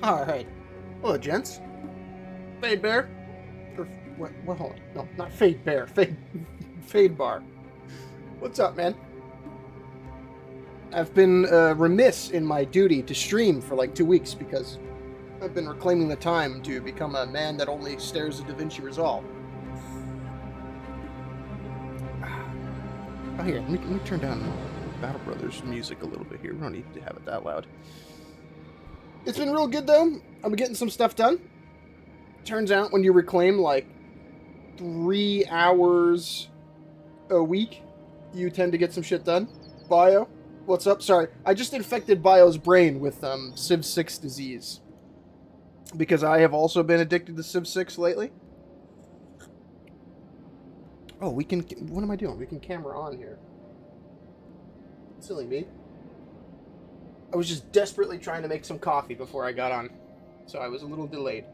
Alright. Hello, gents. Fade Bear. Or, what, hold on. No, not Fade Bear. Fade Bar. What's up, man? I've been remiss in my duty to stream for like 2 weeks because I've been reclaiming the time to become a man that only stares at DaVinci Resolve. Oh, here, let me turn down Battle Brothers music a little bit here. We don't need to have it that loud. It's been real good, though. I've been getting some stuff done. Turns out when you reclaim, like, 3 hours a week, you tend to get some shit done. Bio, what's up? Sorry, I just infected Bio's brain with Civ 6 disease. Because I have also been addicted to Civ 6 lately. Oh, we can... What am I doing? We can camera on here. Silly me. I was just desperately trying to make some coffee before I got on. So I was a little delayed.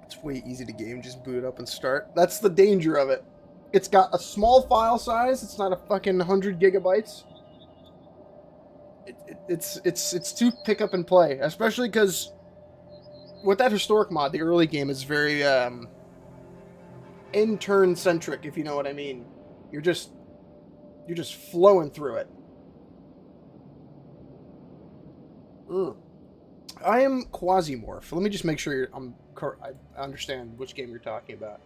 It's way easy to game. Just boot it up and start. That's the danger of it. It's got a small file size. It's not a fucking 100 gigabytes. It's to pick up and play. Especially because with that historic mod, the early game is very... in-turn centric, if you know what I mean. You're just flowing through it. I am Quasimorph. Let me just make sure I understand which game you're talking about.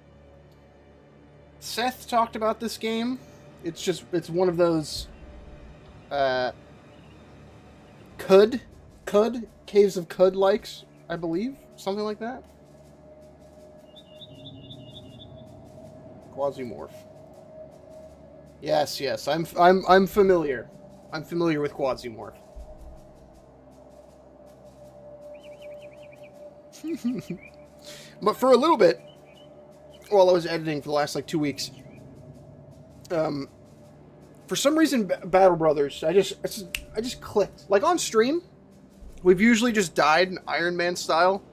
Seth talked about this game. It's one of those Caves of Cud likes, I believe, something like that. Quasimorph. Yes, I'm familiar. I'm familiar with Quasimorph. But for a little bit, while I was editing for the last like 2 weeks, for some reason, Battle Brothers, I just clicked. Like on stream, we've usually just died in Iron Man style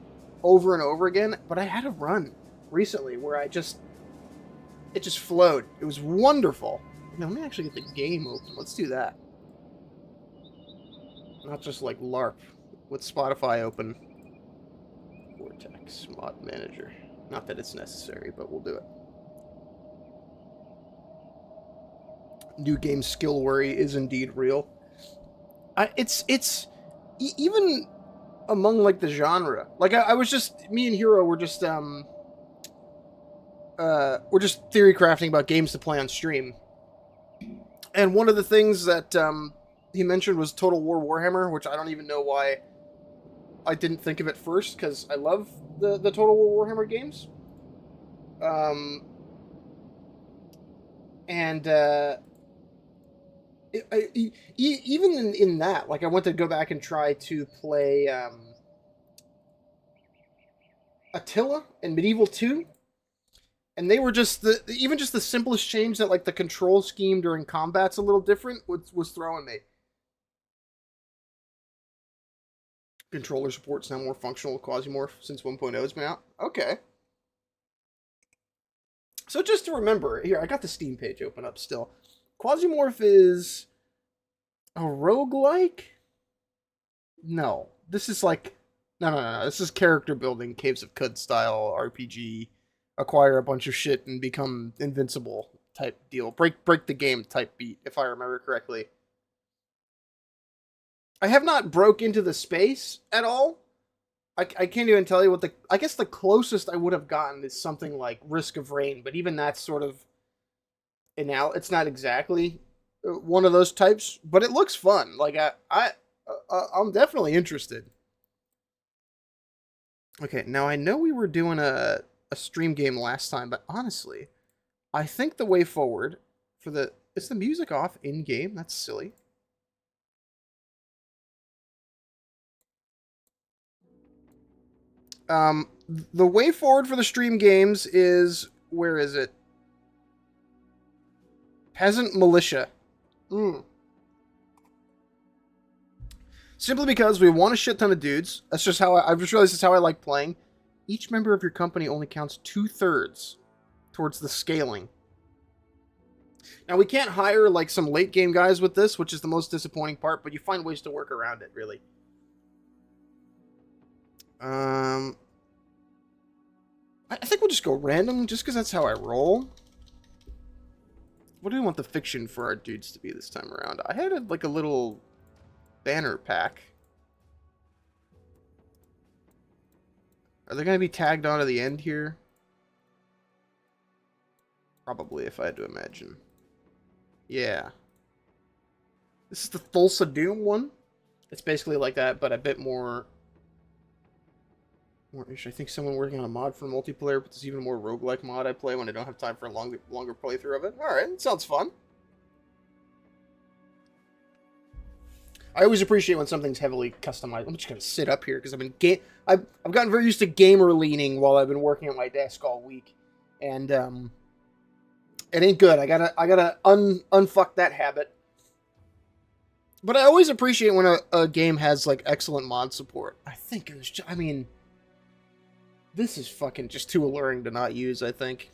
over and over again. But I had a run recently where it just flowed. It was wonderful. Now, let me actually get the game open. Let's do that. Not just like LARP with Spotify open. Vortex Mod Manager. Not that it's necessary, but we'll do it. New game skill worry is indeed real. Even among like the genre. Like I was just, me and Hero were just we're just theory crafting about games to play on stream. And one of the things that he mentioned was Total War Warhammer, which I don't even know why I didn't think of it first, because I love the Total War Warhammer games. Even in that, like I went to go back and try to play Attila and Medieval 2. And they were just even just the simplest change that like the control scheme during combat's a little different was throwing me. Controller support's now more functional with Quasimorph since 1.0 has been out. Okay. So just to remember, here, I got the Steam page open up still. Quasimorph is a roguelike? No. This is like... No. This is character building, Caves of Cud style RPG. Acquire a bunch of shit and become invincible type deal. Break the game type beat, if I remember correctly. I have not broke into the space at all. I can't even tell you what I guess the closest I would have gotten is something like Risk of Rain, but even that's sort of... It's not exactly one of those types, but it looks fun. Like, I'm definitely interested. Okay, now I know we were doing a stream game last time, but honestly, I think the way forward for the... Is the music off in-game? That's silly. The way forward for the stream games is... Where is it? Peasant Militia. Simply because we want a shit ton of dudes. That's just how I've just realized this is how I like playing. Each member of your company only counts 2/3 towards the scaling. Now, we can't hire, like, some late-game guys with this, which is the most disappointing part, but you find ways to work around it, really. Um, I think we'll just go random, just because that's how I roll. What do we want the fiction for our dudes to be this time around? I had like a little banner pack. Are they going to be tagged on to the end here? Probably, if I had to imagine. Yeah. This is the Thulsa Doom one. It's basically like that, but a bit more... I think someone working on a mod for multiplayer, but there's even more roguelike mod I play when I don't have time for a longer playthrough of it. Alright, it sounds fun. I always appreciate when something's heavily customized. I'm just gonna sit up here because I've gotten very used to gamer leaning while I've been working at my desk all week, and it ain't good. I gotta unfuck that habit. But I always appreciate when a game has like excellent mod support. I think it was just, I mean, this is fucking just too alluring to not use, I think.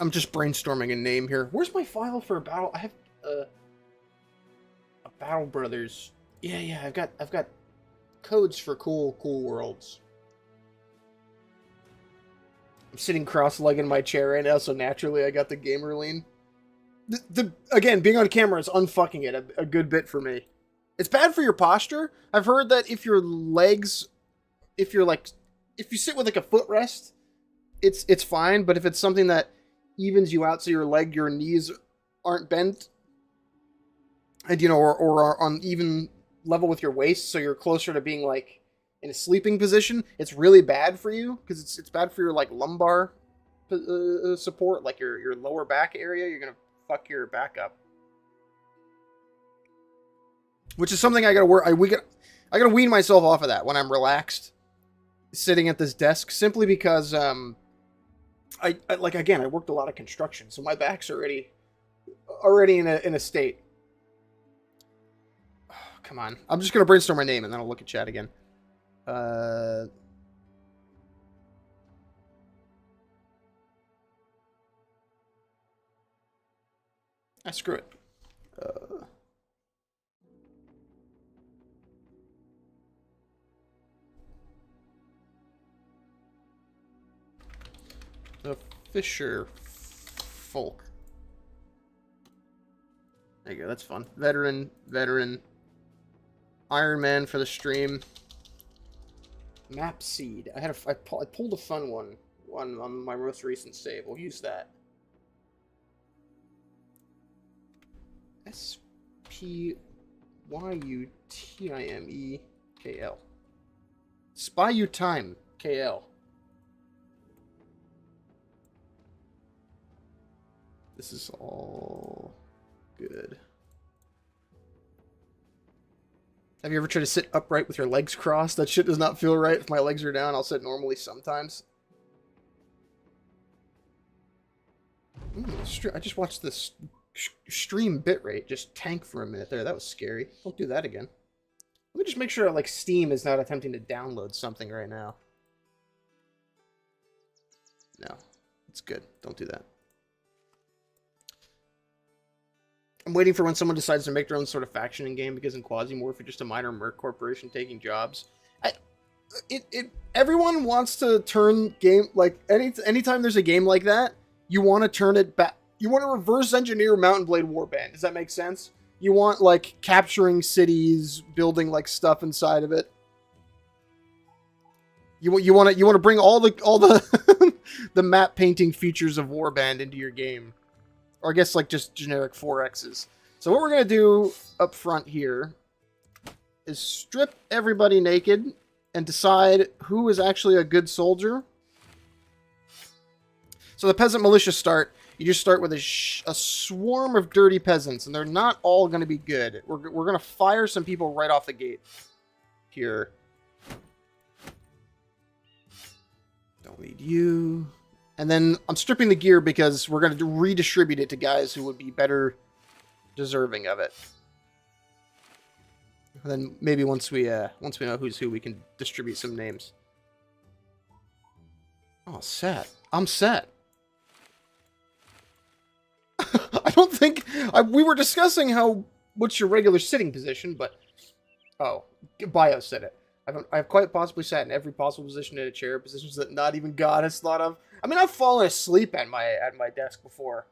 I'm just brainstorming a name here. Where's my file for a battle? I have a Battle Brothers. Yeah, I've got codes for cool worlds. I'm sitting cross-legged in my chair right now, so naturally I got the gamer lean. Again, being on camera is unfucking it a good bit for me. It's bad for your posture. I've heard that if your legs, if you sit with like a footrest, it's fine. But if it's something that evens you out, so your knees aren't bent, and or are on even level with your waist, so you're closer to being like in a sleeping position, it's really bad for you because it's bad for your like lumbar support, like your lower back area. You're gonna fuck your back up, which is something I gotta work. I gotta wean myself off of that when I'm relaxed, sitting at this desk, simply because I like, again, I worked a lot of construction, so my back's already in a state. Oh, come on, I'm just gonna brainstorm my name and then I'll look at chat again. Screw it. The Fisher Folk. There you go. That's fun. Veteran. Iron Man for the stream. Map seed. I pulled a fun one on my most recent save. We'll use that. SPYUTIMEKL. Spyutime KL. This is all good. Have you ever tried to sit upright with your legs crossed? That shit does not feel right. If my legs are down, I'll sit normally sometimes. I just watched this stream bitrate just tank for a minute there. That was scary. Don't do that again. Let me just make sure like Steam is not attempting to download something right now. No, it's good. Don't do that. I'm waiting for when someone decides to make their own sort of faction in game, because in Quasimorph, you're just a minor merc corporation taking jobs. Everyone wants to turn game, like anytime there's a game like that, you want to turn it back. You want to reverse engineer Mountain Blade Warband. Does that make sense? You want like capturing cities, building like stuff inside of it. You want to bring all the the map painting features of Warband into your game. Or I guess like just generic 4Xs. So what we're going to do up front here is strip everybody naked and decide who is actually a good soldier. So the peasant militia start. You just start with a swarm of dirty peasants, and they're not all going to be good. We're going to fire some people right off the gate here. Don't need you. And then I'm stripping the gear because we're going to redistribute it to guys who would be better deserving of it. And then maybe once we know who's who, we can distribute some names. Oh, set. I'm set. I don't think... we were discussing what's your regular sitting position, but... Oh, Bio said it. I've quite possibly sat in every possible position in a chair, positions that not even God has thought of. I mean, I've fallen asleep at my desk before.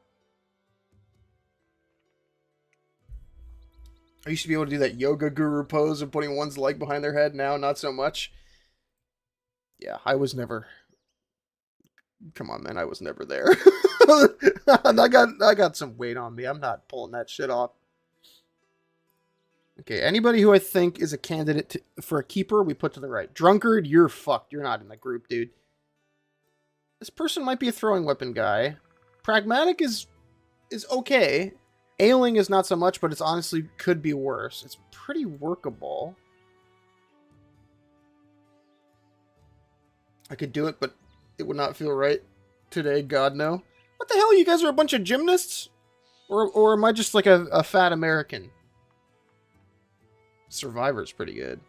I used to be able to do that yoga guru pose of putting one's leg behind their head. Now, not so much. Yeah, I was never... Come on, man, I was never there. I got some weight on me. I'm not pulling that shit off. Okay, anybody who I think is a candidate for a keeper, we put to the right. Drunkard, you're fucked. You're not in the group, dude. This person might be a throwing weapon guy. Pragmatic is okay. Ailing is not so much, but it's honestly could be worse. It's pretty workable. I could do it, but it would not feel right today, God no. What the hell, you guys are a bunch of gymnasts? Or am I just like a fat American? Survivor's pretty good.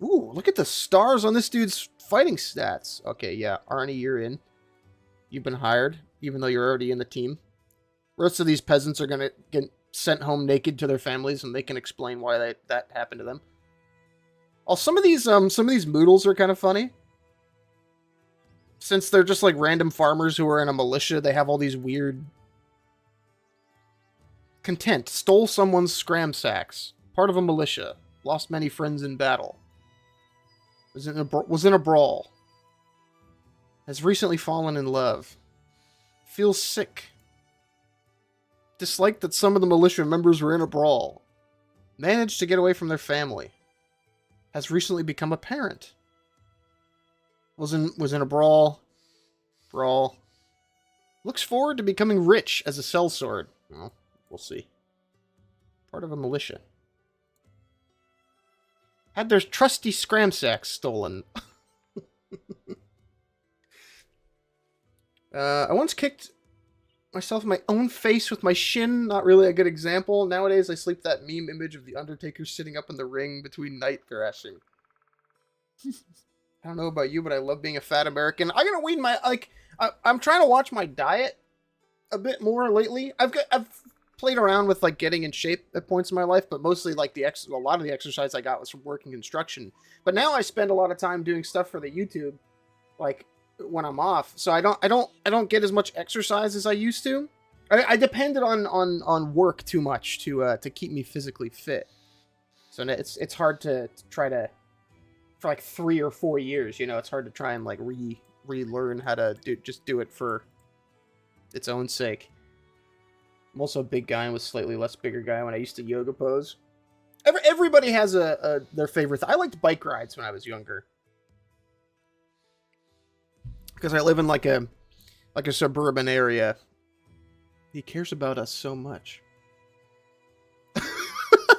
Ooh, look at the stars on this dude's fighting stats. Okay, yeah, Arnie, you're in. You've been hired, even though you're already in the team. The rest of these peasants are gonna get sent home naked to their families, and they can explain why that happened to them. Oh, some of these moodles are kind of funny. Since they're just like random farmers who are in a militia, they have all these weird... Content. Stole someone's scram sacks. Part of a militia. Lost many friends in battle. Was in a brawl. Has recently fallen in love. Feels sick. Disliked that some of the militia members were in a brawl. Managed to get away from their family. Has recently become a parent. Was in a brawl. Brawl. Looks forward to becoming rich as a sellsword. Well, we'll see. Part of a militia. Had their trusty scram sacks stolen. I once kicked myself in my own face with my shin. Not really a good example. Nowadays, I sleep that meme image of the Undertaker sitting up in the ring between night thrashing. I don't know about you, but I love being a fat American. I gotta wean my... I'm trying to watch my diet a bit more lately. I've played around with like getting in shape at points in my life, but mostly like a lot of the exercise I got was from working construction. But now I spend a lot of time doing stuff for the YouTube, like when I'm off. So I don't get as much exercise as I used to. I depended on work too much to keep me physically fit. So it's hard to try to, for like 3 or 4 years, you know, it's hard to try and like relearn how to do it for its own sake. I'm also a big guy and was slightly less bigger guy when I used to yoga pose. Everybody has their favorite. I liked bike rides when I was younger. Because I live in like a suburban area. He cares about us so much.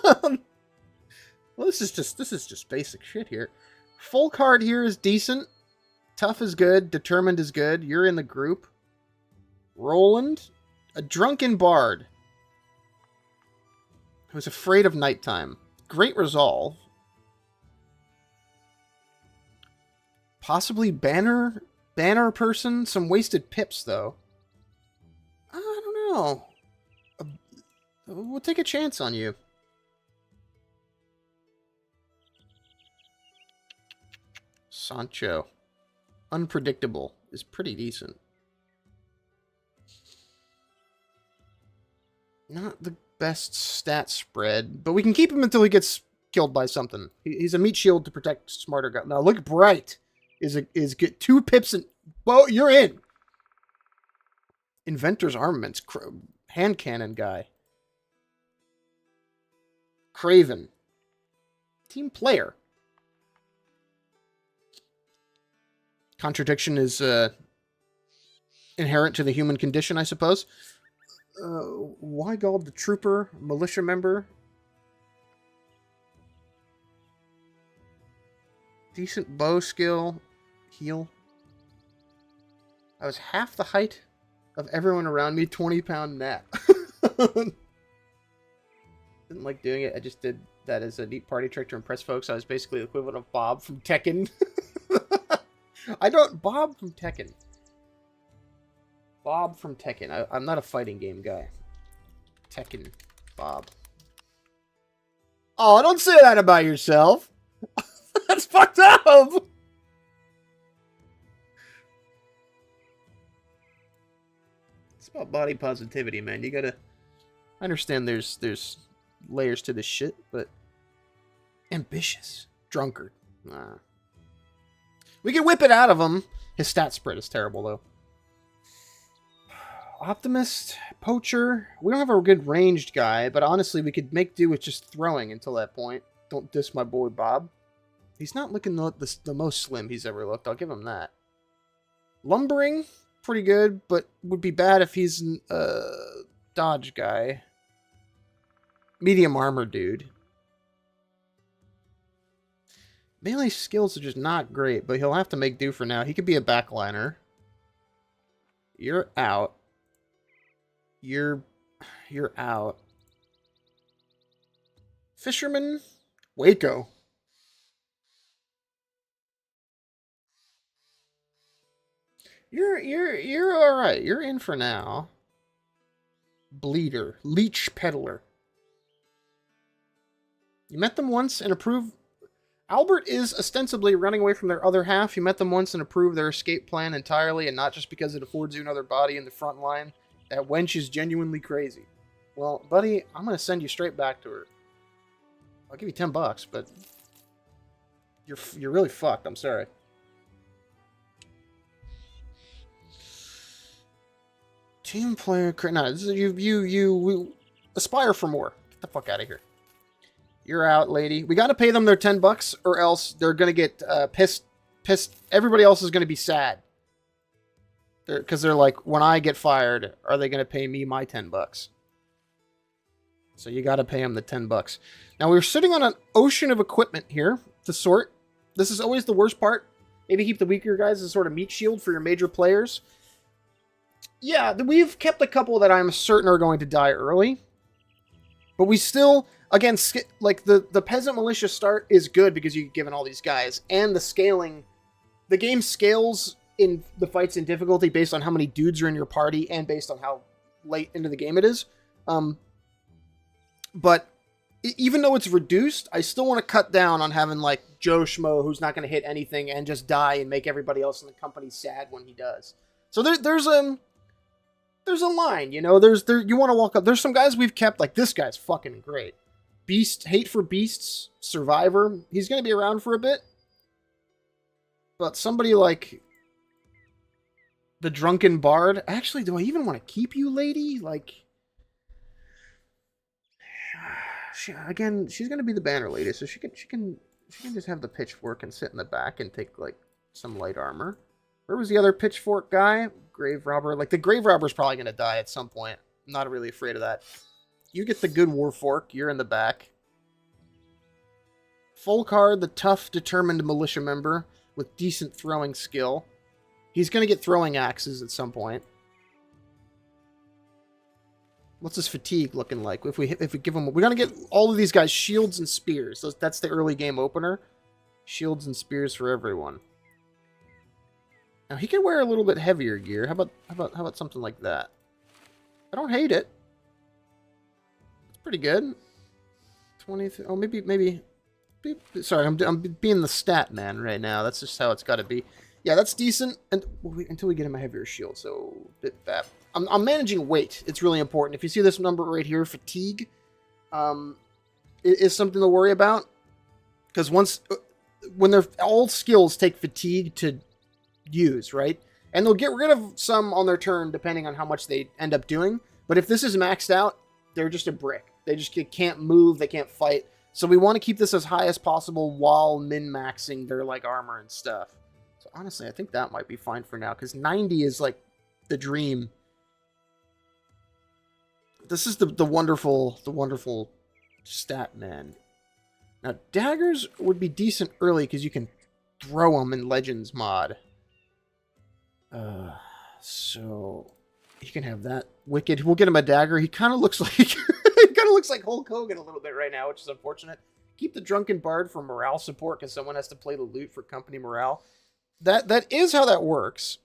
Well, this is just basic shit here. Full card here is decent. Tough is good. Determined is good. You're in the group. Roland, a drunken bard who's afraid of nighttime. Great resolve. Possibly banner person. Some wasted pips though. I don't know. We'll take a chance on you. Sancho. Unpredictable is pretty decent. Not the best stat spread, but we can keep him until he gets killed by something. He's a meat shield to protect smarter guys. Now look, Bright is get 2 pips and... Well, you're in. Inventor's Armaments. Hand cannon guy. Craven. Team player. Contradiction is inherent to the human condition, I suppose. Weigald the Trooper, militia member. Decent bow skill. Heal. I was half the height of everyone around me, 20-pound nap. Didn't like doing it. I just did that as a neat party trick to impress folks. I was basically the equivalent of Bob from Tekken. Bob from Tekken. Bob from Tekken. I'm not a fighting game guy. Tekken Bob. Oh, don't say that about yourself. That's fucked up. It's about body positivity, man. You gotta... I understand there's layers to this shit, but... Ambitious. Drunkard. Nah. We can whip it out of him. His stat spread is terrible, though. Optimist, Poacher. We don't have a good ranged guy, but honestly, we could make do with just throwing until that point. Don't diss my boy Bob. He's not looking the most slim he's ever looked. I'll give him that. Lumbering, pretty good, but would be bad if he's a dodge guy. Medium armor dude. Melee skills are just not great, but he'll have to make do for now. He could be a backliner. You're out. You're out. Fisherman, Waco. You're all right. You're in for now. Bleeder, Leech Peddler. You met them once and approved. Albert is ostensibly running away from their other half. You met them once and approved their escape plan entirely, and not just because it affords you another body in the front line. That wench is genuinely crazy. Well, buddy, I'm going to send you straight back to her. I'll give you $10, but you're really fucked. I'm sorry. Team player... No, this is, you aspire for more. Get the fuck out of here. You're out, lady. We got to pay them their $10, or else they're going to get pissed. Everybody else is going to be sad. Because they're like, when I get fired, are they going to pay me my $10? So you got to pay them the $10. Now, we're sitting on an ocean of equipment here to sort. This is always the worst part. Maybe keep the weaker guys as a sort of meat shield for your major players. Yeah, we've kept a couple that I'm certain are going to die early. But we still... Again, like, the Peasant Militia start is good because you're given all these guys. And the scaling... The game scales in the fights in difficulty based on how many dudes are in your party and based on how late into the game it is. But even though it's reduced, I still want to cut down on having, like, Joe Schmo who's not going to hit anything and just die and make everybody else in the company sad when he does. So there's a line, you know? You want to walk up... There's some guys we've kept, like, this guy's fucking great. Beast, Hate for Beasts, Survivor. He's going to be around for a bit. But somebody like the Drunken Bard. Actually, do I even want to keep you, lady? Like, she's going to be the banner lady, so she can just have the pitchfork and sit in the back and take like some light armor. Where was the other pitchfork guy? Grave Robber. Like, the Grave Robber's probably going to die at some point. I'm not really afraid of that. You get the good Warfork. You're in the back. Folkard, the tough, determined militia member with decent throwing skill. He's going to get throwing axes at some point. What's his fatigue looking like? If we give him... We're going to get all of these guys shields and spears. So that's the early game opener. Shields and spears for everyone. Now, he can wear a little bit heavier gear. How about something like that? I don't hate it. Pretty good. 23. Oh, maybe. Sorry, I'm being the stat man right now. That's just how it's got to be. Yeah, that's decent. And until we get him a heavier shield, so bit that. I'm managing weight. It's really important. If you see this number right here, fatigue, is something to worry about. Because when they're all skills take fatigue to use, right? And they'll get rid of some on their turn depending on how much they end up doing. But if this is maxed out, they're just a brick. They just can't move. They can't fight. So we want to keep this as high as possible while min-maxing their like armor and stuff. So honestly, I think that might be fine for now because 90 is like the dream. This is the wonderful stat man. Now daggers would be decent early because you can throw them in Legends mod. So he can have that. Wicked. We'll get him a dagger. He kind of looks like looks like Hulk Hogan a little bit right now, which is unfortunate. Keep the Drunken Bard for morale support because someone has to play the loot for company morale. That is how that works.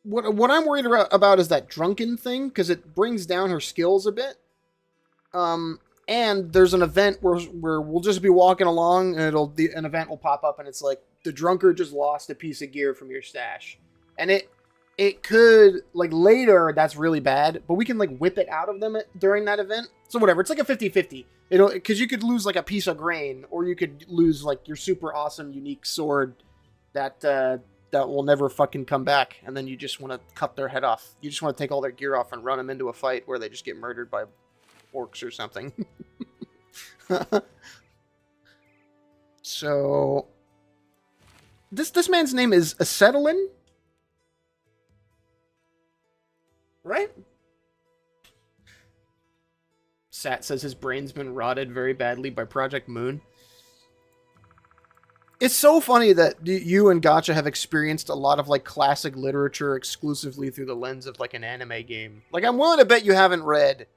what I'm worried about is that drunken thing, because it brings down her skills a bit. And there's an event where we'll just be walking along, and an event will pop up, and it's like the drunkard just lost a piece of gear from your stash, and it could, like, later that's really bad, but we can like whip it out of them during that event. So whatever, it's like a 50-50. Because you could lose like a piece of grain, or you could lose like your super awesome unique sword that will never fucking come back, and then you just want to cut their head off. You just want to take all their gear off and run them into a fight where they just get murdered by orcs or something. So this man's name is Acetylene, right? Sat says his brain's been rotted very badly by Project Moon. It's so funny that you and Gacha have experienced a lot of like classic literature exclusively through the lens of like an anime game. Like, I'm willing to bet you haven't read.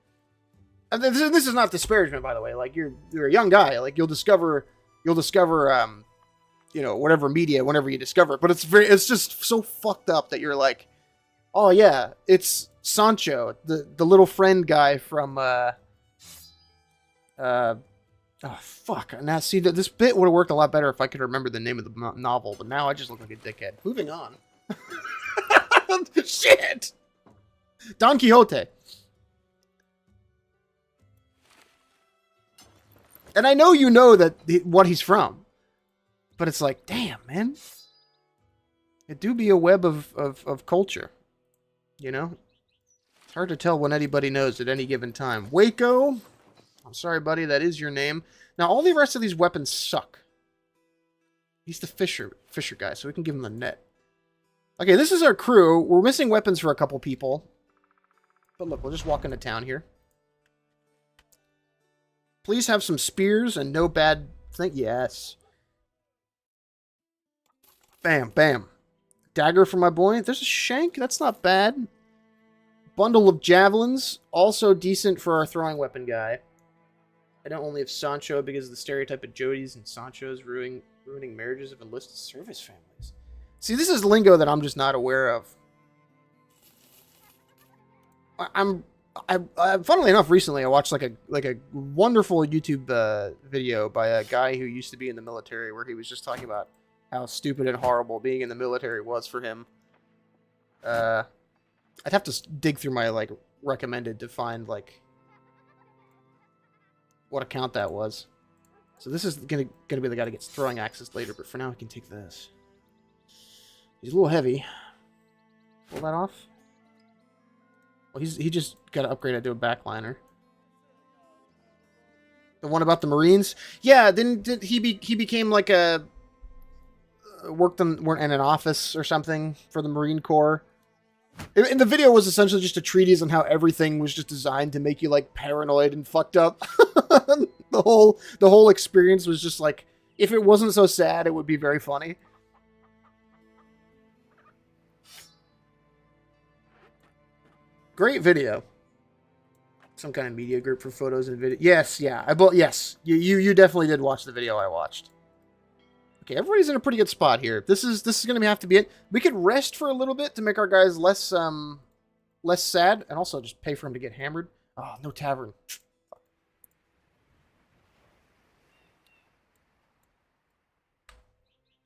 And this is not disparagement, by the way. Like, you're a young guy. Like, you'll discover whatever media whenever you discover it. But it's just so fucked up that you're like, oh yeah, it's Sancho, the little friend guy from oh, fuck. Now, see, this bit would have worked a lot better if I could remember the name of the novel, but now I just look like a dickhead. Moving on. Shit! Don Quixote. And I know you know what he's from, but it's like, damn, man. It do be a web of culture, you know? It's hard to tell what anybody knows at any given time. Waco... I'm sorry, buddy, that is your name. Now, all the rest of these weapons suck. He's the fisher guy, so we can give him the net. Okay, this is our crew. We're missing weapons for a couple people. But look, we'll just walk into town here. Please have some spears and no bad thing. Yes. Bam, bam. Dagger for my boy. There's a shank. That's not bad. Bundle of javelins. Also decent for our throwing weapon guy. I don't only have Sancho because of the stereotype of Jodies and Sanchos ruining marriages of enlisted service families. See, this is lingo that I'm just not aware of. Funnily enough, recently I watched like a wonderful YouTube video by a guy who used to be in the military, where he was just talking about how stupid and horrible being in the military was for him. I'd have to dig through my like recommended to find like what account that was. So this is gonna be the guy that gets throwing axes later, but for now we can take this. He's a little heavy. Pull that off. Well, he just got to upgrade it to a backliner. The one about the Marines? Yeah, didn't he became like a worked in an office or something for the Marine Corps. And the video was essentially just a treatise on how everything was just designed to make you like paranoid and fucked up. The whole experience was just like, if it wasn't so sad, it would be very funny. Great video. Some kind of media group for photos and video. Yes, yeah. Yes. You definitely did watch the video I watched. Okay, everybody's in a pretty good spot here. This is gonna have to be it. We could rest for a little bit to make our guys less sad, and also just pay for him to get hammered. Oh, no tavern.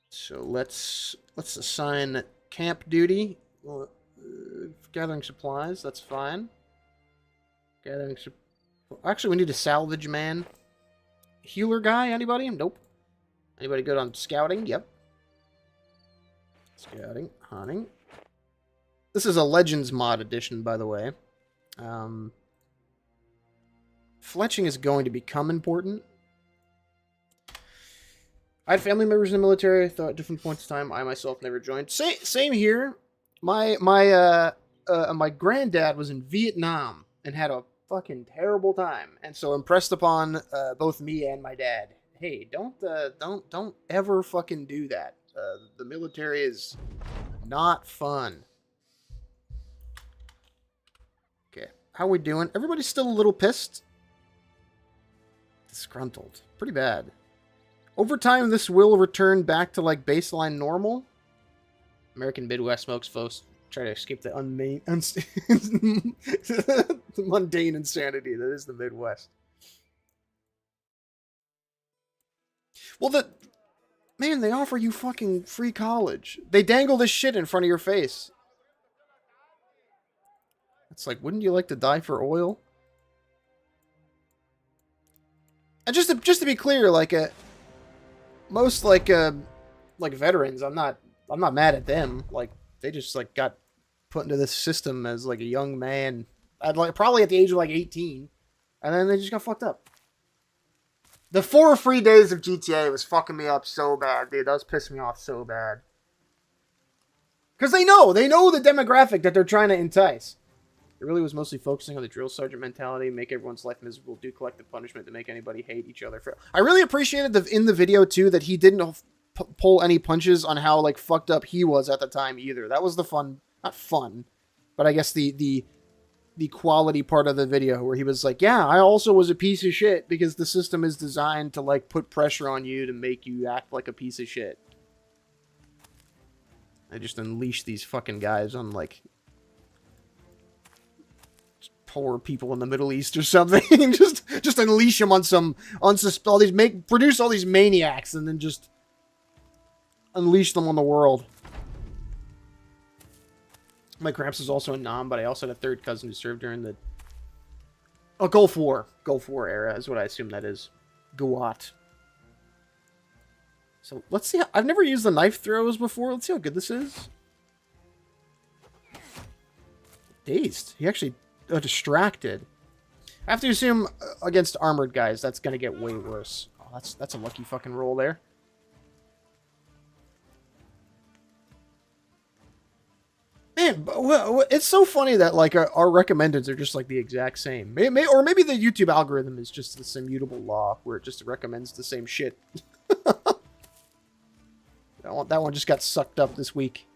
So let's assign camp duty. Gathering supplies, that's fine. Actually, we need a salvage man. Healer guy, anybody? Nope. Anybody good on scouting? Yep. Scouting, hunting. This is a Legends mod edition, by the way. Fletching is going to become important. I had family members in the military, though at different points in time. I myself never joined. Same here. My granddad was in Vietnam and had a fucking terrible time, and so impressed upon both me and my dad. Hey, don't ever fucking do that. The military is not fun. Okay, how we doing? Everybody's still a little pissed. Disgruntled. Pretty bad. Over time, this will return back to like baseline normal. American Midwest smokes try to escape the the mundane insanity that is the Midwest. Well, man, they offer you fucking free college. They dangle this shit in front of your face. It's like, wouldn't you like to die for oil? And just to be clear, like most like veterans, I'm not mad at them. Like they just like got put into this system as like a young man, probably at the age of like 18, and then they just got fucked up. The 4 free days of GTA was fucking me up so bad, dude. That was pissing me off so bad. Because they know the demographic that they're trying to entice. It really was mostly focusing on the drill sergeant mentality, make everyone's life miserable, do collective punishment to make anybody hate each other. I really appreciated in the video too that he didn't pull any punches on how like fucked up he was at the time either. That was the fun, not fun, but I guess the quality part of the video where he was like, yeah, I also was a piece of shit because the system is designed to like put pressure on you to make you act like a piece of shit. I just unleashed these fucking guys on like poor people in the Middle East or something. just unleash them on produce all these maniacs and then just unleash them on the world. My gramps is also a Nam, but I also had a third cousin who served during the Gulf War era is what I assume that is. Guat. So let's see. I've never used the knife throws before. Let's see how good this is. Dazed. He actually distracted. I have to assume against armored guys, that's gonna get way worse. Oh, that's a lucky fucking roll there. Man, it's so funny that like our recommendeds are just like the exact same. Or maybe the YouTube algorithm is just this immutable law where it just recommends the same shit. That one just got sucked up this week.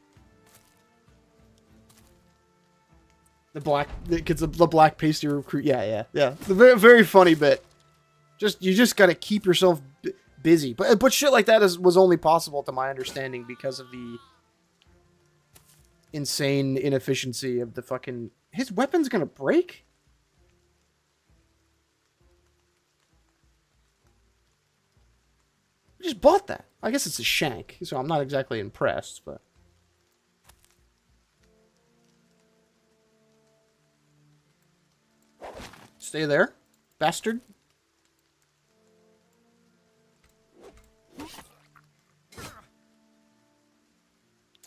The black pasty recruit. Yeah. The very, very funny bit. You just gotta keep yourself busy. But shit like that was only possible to my understanding because of the insane inefficiency of the fucking... His weapon's gonna break? I just bought that. I guess it's a shank, so I'm not exactly impressed, but... Stay there, bastard.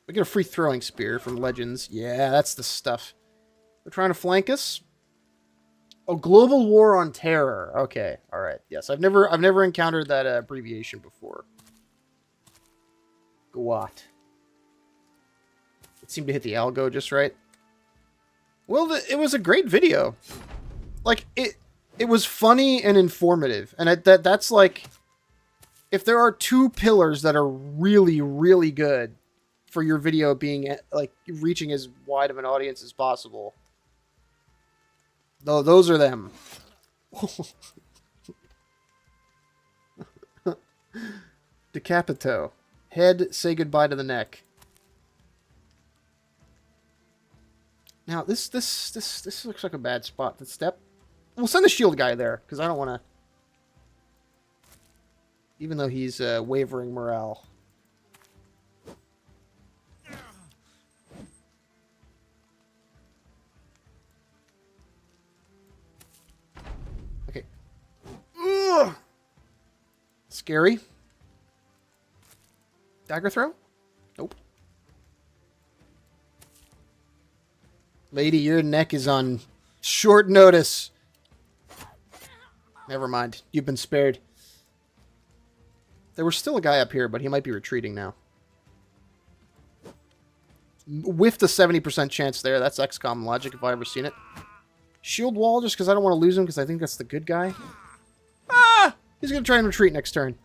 We get a free throwing spear from Legends. Yeah, that's the stuff. They're trying to flank us. Oh, Global War on Terror. Okay, all right. Yes, I've never encountered that abbreviation before. Gwat. It seemed to hit the algo just right. Well, it was a great video. Like it was funny and informative, and that's like, if there are two pillars that are really, really good for your video being like reaching as wide of an audience as possible, though, those are them. Decapito. Head, say goodbye to the neck. Now this looks like a bad spot to step. We'll send the shield guy there because I don't want to. Even though he's wavering morale. Okay. Ugh. Scary. Dagger throw? Nope. Lady, your neck is on short notice. Never mind. You've been spared. There was still a guy up here, but he might be retreating now. With the 70% chance there. That's XCOM logic if I've ever seen it. Shield wall just because I don't want to lose him because I think that's the good guy. Ah! He's going to try and retreat next turn.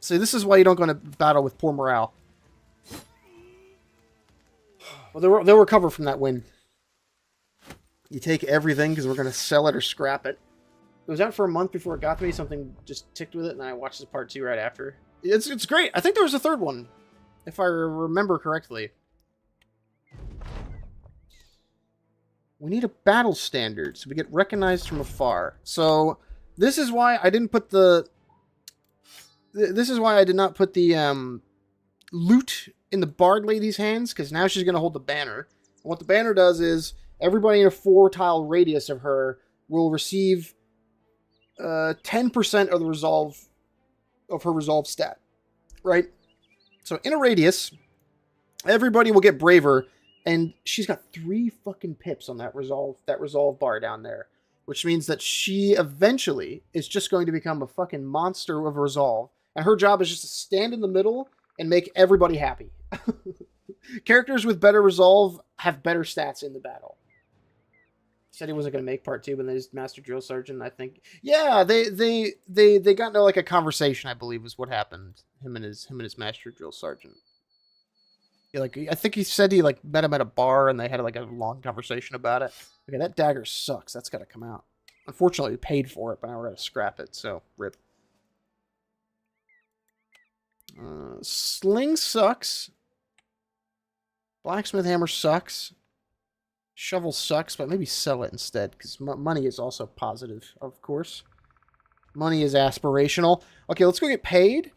See, this is why you don't go into battle with poor morale. Well, they'll recover from that win. You take everything because we're going to sell it or scrap it. It was out for a month before it got to me. Something just ticked with it, and I watched the part 2 right after. It's great. I think there was a third one, if I remember correctly. We need a battle standard, so we get recognized from afar. So this is why I didn't put the... This is why I did not put the loot in the bard lady's hands, because now she's going to hold the banner. And what the banner does is everybody in a 4-tile radius of her will receive 10% of the resolve of her resolve stat, right? So in a radius, everybody will get braver, and she's got 3 fucking pips on that resolve bar down there, which means that she eventually is just going to become a fucking monster of resolve, and her job is just to stand in the middle and make everybody happy. Characters with better resolve have better stats in the battle. Said he wasn't going to make part 2, but then his Master Drill Sergeant, I think. Yeah, they got into like a conversation, I believe, was what happened. Him and his Master Drill Sergeant. Yeah, like I think he said he like met him at a bar and they had like a long conversation about it. Okay, that dagger sucks. That's got to come out. Unfortunately, we paid for it, but now we're going to scrap it. So rip. Sling sucks. Blacksmith hammer sucks. Shovel sucks, but maybe sell it instead, because money is also positive, of course. Money is aspirational. Okay, let's go get paid.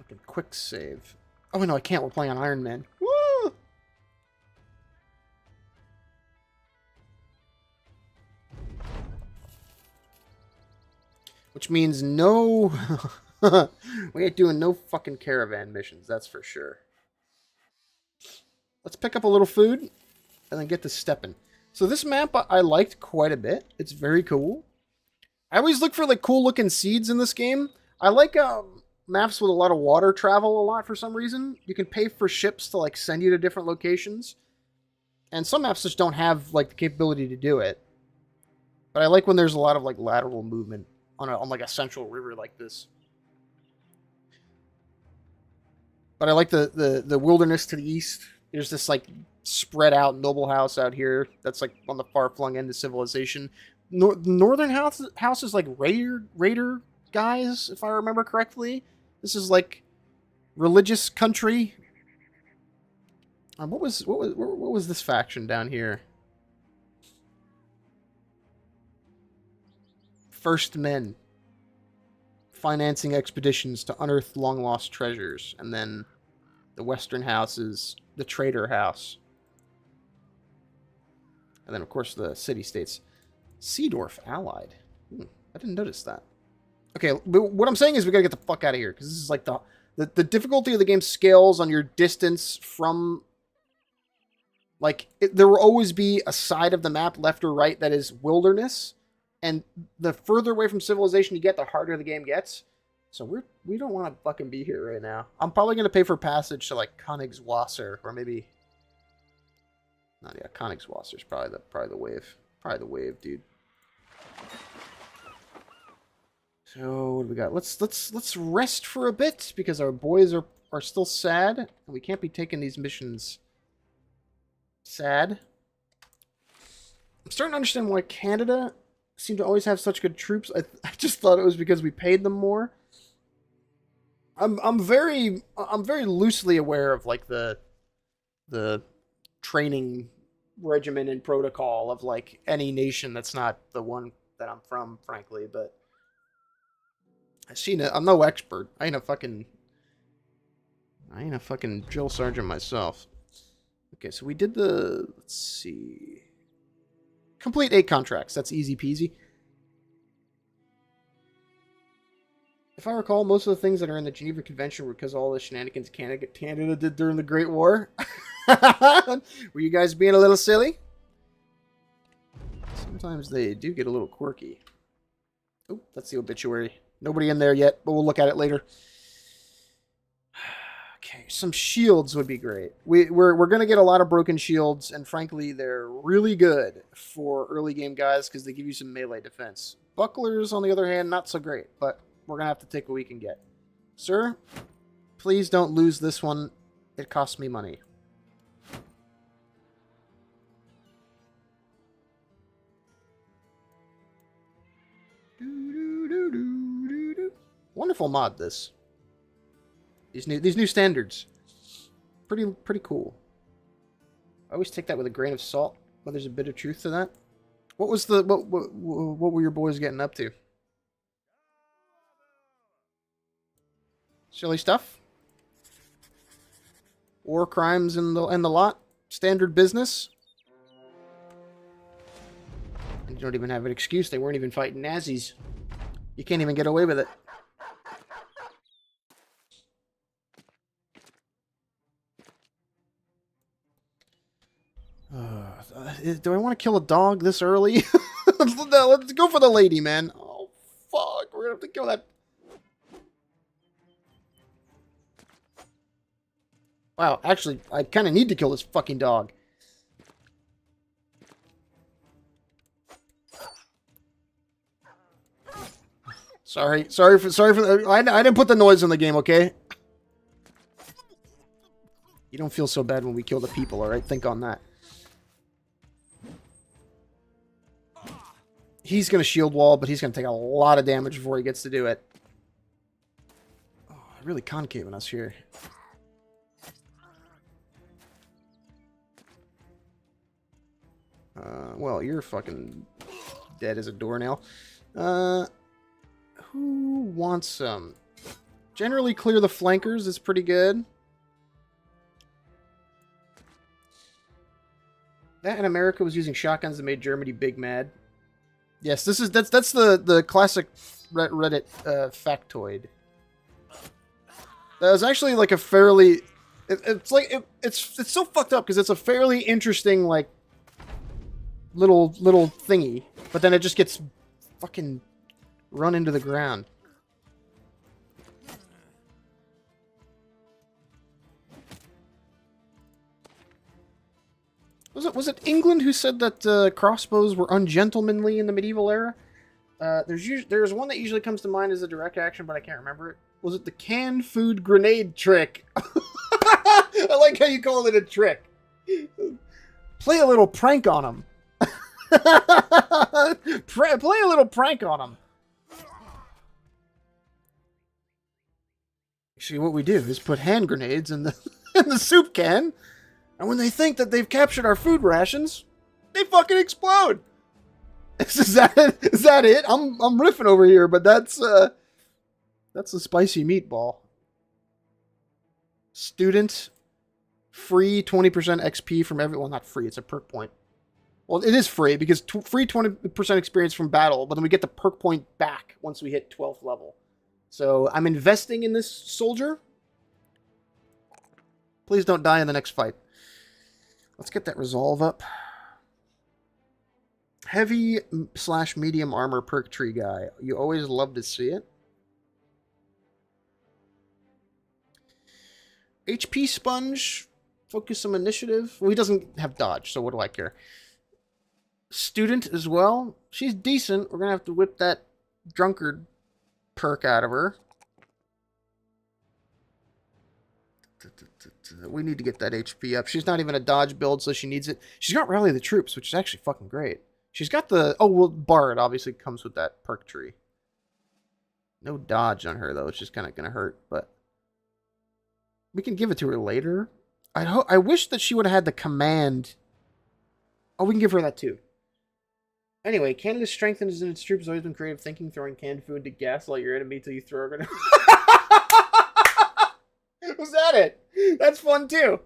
Okay, quick save. Oh, no, I can't. We're playing on Iron Man. Woo! Which means no... we ain't doing no fucking caravan missions, that's for sure. Let's pick up a little food. And then get to stepping. So this map I liked quite a bit. It's very cool. I always look for like cool looking seeds in this game. I like maps with a lot of water travel a lot for some reason. You can pay for ships to like send you to different locations. And some maps just don't have like the capability to do it. But I like when there's a lot of like lateral movement on like a central river like this. But I like the wilderness to the east. There's this like spread out noble house out here that's like on the far flung end of civilization. Northern house is like raider guys, if I remember correctly. This is like religious country. What was this faction down here? First Men, financing expeditions to unearth long lost treasures, and then the Western house is the Trader House. And then, of course, the city-states. Seedorf allied. I didn't notice that. Okay, but what I'm saying is we gotta get the fuck out of here, because this is like the difficulty of the game scales on your distance from... Like, there will always be a side of the map, left or right, that is wilderness. And the further away from civilization you get, the harder the game gets. So we don't want to fucking be here right now. I'm probably going to pay for passage to, like, Königswasser, or maybe... No, yeah, Königswasser is probably the wave. Probably the wave, dude. So, what do we got? Let's rest for a bit, because our boys are still sad, and we can't be taking these missions sad. I'm starting to understand why Canada seemed to always have such good troops. I just thought it was because we paid them more. I'm very loosely aware of like the training regimen and protocol of like any nation that's not the one that I'm from, frankly, but I'm no expert. I ain't a fucking drill sergeant myself. Okay, so we did let's see. Complete 8 contracts. That's easy peasy. If I recall, most of the things that are in the Geneva Convention were because of all the shenanigans Canada did during the Great War. Were you guys being a little silly? Sometimes they do get a little quirky. Oh, that's the obituary. Nobody in there yet, but we'll look at it later. Okay, some shields would be great. We're going to get a lot of broken shields, and frankly, they're really good for early game guys because they give you some melee defense. Bucklers, on the other hand, not so great, but we're going to have to take what we can get. Sir, please don't lose this one. It costs me money. Wonderful mod, this. These new standards. Pretty cool. I always take that with a grain of salt. Well, there's a bit of truth to that. What was the what were your boys getting up to? Silly stuff. War crimes in the lot. Standard business. And you don't even have an excuse. They weren't even fighting Nazis. You can't even get away with it. Do I want to kill a dog this early? Let's go for the lady, man. Oh, fuck. We're going to have to kill that. Wow, actually, I kind of need to kill this fucking dog. Sorry for I didn't put the noise in the game, okay? You don't feel so bad when we kill the people, alright? Think on that. He's going to shield wall, but he's going to take a lot of damage before he gets to do it. Oh, really concaving us here. Well, you're fucking dead as a doornail. Who wants some? Generally clear the flankers is pretty good. That in America was using shotguns that made Germany big mad. Yes, that's the classic Reddit factoid. That was actually like a fairly it's so fucked up because it's a fairly interesting like little thingy, but then it just gets fucking run into the ground. Was it England who said that crossbows were ungentlemanly in the medieval era? There's one that usually comes to mind as a direct action, but I can't remember it. Was it the canned food grenade trick? I like how you call it a trick. Play a little prank on him. Play a little prank on him. Actually, what we do is put hand grenades in the soup can, and when they think that they've captured our food rations, they fucking explode. Is that it? I'm riffing over here, but that's a spicy meatball. Student free 20% XP from everyone. Well, not free. It's a perk point. Well, it is free because free 20% experience from battle, but then we get the perk point back once we hit 12th level. So I'm investing in this soldier. Please don't die in the next fight. Let's get that resolve up. Heavy/medium armor perk tree guy. You always love to see it. HP sponge. Focus some initiative. Well, he doesn't have dodge, so what do I care? Student as well. She's decent. We're going to have to whip that drunkard perk out of her. We need to get that HP up. She's not even a dodge build, so she needs it. She's got Rally the Troops, which is actually fucking great. She's got the... Oh, well, Bard obviously comes with that perk tree. No dodge on her, though. It's just kind of going to hurt, but... We can give it to her later. I wish that she would have had the command... Oh, we can give her that, too. Anyway, Canada's strength in its troops has always been creative thinking, throwing canned food to gaslight your enemy till you throw a grenade. Was that it? That's fun, too.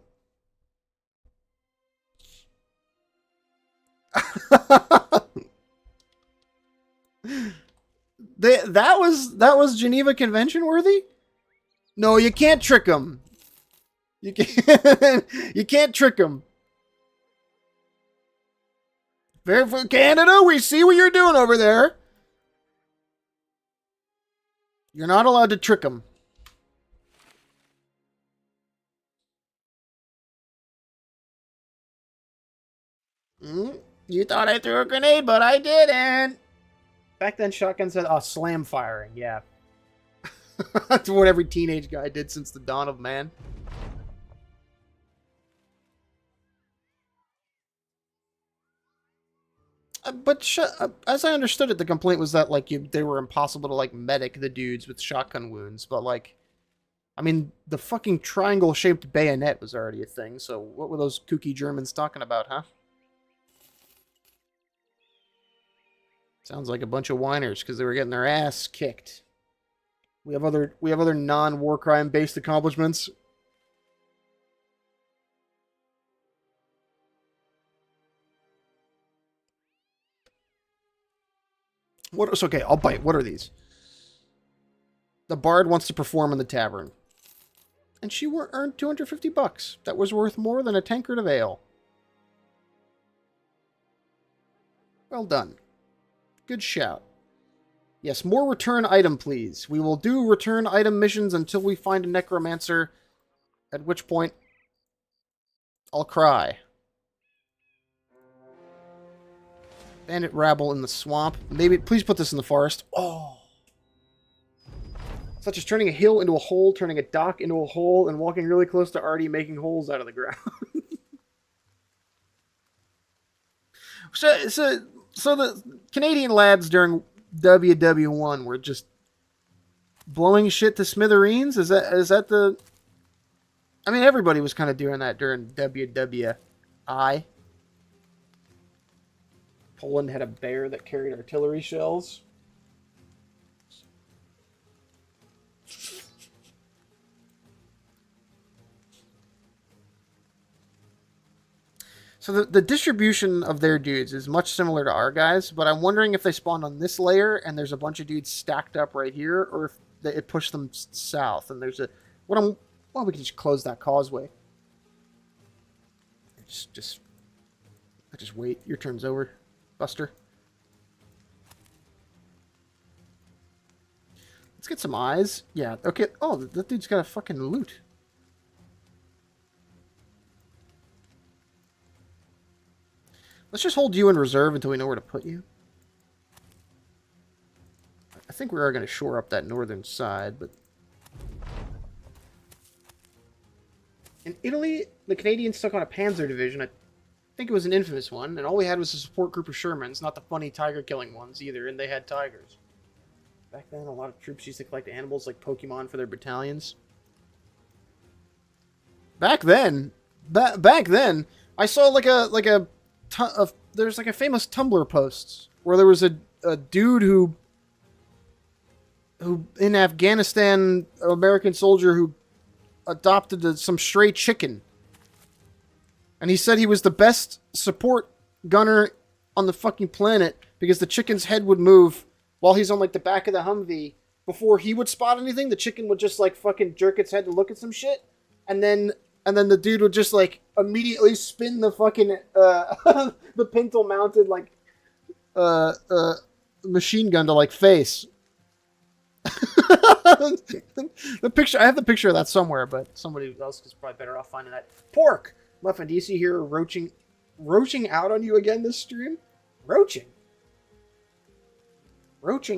That was Geneva Convention worthy? No, you can't trick them. You can't trick them. Very for Canada, we see what you're doing over there. You're not allowed to trick them. You thought I threw a grenade, but I didn't. Back then, shotguns said, "Oh, slam firing." Yeah, that's what every teenage guy did since the dawn of man. But as I understood it, the complaint was that like they were impossible to like medic the dudes with shotgun wounds. But like, I mean, the fucking triangle-shaped bayonet was already a thing. So what were those kooky Germans talking about, huh? Sounds like a bunch of whiners because they were getting their ass kicked. We have other non-war crime based accomplishments. It's okay, I'll bite. What are these? The bard wants to perform in the tavern. And she earned 250 bucks. That was worth more than a tankard of ale. Well done. Good shout. Yes, more return item, please. We will do return item missions until we find a necromancer, at which point I'll cry. Bandit rabble in the swamp. Maybe, please put this in the forest. Oh. Such as turning a hill into a hole, turning a dock into a hole, and walking really close to Artie making holes out of the ground. So the Canadian lads during WW1 were just blowing shit to smithereens? Is that the... I mean, everybody was kind of doing that during WWI. Poland had a bear that carried artillery shells. So the distribution of their dudes is much similar to our guys, but I'm wondering if they spawned on this layer and there's a bunch of dudes stacked up right here, or if it pushed them south and there's a... Well, we can just close that causeway. Just wait. Your turn's over, Buster. Let's get some eyes. Yeah, okay. Oh, that dude's got a fucking loot. Let's just hold you in reserve until we know where to put you. I think we are going to shore up that northern side, but... In Italy, the Canadians took on a panzer division. I think it was an infamous one, and all we had was a support group of Shermans, not the funny tiger-killing ones either, and they had tigers. Back then, a lot of troops used to collect animals like Pokemon for their battalions. Back then, I saw there's like a famous Tumblr post where there was a dude who in Afghanistan, an American soldier who adopted some stray chicken, and he said he was the best support gunner on the fucking planet because the chicken's head would move while he's on like the back of the Humvee. Before he would spot anything, the chicken would just like fucking jerk its head to look at some shit, and then the dude would just like immediately spin the fucking the pintle mounted like machine gun to like face. The picture, I have the picture of that somewhere, but somebody else is probably better off finding that. Pork! Muffin, do you see here roaching out on you again this stream? Roaching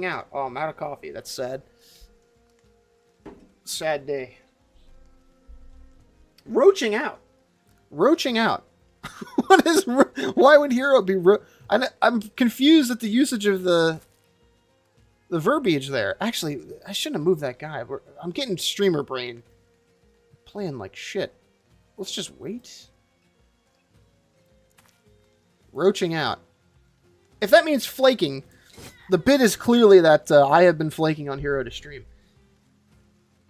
out. Oh, I'm out of coffee. That's sad. Sad day. Roaching out. What is... Why would hero be... I'm confused at the usage of the verbiage there. Actually, I shouldn't have moved that guy. I'm getting streamer brain. Playing like shit. Let's just wait. Roaching out. If that means flaking, the bit is clearly that I have been flaking on Hero to stream.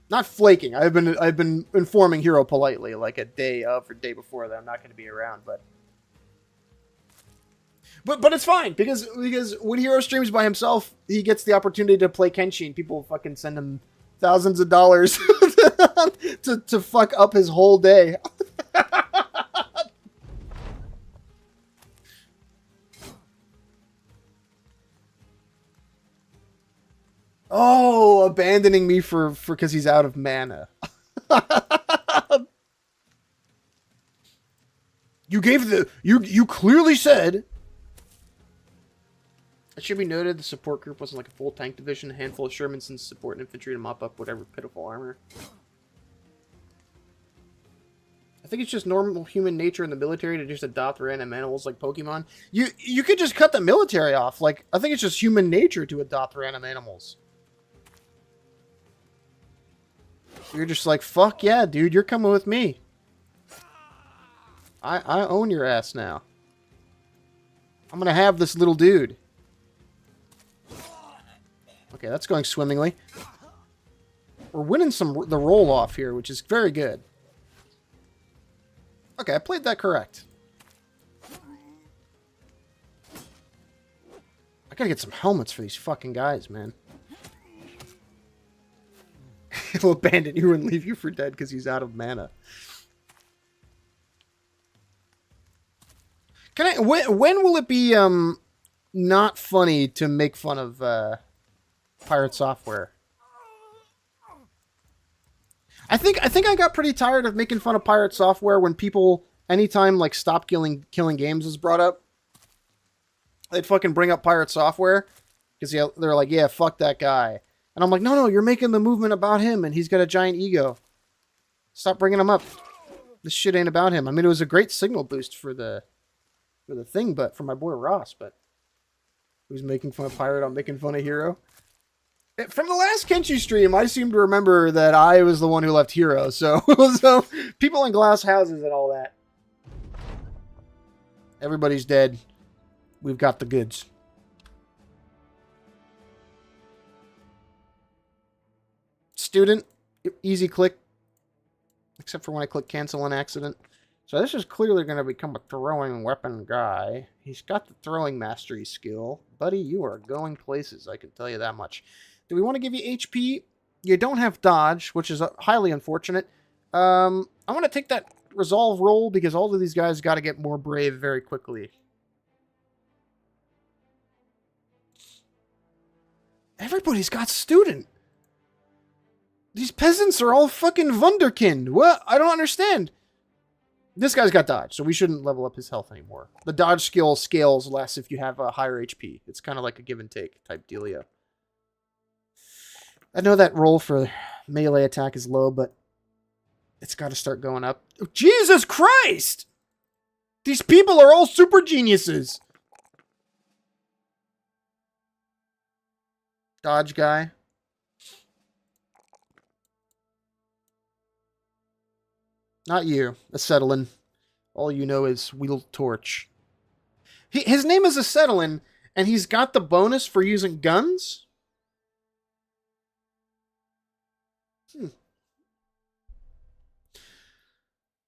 Not flaking. I've been informing Hero politely, like a day of or day before, that I'm not going to be around, but it's fine because when Hero streams by himself, he gets the opportunity to play Kenshi, and people fucking send him thousands of dollars to fuck up his whole day. Oh, abandoning me for because he's out of mana. You clearly said. It should be noted the support group wasn't like a full tank division, a handful of Shermans and support and infantry to mop up whatever pitiful armor. I think it's just normal human nature in the military to just adopt random animals like Pokemon. You could just cut the military off. Like, I think it's just human nature to adopt random animals. You're just like, fuck yeah, dude, you're coming with me. I own your ass now. I'm gonna have this little dude. Okay, that's going swimmingly. We're winning the roll off here, which is very good. Okay, I played that correct. I gotta get some helmets for these fucking guys, man. He'll abandon you and leave you for dead because he's out of mana. Can I? When will it be not funny to make fun of Pirate Software? I think I got pretty tired of making fun of Pirate Software when people, anytime like stop killing games is brought up, they'd fucking bring up Pirate Software because they're like, yeah, fuck that guy, and I'm like, no, you're making the movement about him, and he's got a giant ego. Stop bringing him up. This shit ain't about him. I mean, it was a great signal boost for the thing, but for my boy Ross, but who's making fun of Pirate, I'm making fun of Hero. From the last Kenshi stream, I seem to remember that I was the one who left Hero, so people in glass houses and all that. Everybody's dead. We've got the goods. Student, easy click. Except for when I click cancel on accident. So this is clearly going to become a throwing weapon guy. He's got the throwing mastery skill. Buddy, you are going places, I can tell you that much. Do we want to give you HP? You don't have dodge, which is highly unfortunate. I'm going to take that resolve roll because all of these guys got to get more brave very quickly. Everybody's got student. These peasants are all fucking wunderkind. What? I don't understand. This guy's got dodge, so we shouldn't level up his health anymore. The dodge skill scales less if you have a higher HP. It's kind of like a give and take type dealio. I know that roll for melee attack is low, but it's got to start going up. Oh, Jesus Christ! These people are all super geniuses. Dodge guy. Not you, Acetylene. All you know is wield torch. His name is Acetylene, and he's got the bonus for using guns?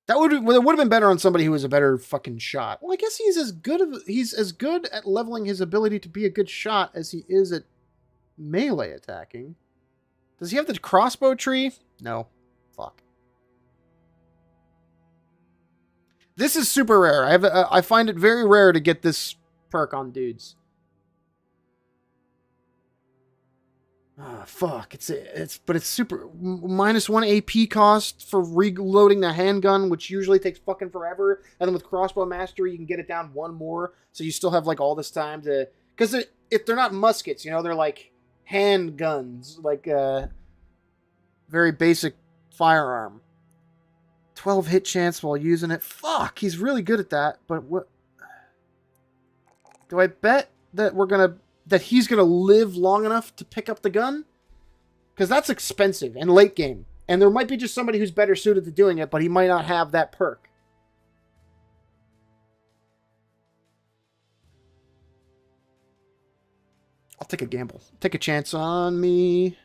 That would have been better on somebody who was a better fucking shot. Well, I guess he's as good at leveling his ability to be a good shot as he is at melee attacking. Does he have the crossbow tree? No. Fuck. This is super rare. I find it very rare to get this perk on dudes. Ah, fuck. But it's super -1 AP cost for reloading the handgun, which usually takes fucking forever. And then with crossbow mastery, you can get it down 1 more, so you still have like all this time to. Because if they're not muskets, you know, they're like handguns, like very basic firearm. 12 hit chance while using it. Fuck, he's really good at that. But what? Do I bet that he's gonna live long enough to pick up the gun? Because that's expensive and late game. And there might be just somebody who's better suited to doing it, but he might not have that perk. I'll take a gamble. Take a chance on me.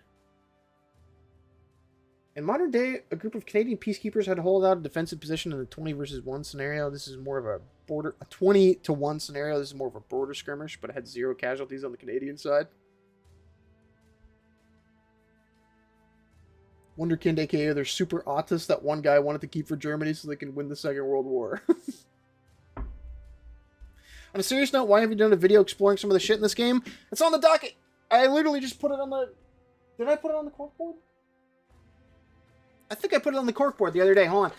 In modern day, a group of Canadian peacekeepers had to hold out a defensive position in a 20 versus 1 scenario. This is more of a 20 to 1 scenario. This is more of a border skirmish, but it had 0 casualties on the Canadian side. Wunderkind, aka they're super autists that one guy wanted to keep for Germany so they can win the Second World War. On a serious note, why have you done a video exploring some of the shit in this game? It's on the docket. I literally just put it on the... Did I put it on the corkboard? I think I put it on the corkboard the other day. Hold on.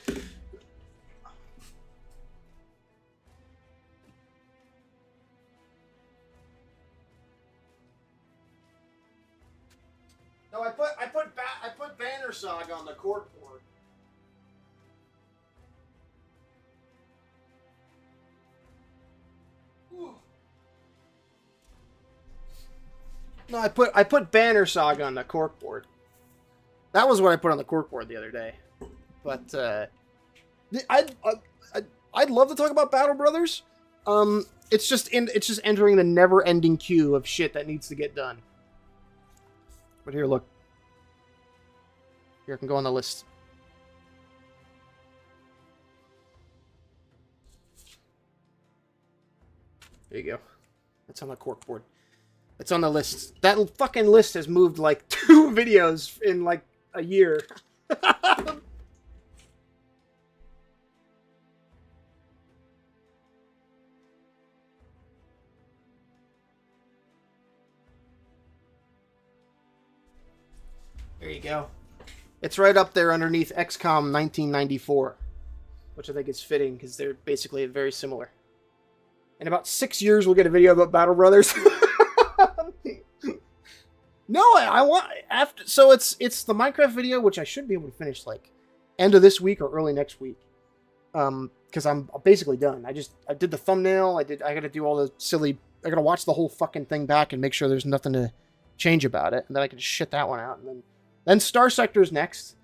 No, I put Banner Saga on the corkboard. No, I put Banner Saga on the corkboard. That was what I put on the corkboard the other day. But I'd love to talk about Battle Brothers. It's just entering the never-ending queue of shit that needs to get done. But here, look. Here, I can go on the list. There you go. That's on the corkboard. It's on the list. That fucking list has moved like 2 videos in like a year. There you go. It's right up there underneath XCOM 1994, which I think is fitting because they're basically very similar. In about 6 years, we'll get a video about Battle Brothers. No, I want after. So it's the Minecraft video, which I should be able to finish like end of this week or early next week. Because I'm basically done. I did the thumbnail. I got to do all the silly. I got to watch the whole fucking thing back and make sure there's nothing to change about it, and then I can just shit that one out. And then Star Sector is next.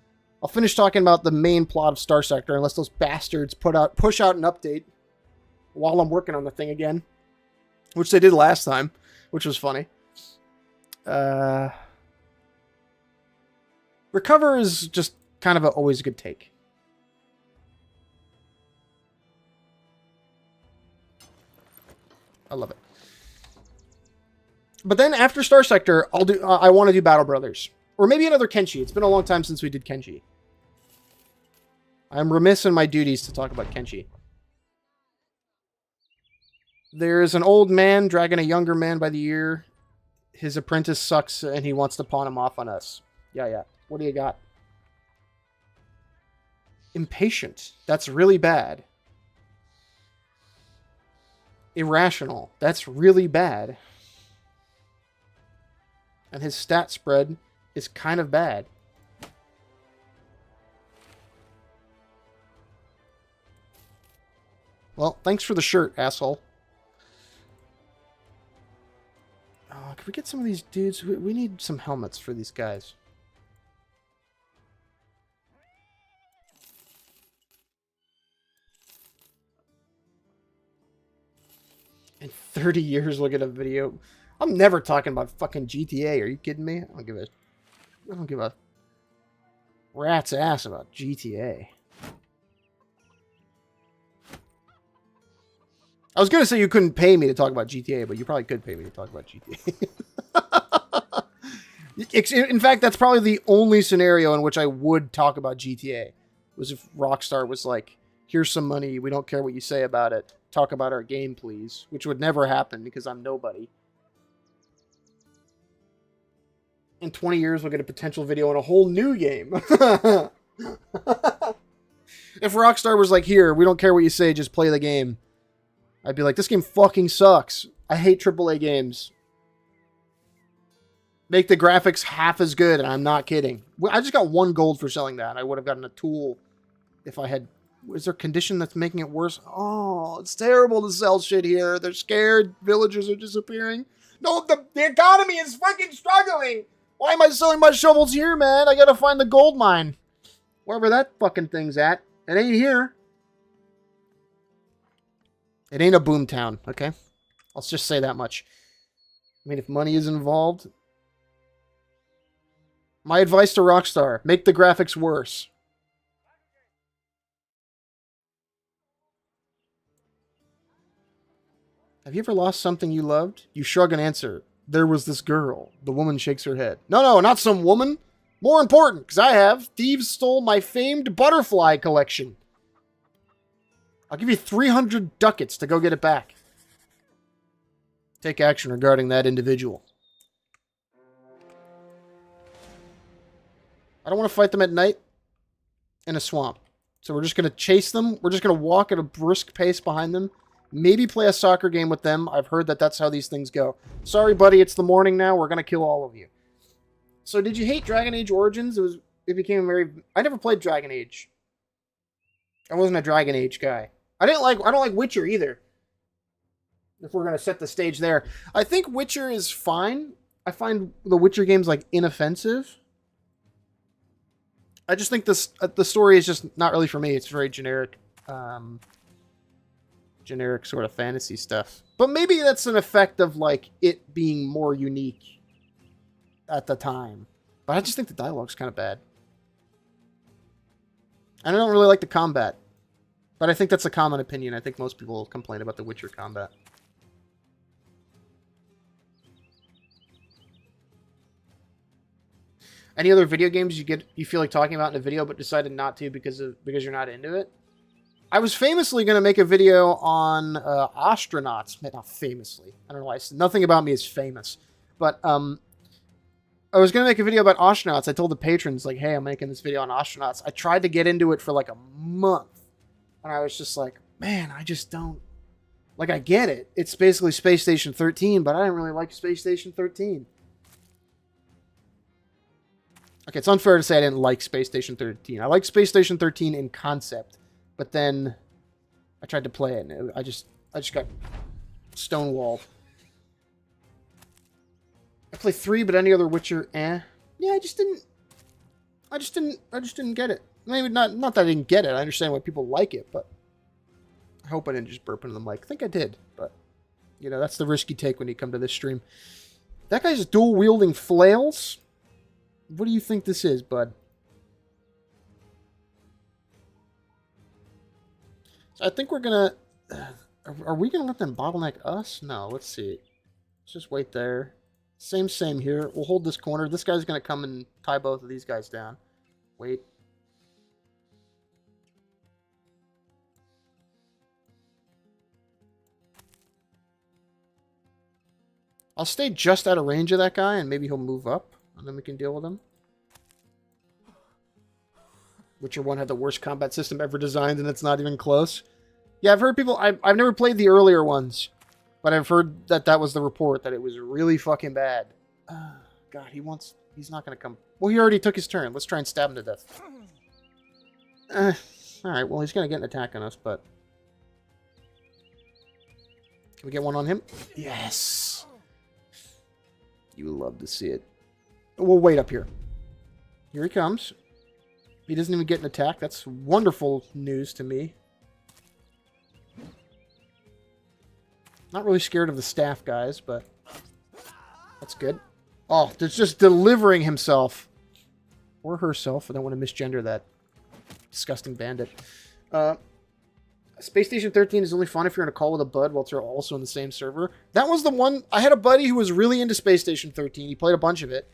I'll finish talking about the main plot of Star Sector, unless those bastards push out an update while I'm working on the thing again, which they did last time, which was funny. Recover is just kind of always a good take. I love it. But then after Star Sector, I want to do Battle Brothers. Or maybe another Kenshi. It's been a long time since we did Kenshi. I'm remiss in my duties to talk about Kenshi. There's an old man dragging a younger man by the ear. His apprentice sucks and he wants to pawn him off on us. Yeah. What do you got? Impatient. That's really bad. Irrational. That's really bad. And his stat spread is kind of bad. Well, thanks for the shirt, asshole. Oh, can we get some of these dudes? We need some helmets for these guys. In 30 years, we'll get a video. I'm never talking about fucking GTA. Are you kidding me? I don't give a rat's ass about GTA. I was going to say you couldn't pay me to talk about GTA, but you probably could pay me to talk about GTA. In fact, that's probably the only scenario in which I would talk about GTA. Was if Rockstar was like, here's some money, we don't care what you say about it. Talk about our game, please. Which would never happen because I'm nobody. In 20 years, we'll get a potential video on a whole new game. If Rockstar was like, here, we don't care what you say, just play the game. I'd be like, this game fucking sucks. I hate AAA games. Make the graphics half as good, and I'm not kidding. I just got 1 gold for selling that. I would have gotten a tool if I had... Is there a condition that's making it worse? Oh, it's terrible to sell shit here. They're scared. Villagers are disappearing. No, the economy is fucking struggling. Why am I selling my shovels here, man? I gotta find the gold mine. Wherever that fucking thing's at. It ain't here. It ain't a boomtown, okay? I'll just say that much. I mean, if money is involved... My advice to Rockstar, make the graphics worse. Have you ever lost something you loved? You shrug and answer, there was this girl. The woman shakes her head. No, not some woman. More important, because I have. Thieves stole my famed butterfly collection. I'll give you 300 ducats to go get it back. Take action regarding that individual. I don't want to fight them at night in a swamp. So we're just going to chase them. We're just going to walk at a brisk pace behind them. Maybe play a soccer game with them. I've heard that that's how these things go. Sorry, buddy, it's the morning now. We're going to kill all of you. So did you hate Dragon Age Origins? It became very... I never played Dragon Age. I wasn't a Dragon Age guy. I don't like Witcher either. If we're going to set the stage there. I think Witcher is fine. I find the Witcher games like inoffensive. I just think the story is just not really for me. It's very generic. Generic sort of fantasy stuff. But maybe that's an effect of like it being more unique at the time. But I just think the dialogue's kind of bad. I don't really like the combat. But I think that's a common opinion. I think most people complain about the Witcher combat. Any other video games you feel like talking about in a video but decided not to because you're not into it? I was famously going to make a video on astronauts. Not famously. I don't know why. Nothing about me is famous. But I was going to make a video about astronauts. I told the patrons, like, hey, I'm making this video on astronauts. I tried to get into it for like a month. And I was just like, man, I just don't... Like, I get it. It's basically Space Station 13, but I didn't really like Space Station 13. Okay, it's unfair to say I didn't like Space Station 13. I liked Space Station 13 in concept. But then I tried to play it, and I just got stonewalled. I played 3, but any other Witcher, eh. Yeah, I just didn't get it. Maybe not that I didn't get it. I understand why people like it, but I hope I didn't just burp into the mic. I think I did, but you know, that's the risk you take when you come to this stream. That guy's dual wielding flails. What do you think this is, bud? So I think we're gonna... Are we gonna let them bottleneck us? No, let's see. Let's just wait there. Same here. We'll hold this corner. This guy's gonna come and tie both of these guys down. Wait. I'll stay just out of range of that guy, and maybe he'll move up, and then we can deal with him. Witcher 1 had the worst combat system ever designed, and it's not even close. Yeah, I've heard people... I've never played the earlier ones, but I've heard that was the report, that it was really fucking bad. God, he's not going to come... Well, he already took his turn. Let's try and stab him to death. Alright, well, he's going to get an attack on us, but... Can we get one on him? Yes! You love to see it. We'll wait up here. Here he comes. He doesn't even get an attack. That's wonderful news to me. Not really scared of the staff guys, but that's good. Oh, there's just delivering himself. Or herself. I don't want to misgender that disgusting bandit. Space Station 13 is only fun if you're in a call with a bud while they're also in the same server. That was the one... I had a buddy who was really into Space Station 13. He played a bunch of it.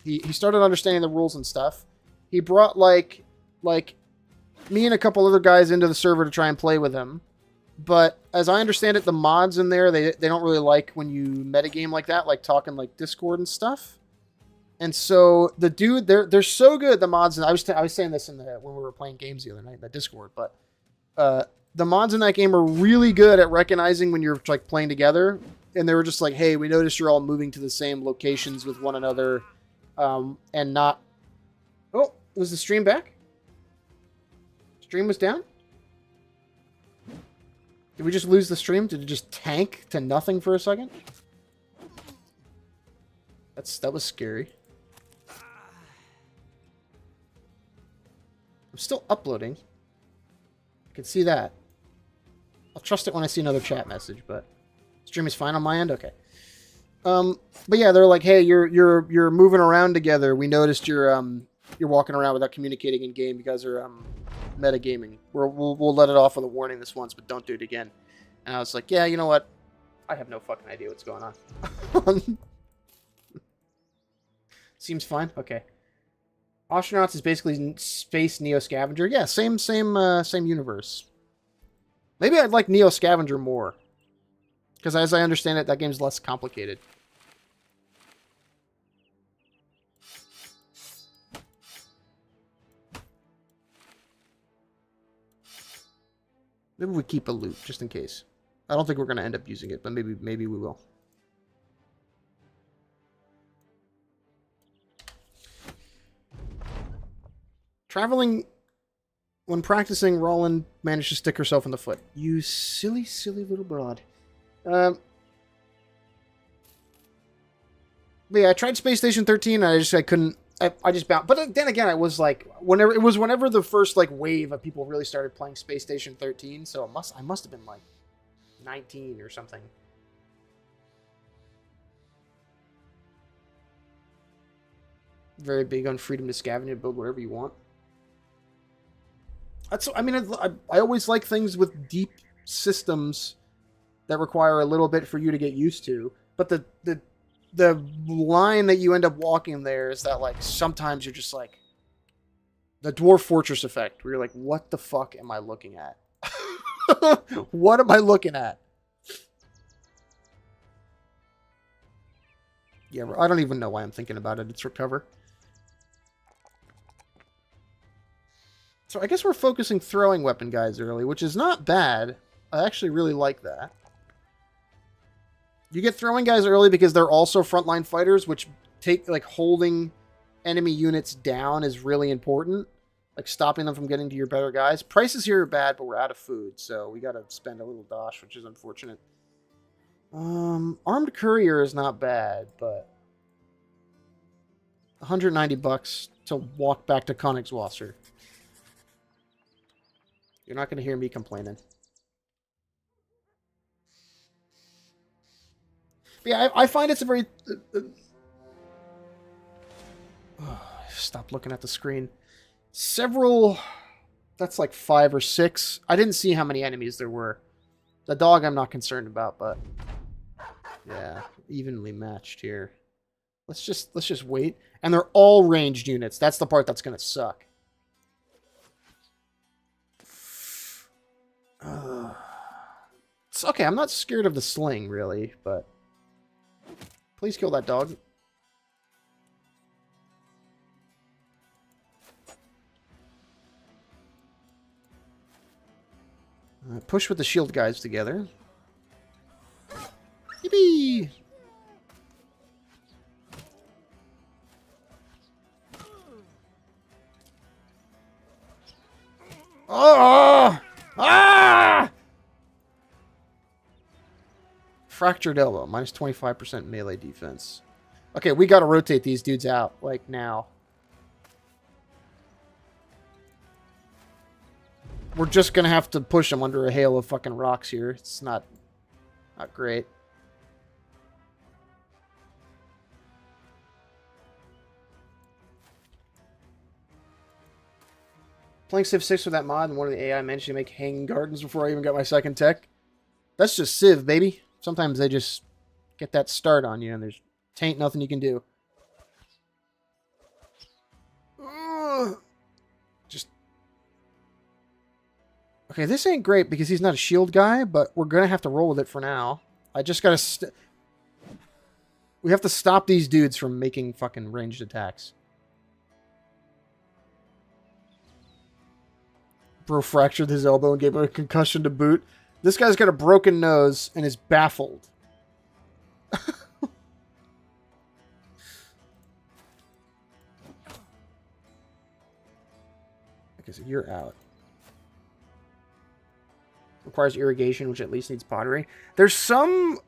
He started understanding the rules and stuff. He brought, like me and a couple other guys into the server to try and play with him. But as I understand it, the mods in there, they don't really like when you metagame like that, like talking like Discord and stuff. And so the dude, they're so good, the mods. And I was saying this when we were playing games the other night in the Discord, but the mods in that game are really good at recognizing when you're like playing together. And they were just like, hey, we noticed you're all moving to the same locations with one another, and not... Oh, was the stream back? Stream was down? Did we just lose the stream? Did it just tank to nothing for a second? That was scary. I'm still uploading. I can see that. I'll trust it when I see another chat message, but stream is fine on my end? Okay. But yeah, they're like, hey, you're moving around together. We noticed you're walking around without communicating in game. You guys are metagaming. We'll let it off with a warning this once, but don't do it again. And I was like, yeah, you know what? I have no fucking idea what's going on. Seems fine. Okay. Astronauts is basically Space Neo Scavenger. Yeah, same universe. Maybe I'd like Neo Scavenger more, because as I understand it, that game's less complicated. Maybe we keep a loot, just in case. I don't think we're going to end up using it, but maybe we will. Traveling... When practicing, Roland managed to stick herself in the foot. You silly, silly little broad. But yeah, I tried Space Station 13, and I couldn't... I just bounced. But then again, I was like, whenever the first like wave of people really started playing Space Station 13, so I must have been like 19 or something. Very big on freedom to scavenge and build whatever you want. I mean, I always like things with deep systems that require a little bit for you to get used to. But the line that you end up walking there is that, like, sometimes you're just like, the Dwarf Fortress effect, where you're like, what the fuck am I looking at? What am I looking at? Yeah, I don't even know why I'm thinking about it. It's recover. So I guess we're focusing throwing weapon guys early, which is not bad. I actually really like that. You get throwing guys early because they're also frontline fighters, which take, like, holding enemy units down is really important. Like, stopping them from getting to your better guys. Prices here are bad, but we're out of food, so we gotta spend a little dosh, which is unfortunate. Armed courier is not bad, but 190 bucks to walk back to Königswasser. You're not going to hear me complaining. But yeah, I find it's a very... stop looking at the screen. Several... That's like 5 or 6. I didn't see how many enemies there were. The dog I'm not concerned about, but... Yeah, evenly matched here. Let's just wait. And they're all ranged units. That's the part that's going to suck. It's okay, I'm not scared of the sling, really, but... Please kill that dog. Push with the shield guys together. Yippee! Oh! Ah! Fractured elbow, minus 25% melee defense. Okay, we gotta rotate these dudes out, like, now. We're just gonna have to push them under a hail of fucking rocks here. It's not great. Playing Civ 6 with that mod, and one of the AI managed to make hanging gardens before I even got my second tech. That's just Civ, baby. Sometimes they just get that start on you, and there's ain't nothing you can do. Just... Okay, this ain't great because he's not a shield guy, but we're going to have to roll with it for now. I just got to... We have to stop these dudes from making fucking ranged attacks. Bro fractured his elbow and gave him a concussion to boot. This guy's got a broken nose and is baffled. Okay, so you're out. Requires irrigation, which at least needs pottery. There's some...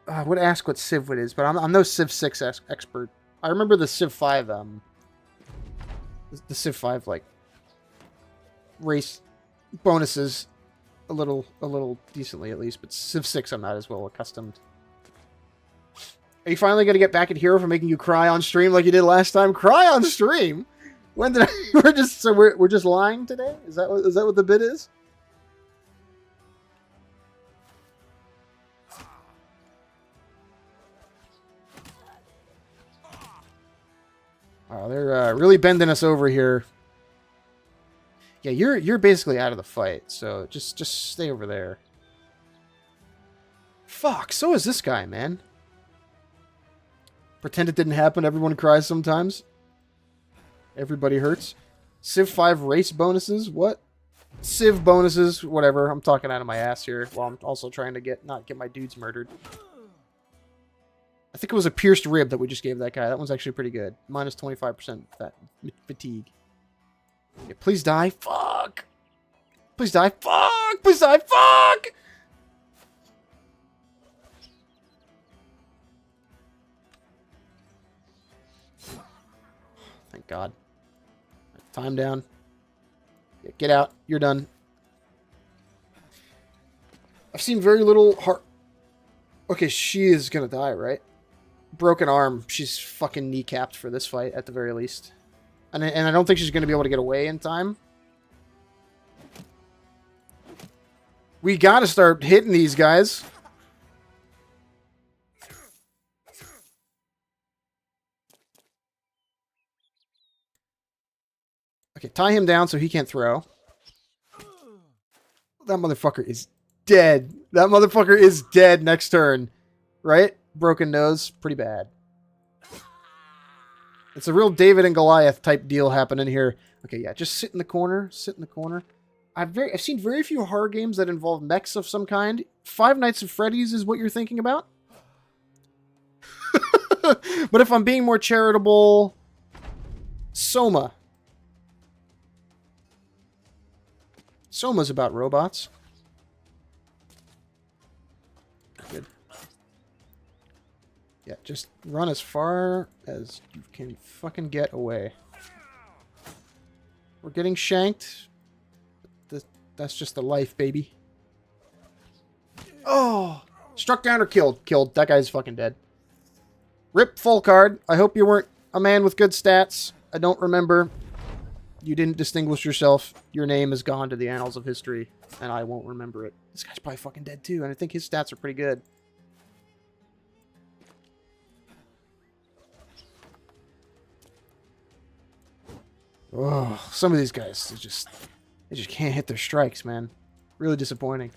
I would ask what Civ it is, but I'm no Civ 6 expert. I remember the Civ 5, the Civ 5, like, race bonuses a little decently at least, but Civ 6 I'm not as well accustomed. Are you finally gonna get back at Hero for making you cry on stream like you did last time? Cry on stream? When did I... we're just lying today? Is that what the bit is? Oh, they're really bending us over here. Yeah, you're basically out of the fight, so just stay over there. Fuck, so is this guy, man. Pretend it didn't happen, everyone cries sometimes. Everybody hurts. Civ 5 race bonuses? What? Civ bonuses, whatever. I'm talking out of my ass here while I'm also trying to not get my dudes murdered. I think it was a pierced rib that we just gave that guy. That one's actually pretty good. Minus 25% fatigue. Yeah, please die. Fuck! Please die. Fuck! Please die. Fuck! Thank God. Time down. Yeah, get out. You're done. I've seen very little heart... Okay, she is gonna die, right? broken arm. She's fucking kneecapped for this fight, at the very least. And I don't think she's going to be able to get away in time. We got to start hitting these guys. Okay, tie him down so he can't throw. That motherfucker is dead. That motherfucker is dead next turn. Right? Broken nose. Pretty bad. It's a real David and Goliath type deal happening here. Okay, yeah, just sit in the corner. Sit in the corner. I've seen very few horror games that involve mechs of some kind. Five Nights at Freddy's is what you're thinking about? But if I'm being more charitable... Soma. Soma's about robots. Good. Yeah, just run as far as you can fucking get away. We're getting shanked. That's just the life, baby. Oh! Struck down or killed? Killed. That guy's fucking dead. Rip full card. I hope you weren't a man with good stats. I don't remember. You didn't distinguish yourself. Your name is gone to the annals of history, and I won't remember it. This guy's probably fucking dead too, and I think his stats are pretty good. Oh, some of these guys, they just can't hit their strikes, man. Really disappointing.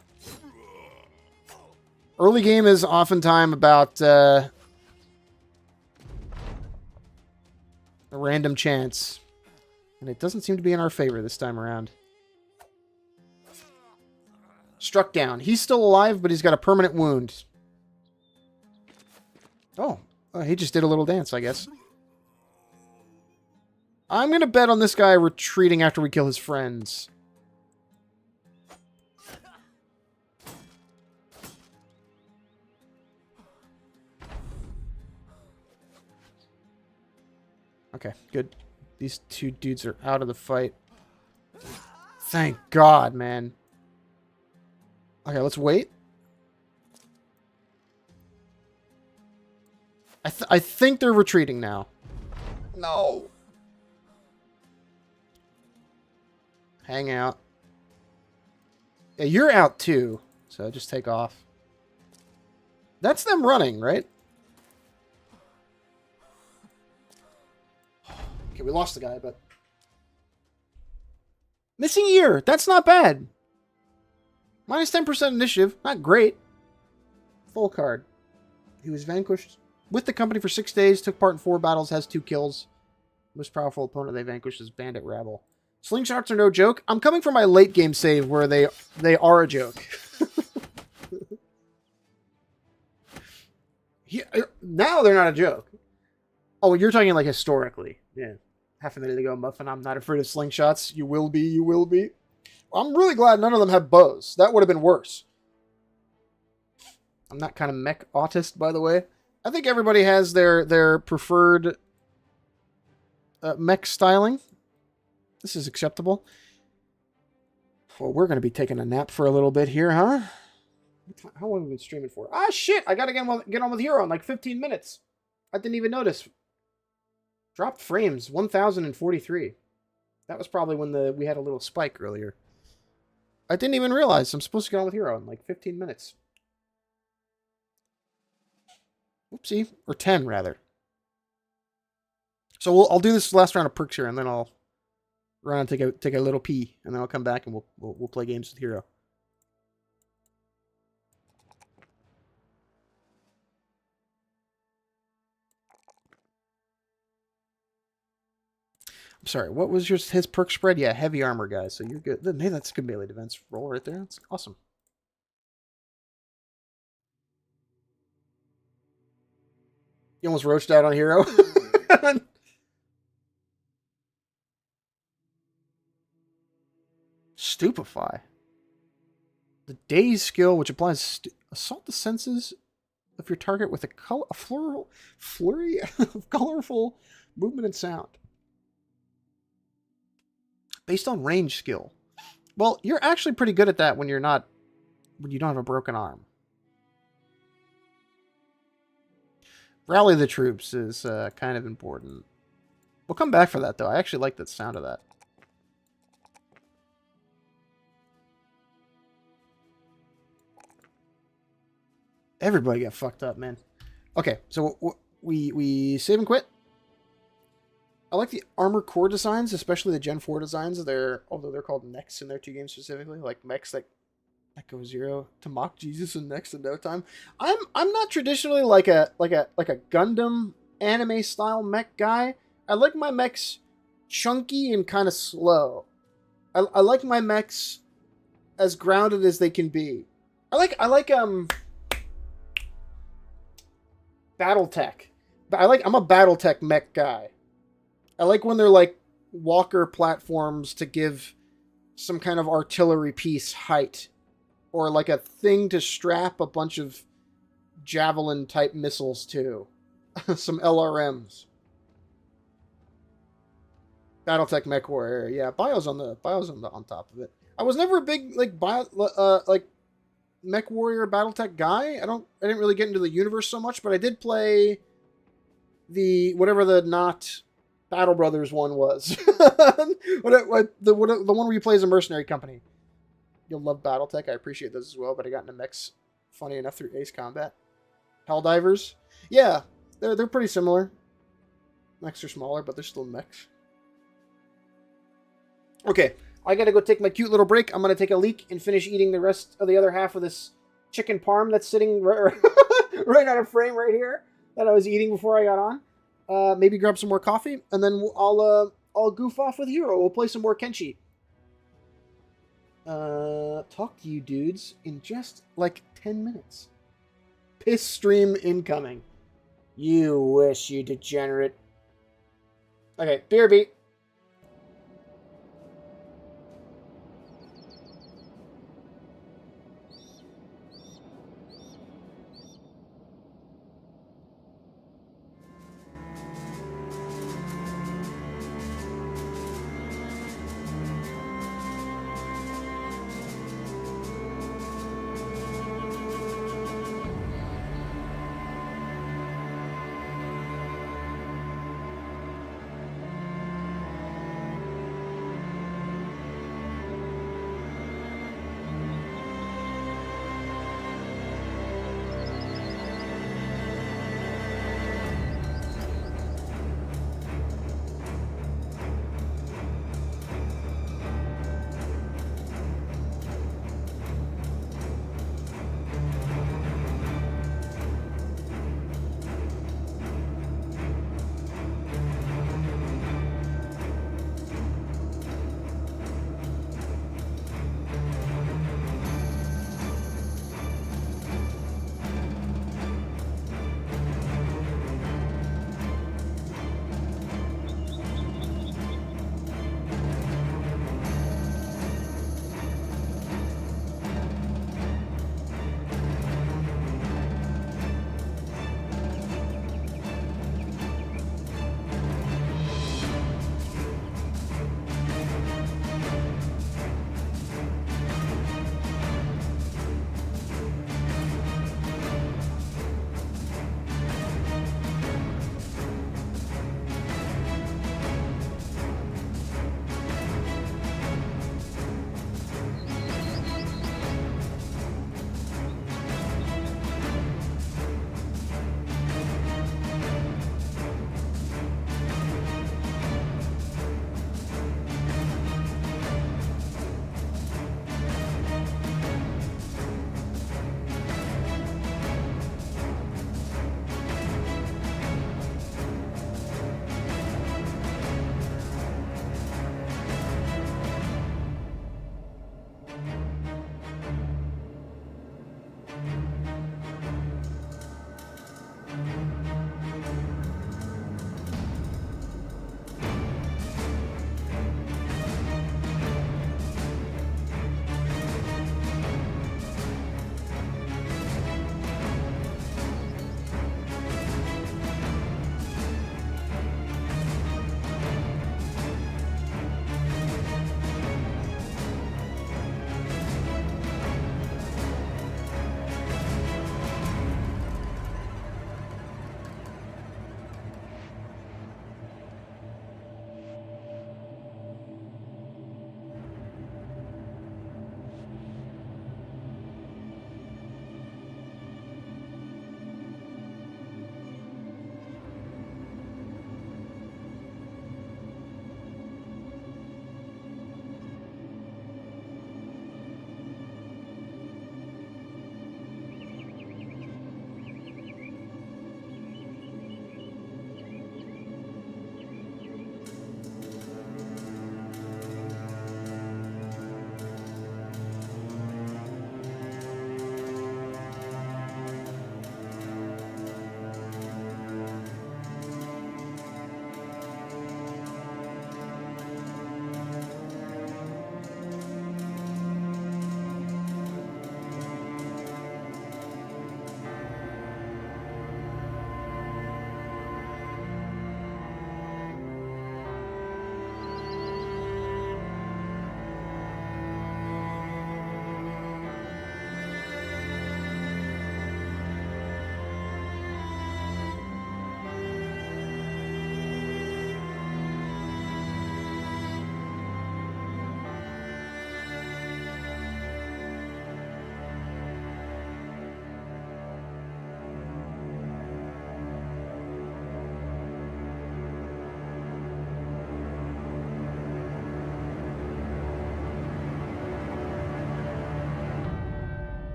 Early game is oftentimes about a random chance. And it doesn't seem to be in our favor this time around. Struck down. He's still alive, but he's got a permanent wound. Oh, he just did a little dance, I guess. I'm going to bet on this guy retreating after we kill his friends. Okay, good. These two dudes are out of the fight. Thank God, man. Okay, let's wait. I think they're retreating now. No. Hang out. Yeah, you're out too. So just take off. That's them running, right? Okay, we lost the guy, but... Missing ear! That's not bad! Minus 10% initiative. Not great. Full card. He was vanquished with the company for 6 days, took part in 4 battles, has 2 kills. Most powerful opponent they vanquished is Bandit Rabble. Slingshots are no joke. I'm coming from my late game save where they are a joke. Now they're not a joke. Oh, you're talking like historically. Yeah. Half a minute ago, Muffin, I'm not afraid of slingshots. You will be, you will be. I'm really glad none of them have bows. That would have been worse. I'm not kind of mech autist, by the way. I think everybody has their preferred mech styling. This is acceptable. Well, we're going to be taking a nap for a little bit here, huh? How long have we been streaming for? Ah, shit! I got to get on with Hero in like 15 minutes. I didn't even notice. Dropped frames, 1,043. That was probably when we had a little spike earlier. I didn't even realize I'm supposed to get on with Hero in like 15 minutes. Whoopsie. Or 10, rather. So I'll do this last round of perks here, and then I'll run and take a little pee, and then I'll come back and we'll play games with Hero. I'm sorry, what was his perk spread? Yeah, heavy armor, guys, so you're good. Hey, that's a good melee defense roll right there. That's awesome. You almost roached out on Hero. Stupefy. The Daze skill, which applies assault the senses of your target with a flurry of colorful movement and sound. Based on range skill. Well, you're actually pretty good at that when you don't have a broken arm. Rally the troops is kind of important. We'll come back for that, though. I actually like the sound of that. Everybody got fucked up, man. Okay, so we save and quit. I like the armor core designs, especially the Gen 4 designs. Although they're called mechs in their two games specifically, like mechs that Echo Zero to mock Jesus and next in no time. I'm not traditionally like a Gundam anime style mech guy. I like my mechs chunky and kind of slow. I like my mechs as grounded as they can be. I like BattleTech. I'm a BattleTech mech guy. I like when they're like walker platforms to give some kind of artillery piece height, or like a thing to strap a bunch of javelin type missiles to. Some LRMs. BattleTech Mech Warrior, yeah. Bio's on top of it. I was never a big like Mech Warrior BattleTech guy. I didn't really get into the universe so much, but I did play the whatever the not Battle Brothers one was. The one where you play as a mercenary company. You'll love BattleTech. I appreciate those as well, but I got into mechs funny enough through Ace Combat. Helldivers. Yeah, they're pretty similar. Mechs are smaller, but they're still mechs. Okay, I gotta go take my cute little break. I'm gonna take a leak and finish eating the rest of the other half of this chicken parm that's sitting right out of frame right here that I was eating before I got on. Maybe grab some more coffee, and then I'll goof off with Hero. We'll play some more Kenshi. Talk to you dudes in just like 10 minutes. Piss stream incoming. You wish, you degenerate. Okay, BRB.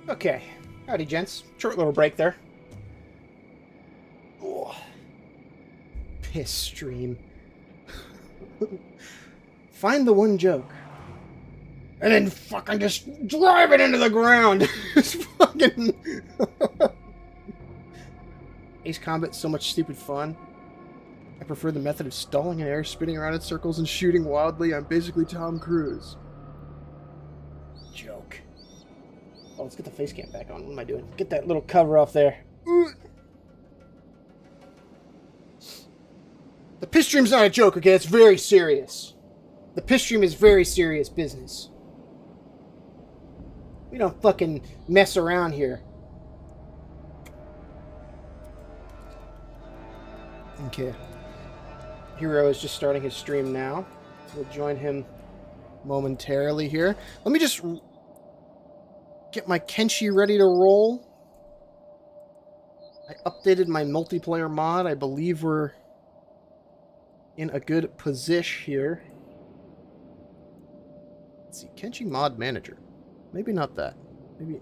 Okay. Howdy, gents. Short little break there. Oh. Piss stream. Find the one joke. And then fucking just drive it into the ground. Just fucking... Ace Combat's so much stupid fun. I prefer the method of stalling in air, spinning around in circles, and shooting wildly. I'm basically Tom Cruise. Joke. Oh, let's get the face cam back on. What am I doing? Get that little cover off there. The piss stream's not a joke, okay? It's very serious. The piss stream is very serious business. We don't fucking mess around here. Okay. Hero is just starting his stream now. So we'll join him momentarily here. Let me just get my Kenshi ready to roll. I updated my multiplayer mod. I believe we're in a good position here. Let's see. Kenshi mod manager. Maybe not that. Maybe...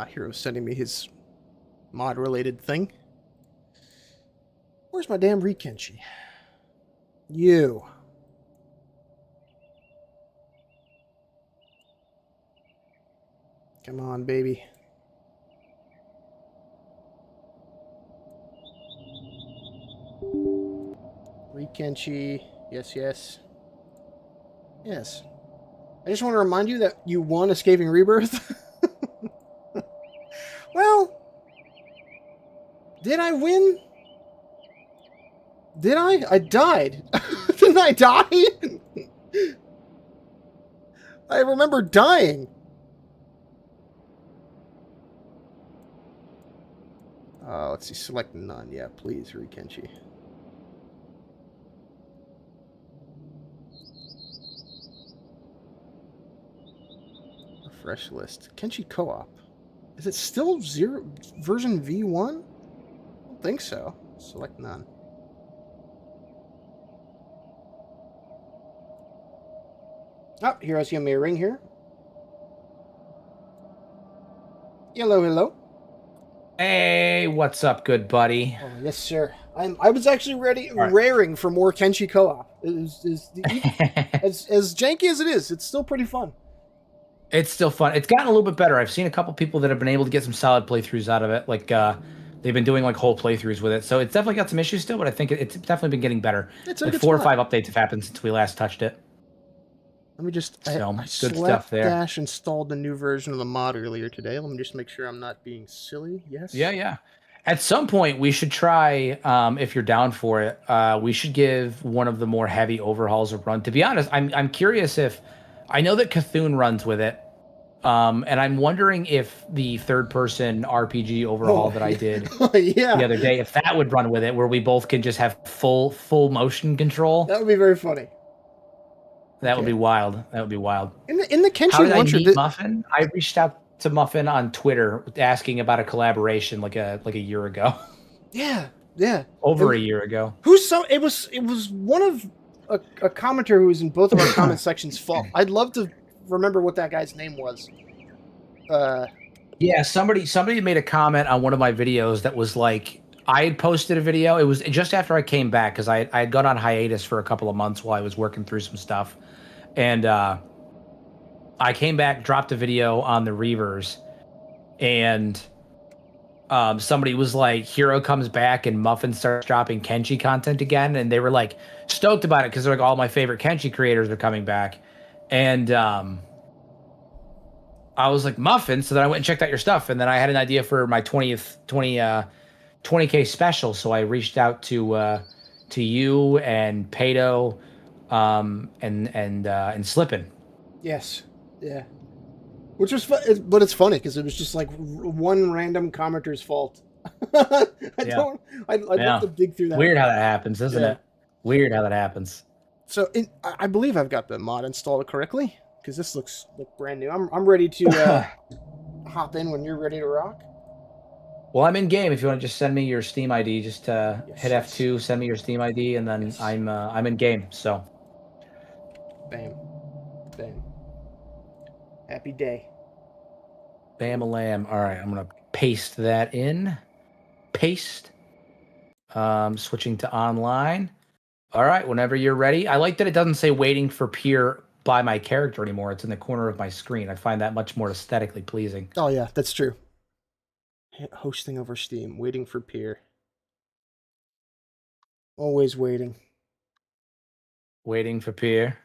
Hero's sending me his mod-related thing. Where's my damn Kenshi? You. Come on, baby. Kenshi. Yes, yes. Yes. I just want to remind you that you won Escaping Rebirth. Well, did I win? Did I? I died. Didn't I die? I remember dying. Let's see. Select none. Yeah, please, Kenshi. Refresh list. Kenshi Co-op. Is it still version V1? I don't think so. Select none. Oh, Hero's giving me a ring here. Hello, hello. Hey, what's up, good buddy? Oh, yes, sir. I was actually raring for more Kenshi Co-op. As janky as it is, it's still pretty fun. It's still fun. It's gotten a little bit better. I've seen a couple people that have been able to get some solid playthroughs out of it. Like, they've been doing like whole playthroughs with it. So it's definitely got some issues still, but I think it's definitely been getting better. It's like 4 or 5 updates have happened since we last touched it. Let me just... So, I good stuff there. Dash installed the new version of the mod earlier today. Let me just make sure I'm not being silly. Yes? Yeah, yeah. At some point, we should try, if you're down for it, we should give one of the more heavy overhauls a run. To be honest, I'm curious if... I know that Cthulhu runs with it, and I'm wondering if the third-person RPG overhaul that I did the other day, if that would run with it, where we both can just have full motion control. That would be very funny. That would be wild. That would be wild. In the Kenshi How did I launcher, meet Muffin? I reached out to Muffin on Twitter asking about a collaboration like a year ago. Yeah. Over a year ago. It was one of a commenter who was in both of our comment sections' fault. I'd love to remember what that guy's name was. Yeah, somebody made a comment on one of my videos that was like, I had posted a video. It was just after I came back because I had gone on hiatus for a couple of months while I was working through some stuff. And I came back, dropped a video on the Reavers, and somebody was like, Hero comes back and Muffin starts dropping Kenshi content again. And they were like stoked about it because they're like, all my favorite Kenshi creators are coming back. And I was like, Muffin. So then I went and checked out your stuff. And then I had an idea for my 20K special. So I reached out to you and Pato and Slippin'. Yes. Yeah. Which was fun, but it's funny because it was just like one random commenter's fault. I'd love to dig through that. Weird how that happens, isn't it? Weird how that happens. So I believe I've got the mod installed correctly because this looks brand new. I'm ready to hop in when you're ready to rock. Well, I'm in game. If you want to just send me your Steam ID, just hit F2, send me your Steam ID, and then I'm in game. So, bam. Happy day. Bam-a-lam. All right, I'm gonna paste that in. Paste. Switching to online. All right, whenever you're ready. I like that it doesn't say waiting for peer by my character anymore. It's in the corner of my screen. I find that much more aesthetically pleasing. Oh yeah, that's true. Hosting over Steam, waiting for peer. Always waiting. Waiting for peer.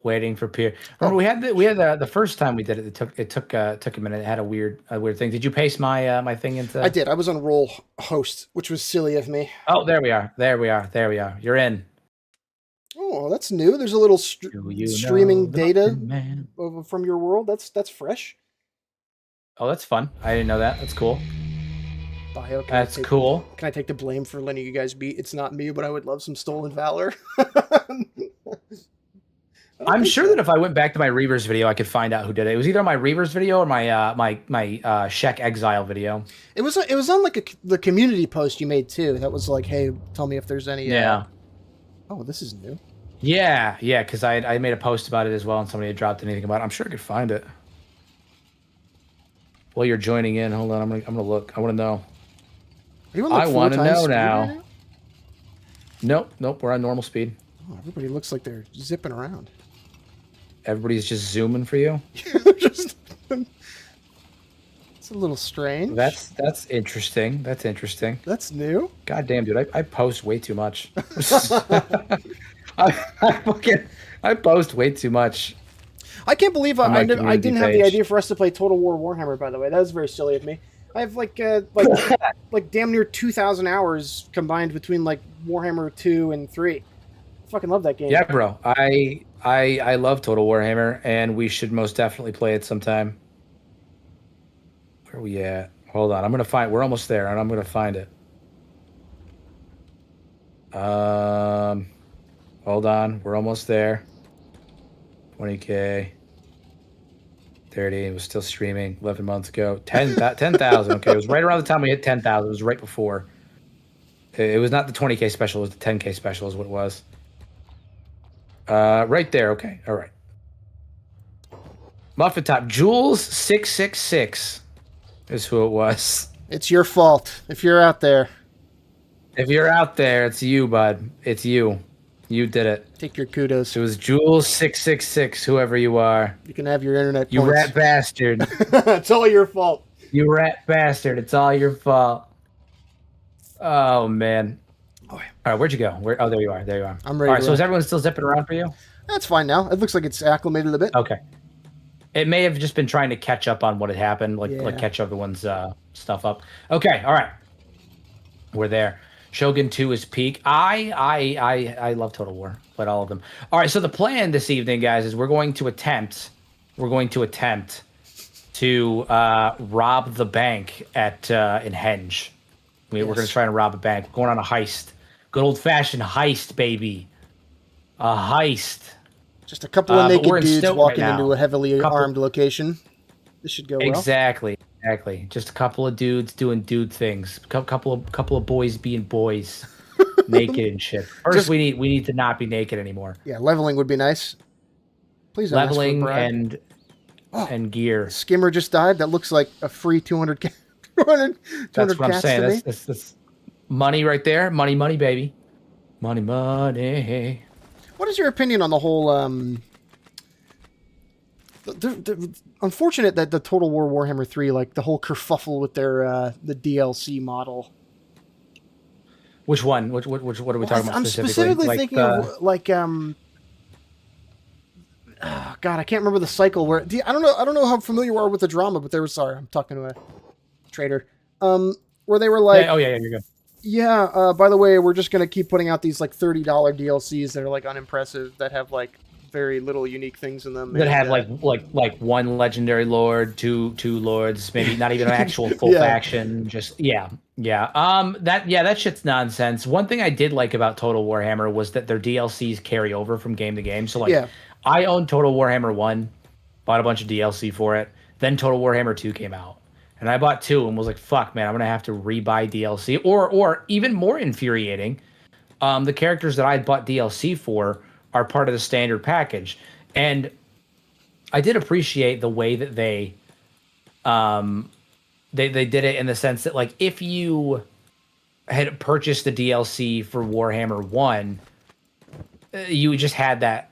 Waiting for peer. Remember we had the first time we did it. It took a minute. It had a weird thing. Did you paste my my thing into? I did. I was on roll host, which was silly of me. Oh, there we are. There we are. There we are. You're in. Oh, that's new. There's a little streaming data from your world. That's fresh. Oh, that's fun. I didn't know that. That's cool. Bio. That's cool. Can I take the blame for letting you guys beat? It's not me, but I would love some stolen valor. I'm sure that if I went back to my Reavers video, I could find out who did it. It was either my Reavers video or my my Shek Exile video. It was on like the community post you made too. That was like, hey, tell me if there's any. Yeah. Oh, this is new. Yeah, because I made a post about it as well, and somebody had dropped anything about it. I'm sure I could find it. While you're joining in, hold on. I'm gonna look. I want to know. I want to know now. Right now. Nope. We're on normal speed. Oh, everybody looks like they're zipping around. Everybody's just zooming for you. It's a little strange. That's interesting. That's interesting. That's new. God damn, dude! I post way too much. I post way too much. I can't believe I didn't have the idea for us to play Total War Warhammer. By the way, that was very silly of me. I have like damn near 2,000 hours combined between like Warhammer 2 and 3. I fucking love that game. Yeah, bro. I love Total Warhammer, and we should most definitely play it sometime. Where are we at? Hold on. I'm gonna find. We're almost there, and I'm gonna find it. Hold on. We're almost there. 20K. 30. It was still streaming 11 months ago. 10,000. Okay, it was right around the time we hit 10,000. It was right before. It was not the 20K special. It was the 10K special is what it was. Right there. Okay. All right. Muffintop. Jules 666 is who it was. It's your fault if you're out there. If you're out there, it's you, bud. It's you. You did it. Take your kudos. It was Jules 666, whoever you are. You can have your internet You points. rat bastard. It's all your fault. You rat bastard. It's all your fault. Oh, man. All right, where'd you go? Oh, there you are. There you are. I'm ready. All right, so is everyone still zipping around for you? That's fine now. It looks like it's acclimated a bit. Okay. It may have just been trying to catch up on what had happened, like catch everyone's stuff up. Okay, all right. We're there. Shogun 2 is peak. I love Total War. Played all of them. All right, so the plan this evening, guys, is we're going to attempt to rob the bank at in Henge. We're going to try and rob a bank. We're going on a heist. Good old-fashioned heist, baby. A heist. Just a couple of naked dudes walking into a heavily armed location. This should go well. Exactly. Just a couple of dudes doing dude things. Couple of boys being boys, naked and shit. First, we need to not be naked anymore. Yeah, leveling would be nice. Please don't leveling and gear. Skimmer just died. That looks like a free 200. 200 That's what I'm saying. That's money right there. Money, baby. Money. What is your opinion on the whole? Unfortunate that the Total War Warhammer 3, like the whole kerfuffle with their the DLC model. Which one? What are we talking about? I'm specifically thinking of like oh God, I can't remember the cycle where I don't know how familiar you are with the drama, but I'm talking to a trader. Where they were like, yeah, you're good. Yeah, by the way, we're just gonna keep putting out these like $30 DLCs that are like unimpressive, that have like very little unique things in them. That have like one legendary lord, two lords, maybe not even an actual full faction. Just that shit's nonsense. One thing I did like about Total Warhammer was that their DLCs carry over from game to game. So I owned Total Warhammer 1, bought a bunch of DLC for it. Then Total Warhammer 2 came out. And I bought 2 and was like, fuck, man, I'm going to have to rebuy DLC. Or even more infuriating, the characters that I bought DLC for are part of the standard package. And I did appreciate the way that they They did it in the sense that like if you had purchased the DLC for Warhammer 1, you just had that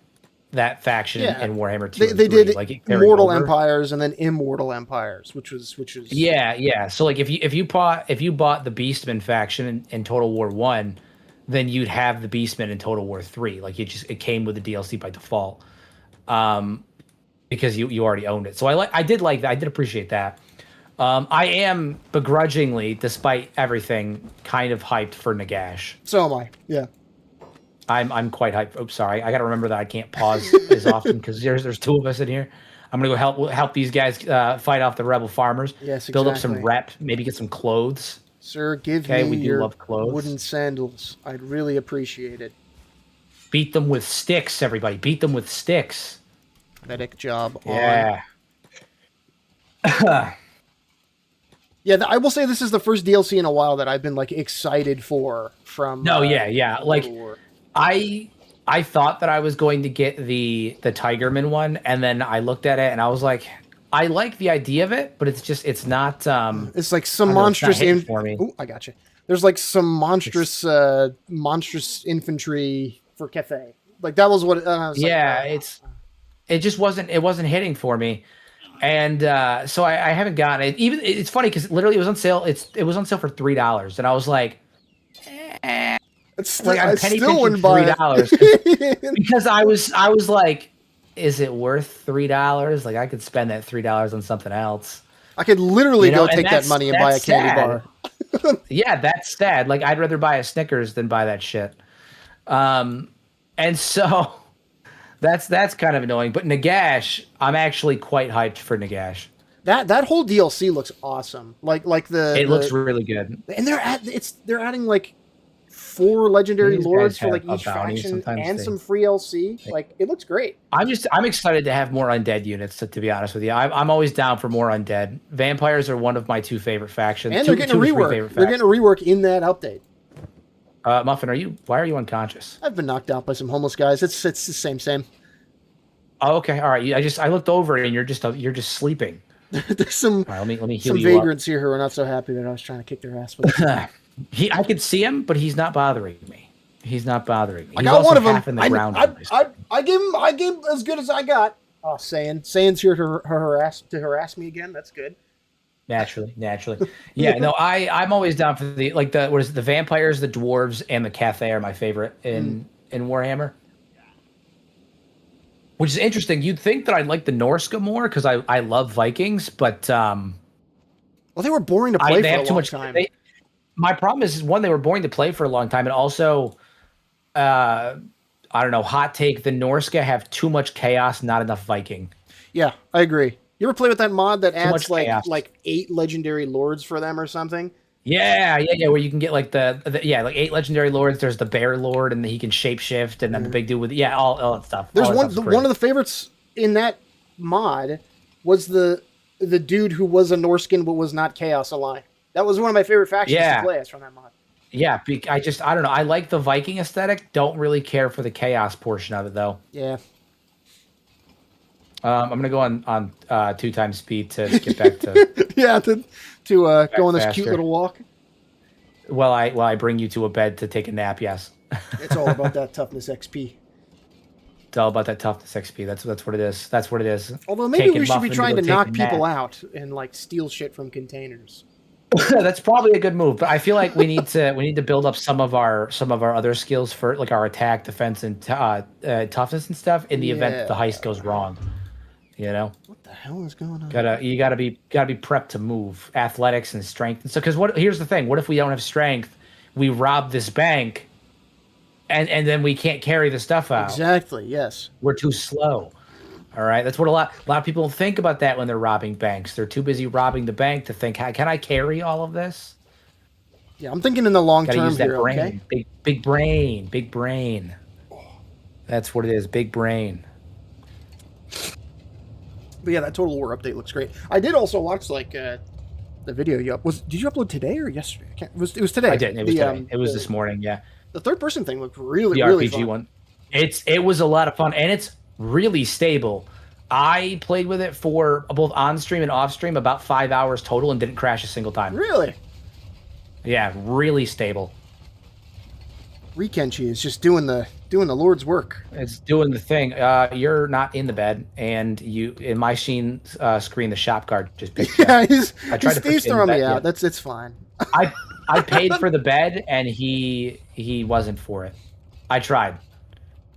faction in Warhammer 2. They did like Mortal Empires and then Immortal Empires, which was yeah. So like if you bought the Beastmen faction in Total War 1, then you'd have the Beastmen in Total War 3. Like it came with the DLC by default. Because you already owned it. So I did like that. I did appreciate that. I am begrudgingly, despite everything, kind of hyped for Nagash. So am I. Yeah. I'm quite hyped. Oops, sorry. I got to remember that I can't pause as often because there's two of us in here. I'm gonna go help these guys fight off the rebel farmers. Yes, exactly. Build up some rep. Maybe get some clothes. Sir, give me your wooden sandals. I'd really appreciate it. Beat them with sticks, everybody. Beat them with sticks. Medic job. Yeah. Yeah, I will say this is the first DLC in a while that I've been like excited for. From yeah. Like I thought that I was going to get the Tigerman one, and then I looked at it and I was like, I like the idea of it, but it's not. It's like some monstrous for me. Ooh, I got you. There's like some monstrous infantry for Cathay. Like that was what. I was it just wasn't hitting for me, and so I haven't gotten it. Even it's funny because literally it was on sale. It was on sale for $3, and I was like, it's like I'm penny pinching $3 because I was like, is it worth $3? Like I could spend that $3 on something else. I could literally go take that money and buy a candy bar. Yeah, that's sad. Like I'd rather buy a Snickers than buy that shit. And so. That's kind of annoying, but Nagash, I'm actually quite hyped for Nagash. That whole DLC looks awesome. It looks really good. And they're adding like 4 legendary lords for like each faction and some free LC. Like it looks great. I'm excited to have more undead units. To be honest with you, I'm always down for more undead. Vampires are one of my 2 favorite factions. And they're getting a rework. They're getting a rework in that update. Muffin, why are you unconscious? I've been knocked out by some homeless guys. It's the same. Oh, okay. All right. I looked over and you're just sleeping. There's some right, let me heal some you vagrants here who are not so happy that I was trying to kick their ass with it. I could see him, but he's not bothering me. He's not bothering me. I got one of them. I gave him as good as I got. Oh, Saiyin's here to harass me again. That's good. Naturally. Yeah, no, I'm always down for the vampires, the dwarves, and the Cathay are my favorite in Warhammer. Which is interesting. You'd think that I'd like the Norska more because I love Vikings, but well, they were boring to play for a long time. My problem is one, they were boring to play for a long time, and also, I don't know, hot take: the Norska have too much chaos, not enough Viking. Yeah, I agree. You ever play with that mod that adds like 8 legendary lords for them or something? Yeah. Where you can get like like 8 legendary lords. There's the bear lord, and he can shapeshift, and then the big dude with all that stuff. There's one of the favorites in that mod was the dude who was a Norskin but was not Chaos Aligned. That was one of my favorite factions to play as from that mod. Yeah, I don't know. I like the Viking aesthetic. Don't really care for the chaos portion of it though. Yeah. I'm gonna go on 2 times speed to get back to to go on this cute little walk. While I bring you to a bed to take a nap. Yes. It's all about that toughness XP. It's all about that toughness XP. That's what it is. That's what it is. Although maybe we should be trying to knock people out and like steal shit from containers. That's probably a good move, but I feel like we need to build up some of our other skills for like our attack, defense, and toughness and stuff in the event that the heist goes wrong. You know what the hell is going on? You gotta be prepped to move, athletics and strength. And so, because here's the thing: what if we don't have strength? We rob this bank, and then we can't carry the stuff out. Exactly. Yes. We're too slow. All right. That's what a lot of people think about that when they're robbing banks. They're too busy robbing the bank to think, can I carry all of this? Yeah, I'm thinking in the long term use that here. Brain. Okay. Big brain. That's what it is. Big brain. But yeah, that Total War update looks great. I did also watch the video you did you upload today or yesterday? It was today. I did. It was today. It was this morning. Yeah. The third person thing looked really RPG fun. one. It was a lot of fun, and it's really stable. I played with it for both on stream and off stream, about 5 hours total, and didn't crash a single time. Really? Yeah, really stable. Kenshi is just doing the Lord's work. It's doing the thing. You're not in the bed, and you in my screen screen, the shop guard just picked you Yeah, up. I tried to Steve's put you in throwing the me bed, out. yeah. It's fine. I paid for the bed, and he wasn't for it. I tried.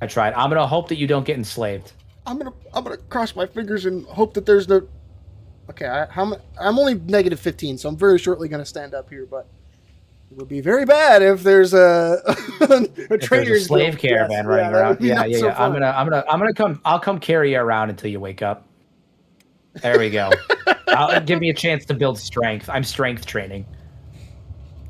I'm gonna hope that you don't get enslaved. I'm gonna cross my fingers and hope that there's no. Okay, I'm only negative 15, so I'm very shortly gonna stand up here, but it would be very bad if there's a Trader's slave caravan running around. Yeah. So I'll come carry you around until you wake up. There we go. Give me a chance to build strength. I'm strength training.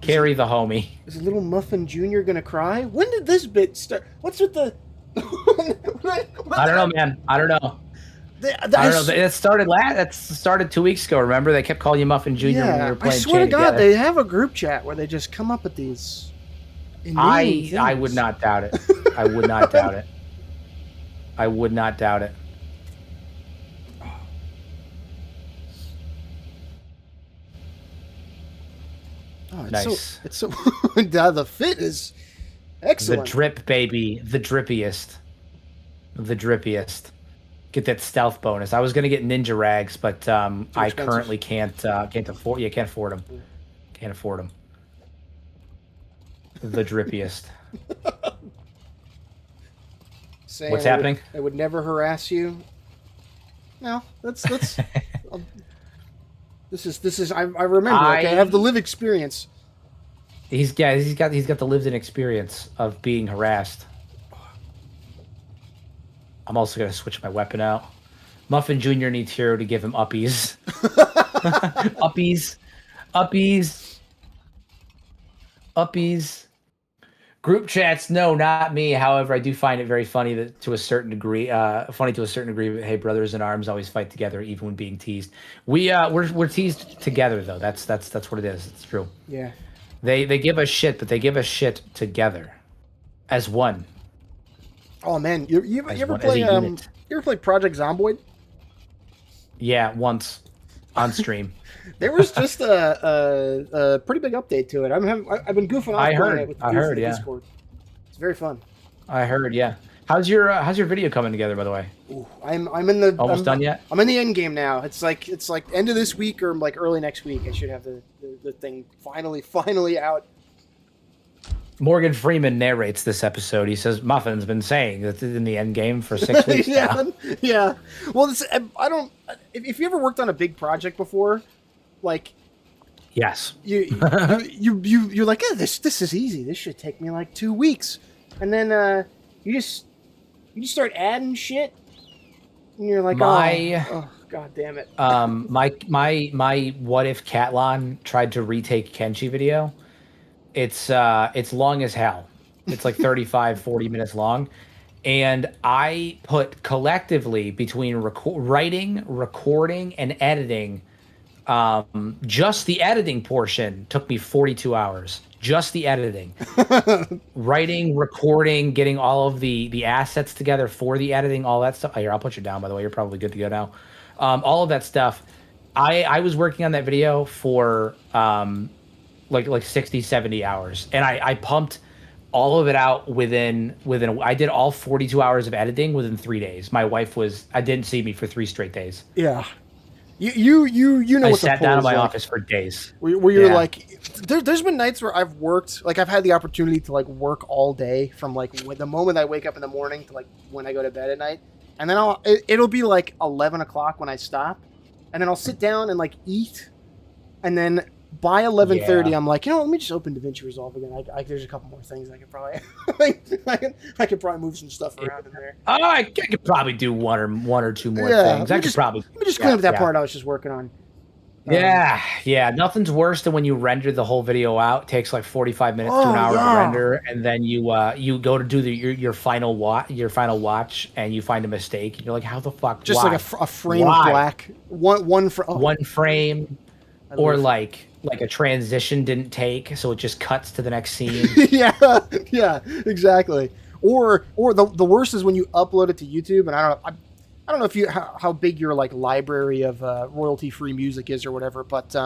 Carry the homie. Is little Muffin Jr. gonna cry? When did this bit start? What's with the? I don't know, man. I don't know. I don't know. It started 2 weeks ago. Remember, they kept calling you Muffin Jr. when we were playing. I swear to God, together. they have a group chat where they just come up with these. I would not doubt it. I would not doubt it. I would not doubt it. Oh, nice. It's so the fit is excellent. The drip, baby. The drippiest. The drippiest. Get that stealth bonus. I was gonna get ninja rags, but I currently can't afford. Yeah, can't afford them. Can't afford them. The drippiest. What's happening? I would never harass you. No, that's this is. I remember. Okay, I have the live experience. He's got the lived-in experience of being harassed. I'm also gonna switch my weapon out. Muffin Jr. needs Hero to give him uppies. Uppies. Group chats, no, not me. However, I do find it very funny that to a certain degree. But hey, brothers in arms always fight together, even when being teased. We're teased together though. That's what it is. It's true. Yeah. They give us shit, but they give us shit together, as one. Oh man, you ever play Project Zomboid? Yeah, once on stream. There was just a pretty big update to it. I've been goofing off playing it with the Discord. It's very fun. I heard, yeah. How's your video coming together, by the way? Ooh, I'm in the almost done yet. I'm in the end game now. It's like end of this week or like early next week. I should have the thing finally out. Morgan Freeman narrates this episode. He says Muffin's been saying that it's in the end game for 6 weeks now. Yeah. Well, I don't. If you ever worked on a big project before, like, yes, you're like, yeah, this is easy. This should take me like 2 weeks, and then you just start adding shit, and you're like, oh god damn it. My what if Catlon tried to retake Kenshi video? It's long as hell. It's like 35, 40 minutes long. And I put collectively between writing, recording, and editing, just the editing portion took me 42 hours. Just the editing. Writing, recording, getting all of the assets together for the editing, all that stuff. Here, I'll put you down, by the way. You're probably good to go now. All of that stuff. I was working on that video for like 60, 70 hours. And I pumped all of it out within I did all 42 hours of editing within 3 days. My wife didn't see me for 3 straight days. Yeah. You know I what sat down in my office for days. Where you're like, there's been nights where I've worked, like I've had the opportunity to like work all day from like the moment I wake up in the morning to like when I go to bed at night. And then it'll be like 11 o'clock when I stop. And then I'll sit down and like eat. And then by 11:30, I'm like, let me just open DaVinci Resolve again. There's a couple more things I could probably, I could probably move some stuff around in there. Oh, I could probably do one or two more things. Let me just clean up that part I was just working on. Yeah. Nothing's worse than when you render the whole video out. It takes like 45 minutes to an hour to render, and then you go to do your final watch, and you find a mistake, and you're like, how the fuck? Just like a frame of black, one frame, or like a transition didn't take, so it just cuts to the next scene. yeah, exactly. Or the worst is when you upload it to YouTube, and I don't know. I don't know if you how big your like library of royalty-free music is or whatever, but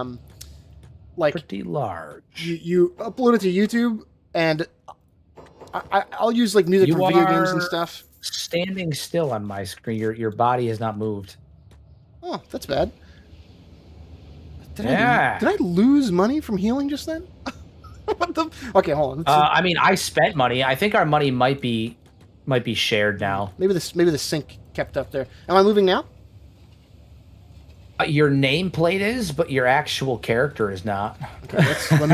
like Pretty large. you upload it to YouTube, and I'll use like music for video games and stuff. Standing still on my screen. Your body has not moved. Oh, that's bad. Did Yeah. I lose money from healing just then? What the? Okay, hold on. I mean, I spent money. I think our money might be shared now. Maybe the sync kept up there. Am I moving now? Your nameplate is, but your actual character is not. Okay, let's what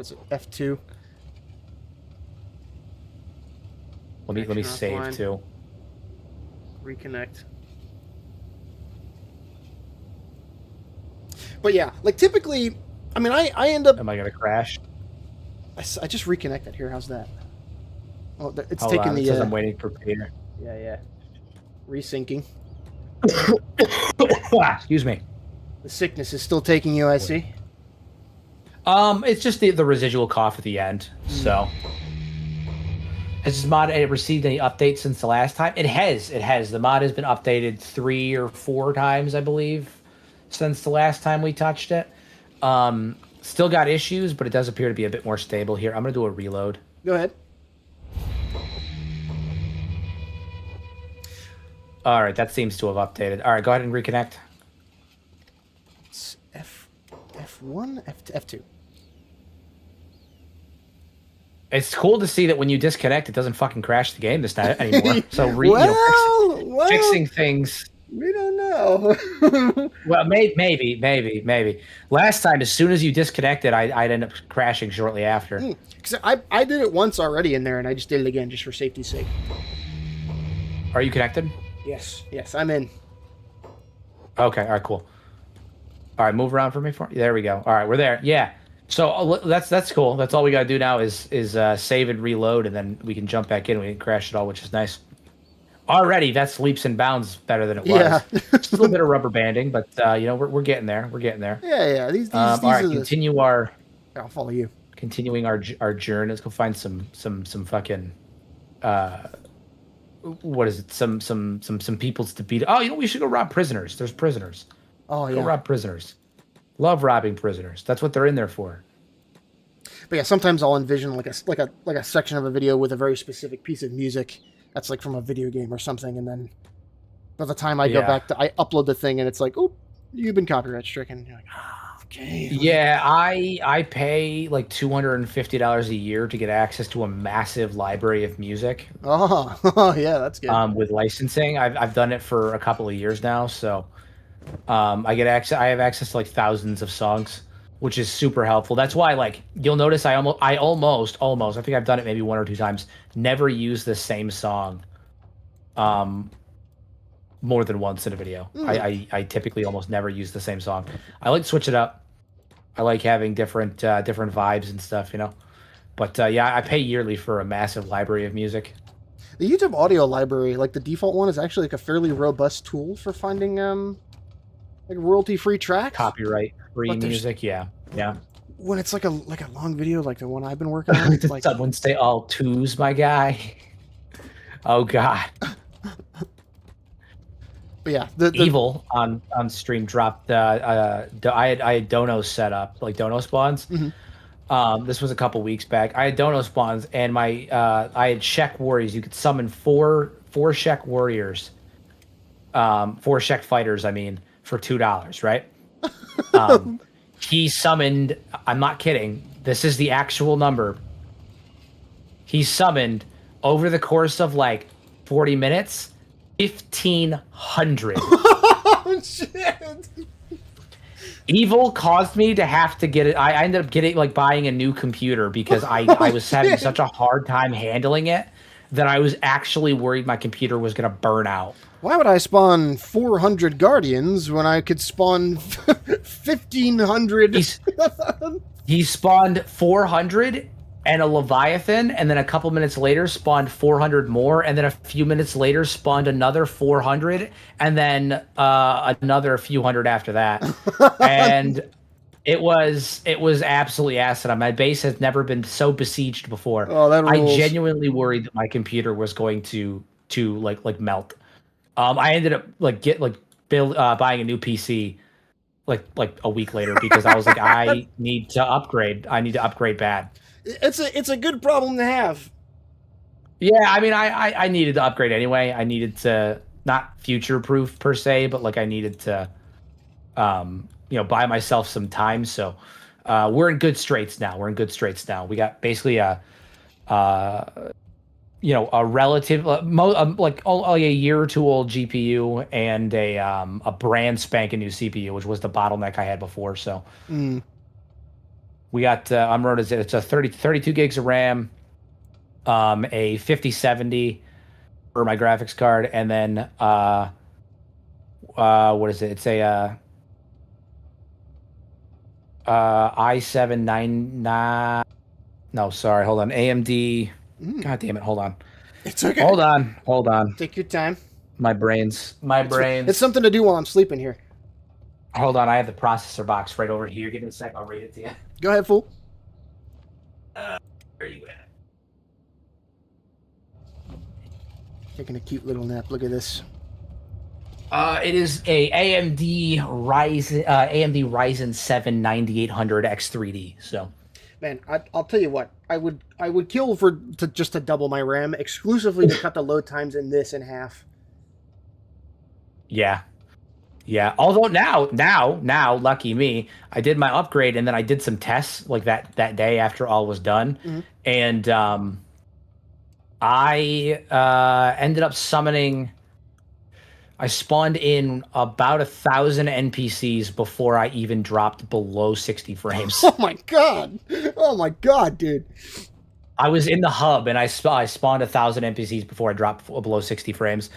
is it? F2. Let me save offline. too. Reconnect. But yeah, like typically, I mean, I end up. Am I gonna crash? I just reconnected here. How's that? Oh, it's Hold taking on, the. it says I'm waiting for Peter. Yeah. Resyncing. Excuse me. The sickness is still taking you, I see. It's just the residual cough at the end. So, has this mod received any updates since the last time? It has. It has. The mod has been updated 3 or 4 times, I believe, since the last time we touched it. Still got issues, but it does appear to be a bit more stable here. I'm gonna do a reload. Go ahead. All right, that seems to have updated. All right, go ahead and reconnect. It's F1, F2. It's cool to see that when you disconnect, it doesn't fucking crash the game this time anymore. So, fixing things. We don't know. Well, maybe. Last time, as soon as you disconnected, I'd end up crashing shortly after. Because I did it once already in there, and I just did it again just for safety's sake. Are you connected? Yes, I'm in. Okay, all right, cool. All right, move around for me. There we go. All right, we're there. Yeah. So that's cool. That's all we gotta do now is save and reload, and then we can jump back in. We didn't crash at all, which is nice. Already, that's leaps and bounds better than it was. Yeah. Just a little bit of rubber banding, but we're getting there. We're getting there. Yeah. These all right, continue our. I'll follow you. Continuing our journey. Let's go find some fucking. What is it? Some peoples to beat. Oh, we should go rob prisoners. There's prisoners. Oh yeah. Go rob prisoners. Love robbing prisoners. That's what they're in there for. But yeah, sometimes I'll envision like a section of a video with a very specific piece of music that's like from a video game or something, and then by the time I go back I upload the thing and it's like, oh, you've been copyright stricken. You're like, okay. Yeah, I pay like $250 a year to get access to a massive library of music. Oh yeah, that's good. With licensing, I've done it for a couple of years now, so I get access. I have access to like thousands of songs, which is super helpful. That's why, like, you'll notice I almost, I think I've done it maybe 1 or 2 times, never use the same song more than once in a video. I typically almost never use the same song. I like to switch it up. I like having different vibes and stuff, But yeah, I pay yearly for a massive library of music. The YouTube audio library, like the default one, is actually like a fairly robust tool for finding like royalty-free tracks. Copyright-free music, yeah. When it's like a long video, like the one I've been working on, it's Did like someone say all twos, my guy? Oh God. But yeah, Evil on stream dropped. I had dono set up, like dono spawns. Mm-hmm. This was a couple weeks back. I had dono spawns, and I had Shek warriors. You could summon four Shek warriors, 4 Shek fighters. I mean, for $2, right? He summoned. I'm not kidding. This is the actual number. He summoned over the course of like 40 minutes. 1,500. Oh shit! Evil caused me to have to get it. I ended up buying a new computer because I was having such a hard time handling it that I was actually worried my computer was going to burn out. Why would I spawn 400 guardians when I could spawn 1,500? He spawned 400 and a Leviathan, and then a couple minutes later spawned 400 more, and then a few minutes later spawned another 400, and then another few hundred after that. And it was absolutely asinine. My base has never been so besieged before. Oh, that rules. I genuinely worried that my computer was going to like melt. I ended up buying a new PC like a week later because I was like, I need to upgrade. I need to upgrade bad. It's a good problem to have. Yeah, I mean, I needed to upgrade anyway. I needed to not future proof per se, but like I needed to, buy myself some time. So, we're in good straits now. We're in good straits now. We got basically uh, a relative, like only a year or two old GPU and a brand spanking new CPU, which was the bottleneck I had before. So we got, I'm running it's a 32 gigs of RAM, a 5070 for my graphics card, and then what is it? It's a i7 99. No, sorry, hold on. AMD. God damn it, hold on. It's okay. Hold on. Take your time. My brains. It's something to do while I'm sleeping here. Hold on, I have the processor box right over here. Give me a sec, I'll read it to you. Go ahead, fool. Where you at? Taking a cute little nap. Look at this. It is a AMD Ryzen 7 9800 X3D. So, man, I'll tell you what. I would kill just to double my RAM exclusively to cut the load times in this in half. Yeah. Although now, lucky me, I did my upgrade and then I did some tests like that day after all was done, and I ended up summoning. I spawned in about 1,000 NPCs before I even dropped below 60 frames. Oh my god, dude! I was in the hub and I spawned 1,000 NPCs before I dropped below 60 frames.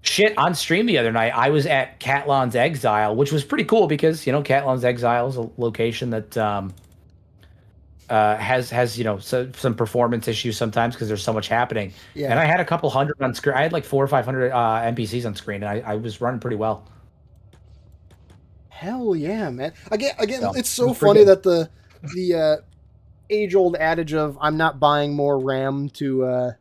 Shit, on stream the other night, I was at Catlon's Exile, which was pretty cool because Catlon's Exile is a location that has some performance issues sometimes because there's so much happening. Yeah. And I had a couple hundred on screen. I had like 400 or 500 NPCs on screen, and I was running pretty well. Hell yeah, man! Again, it's so funny that the age-old adage of "I'm not buying more RAM to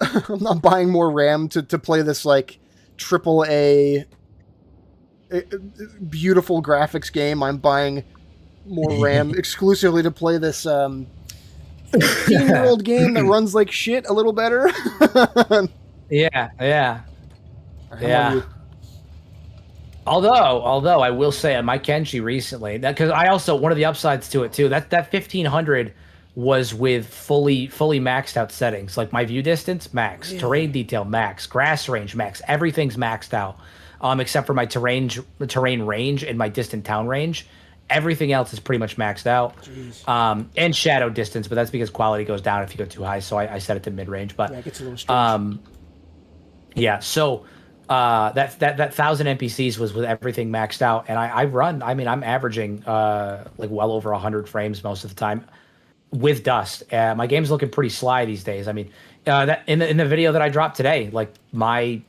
I'm not buying more RAM to play this like AAA beautiful graphics game. I'm buying more RAM exclusively to play this 15-year-old game that runs like shit a little better." Yeah. Although I will say on my Kenshi recently, that because I also one of the upsides to it too, that 1500 was with fully maxed out settings, like my view distance max, terrain detail max, grass range max, everything's maxed out, except for my terrain range and my distant town range. Everything else is pretty much maxed out. And shadow distance, but that's because quality goes down if you go too high, so I set it to mid range. But it gets a little strange. So that 1,000 NPCs was with everything maxed out, and I'm averaging like well over 100 frames most of the time with dust. My game's looking pretty sly these days. I mean, that in the video that I dropped today, like my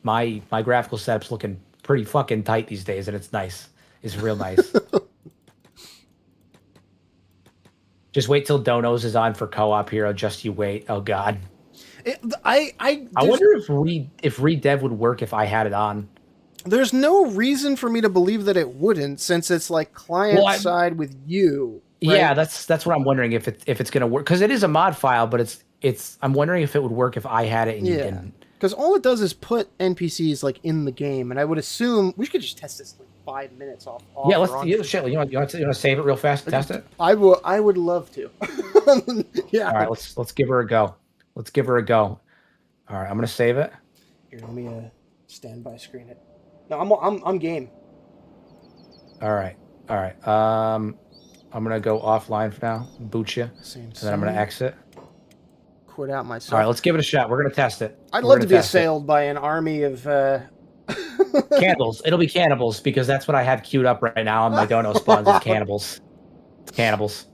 graphical setup's looking pretty fucking tight these days, and it's nice. It's real nice. Just wait till Donos is on for co-op hero. Just you wait. Oh god. I wonder if redev would work if I had it on. There's no reason for me to believe that it wouldn't, since it's like client side with you. Right? Yeah, that's what I'm wondering if it's gonna work, because it is a mod file, but it's I'm wondering if it would work if I had it and you didn't. Because all it does is put NPCs like in the game, and I would assume we could just test this like 5 minutes off. Yeah, let's. You want to save it real fast and test it? I would love to. Yeah. All right, let's give her a go. Let's give her a go. All right, I'm gonna save it. Here, let me standby screen it. No, I'm game. All right. I'm gonna go offline for now. Boot you, and then I'm gonna exit. Quit out myself. All right, let's give it a shot. We're gonna test it. I'd love to be assailed by an army of cannibals. It'll be cannibals because that's what I have queued up right now on my dono spawns. Is cannibals. Cannibals.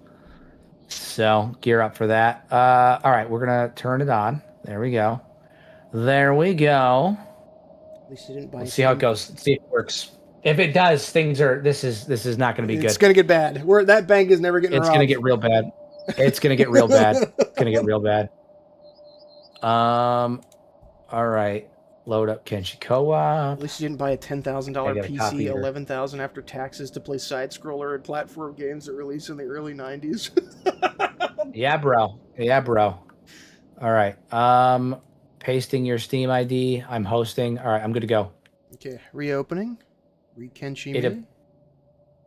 So gear up for that. All right, we're gonna turn it on. There we go. There we go. At least you didn't buy. Let's see how it goes. Let's see if it works. If it does, this is not going to be good. It's going to get bad. That bank is never getting robbed. It's going to get real bad. It's going to get real bad. It's going to get real bad. All All right. Load up Kenshi At Co-op. least you didn't buy a $10,000 I got a copy PC, here. $11,000 after taxes to play side scroller and platform games that released in the early '90s. Yeah, bro. Yeah, bro. All right. Pasting your Steam ID. I'm hosting. All right, I'm good to go. Okay, reopening. Kenshi It me.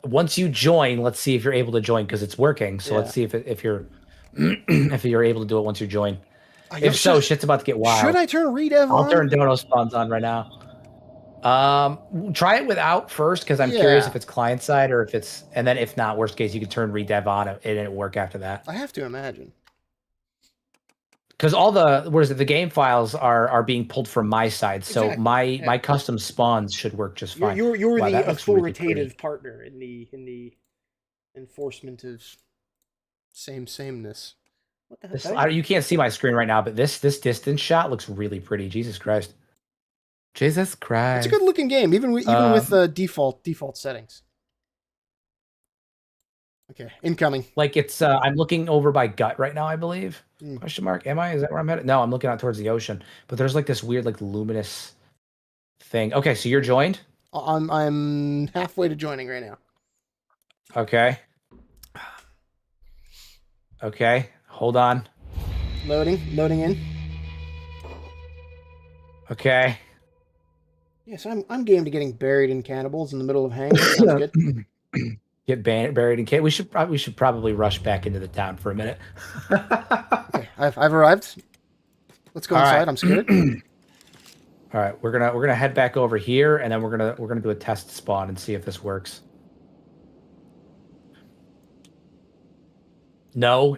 once you join, let's see if you're able to join because it's working. So Yeah. let's see if you're if you're able to do it once you join. If so, Should, shit's about to get wild. should I turn redev I'll on? turn dono spawns on right now. Try it without first because I'm curious if it's client side or if it's, and then if not, worst case, you can turn redev on and it'll work after that. I have to imagine. Because all the the game files are being pulled from my side, so Exactly. my custom spawns should work just fine. You're Wow, the authoritative partner in the enforcement of sameness. What the hell? You can't see my screen right now, but this distance shot looks really pretty. Jesus Christ. Jesus Christ. It's a good looking game, even with default settings. Okay, incoming. Like it's I'm looking over by gut right now, I believe. Question mark. Am I? Is that where I'm headed? No, I'm looking out towards the ocean. But there's like this weird, like luminous thing. Okay, so you're joined? I'm halfway to joining right now. Okay. Okay. Hold on. Loading in. Okay. Yes, I'm game to getting buried in cannibals in the middle of hang. Sounds good. Get buried in cave. We should probably rush back into the town for a minute. Okay, I've arrived. Let's go inside. Right. I'm scared. All right, we're gonna head back over here, and then we're gonna do a test spawn and see if this works. No.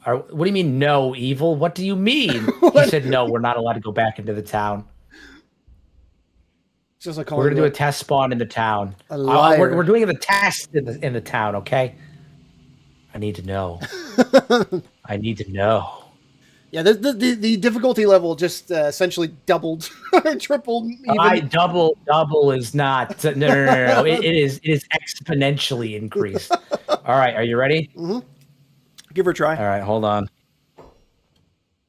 What do you mean no, evil? What do you mean? He said no. We're not allowed to go back into the town. Just like we're gonna do a test spawn in the town. We're doing the test in the town. Okay. I need to know. I need to know. Yeah, the difficulty level just essentially doubled or tripled. Even. Double is not. No. It is exponentially increased. All right, are you ready? Mm-hmm. Give her a try. All right, hold on.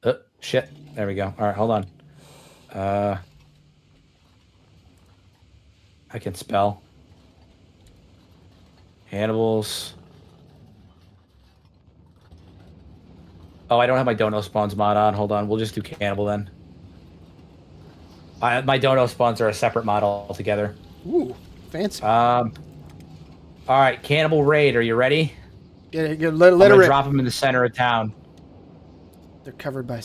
Oh, shit. There we go. All right, hold on. I can spell. Cannibals. Oh, I don't have my dono spawns mod on. Hold on. We'll just do cannibal then. My dono spawns are a separate mod altogether. Ooh, fancy. All right, cannibal raid. Are you ready? Yeah, let I'm her gonna drop them in the center of town. They're covered by.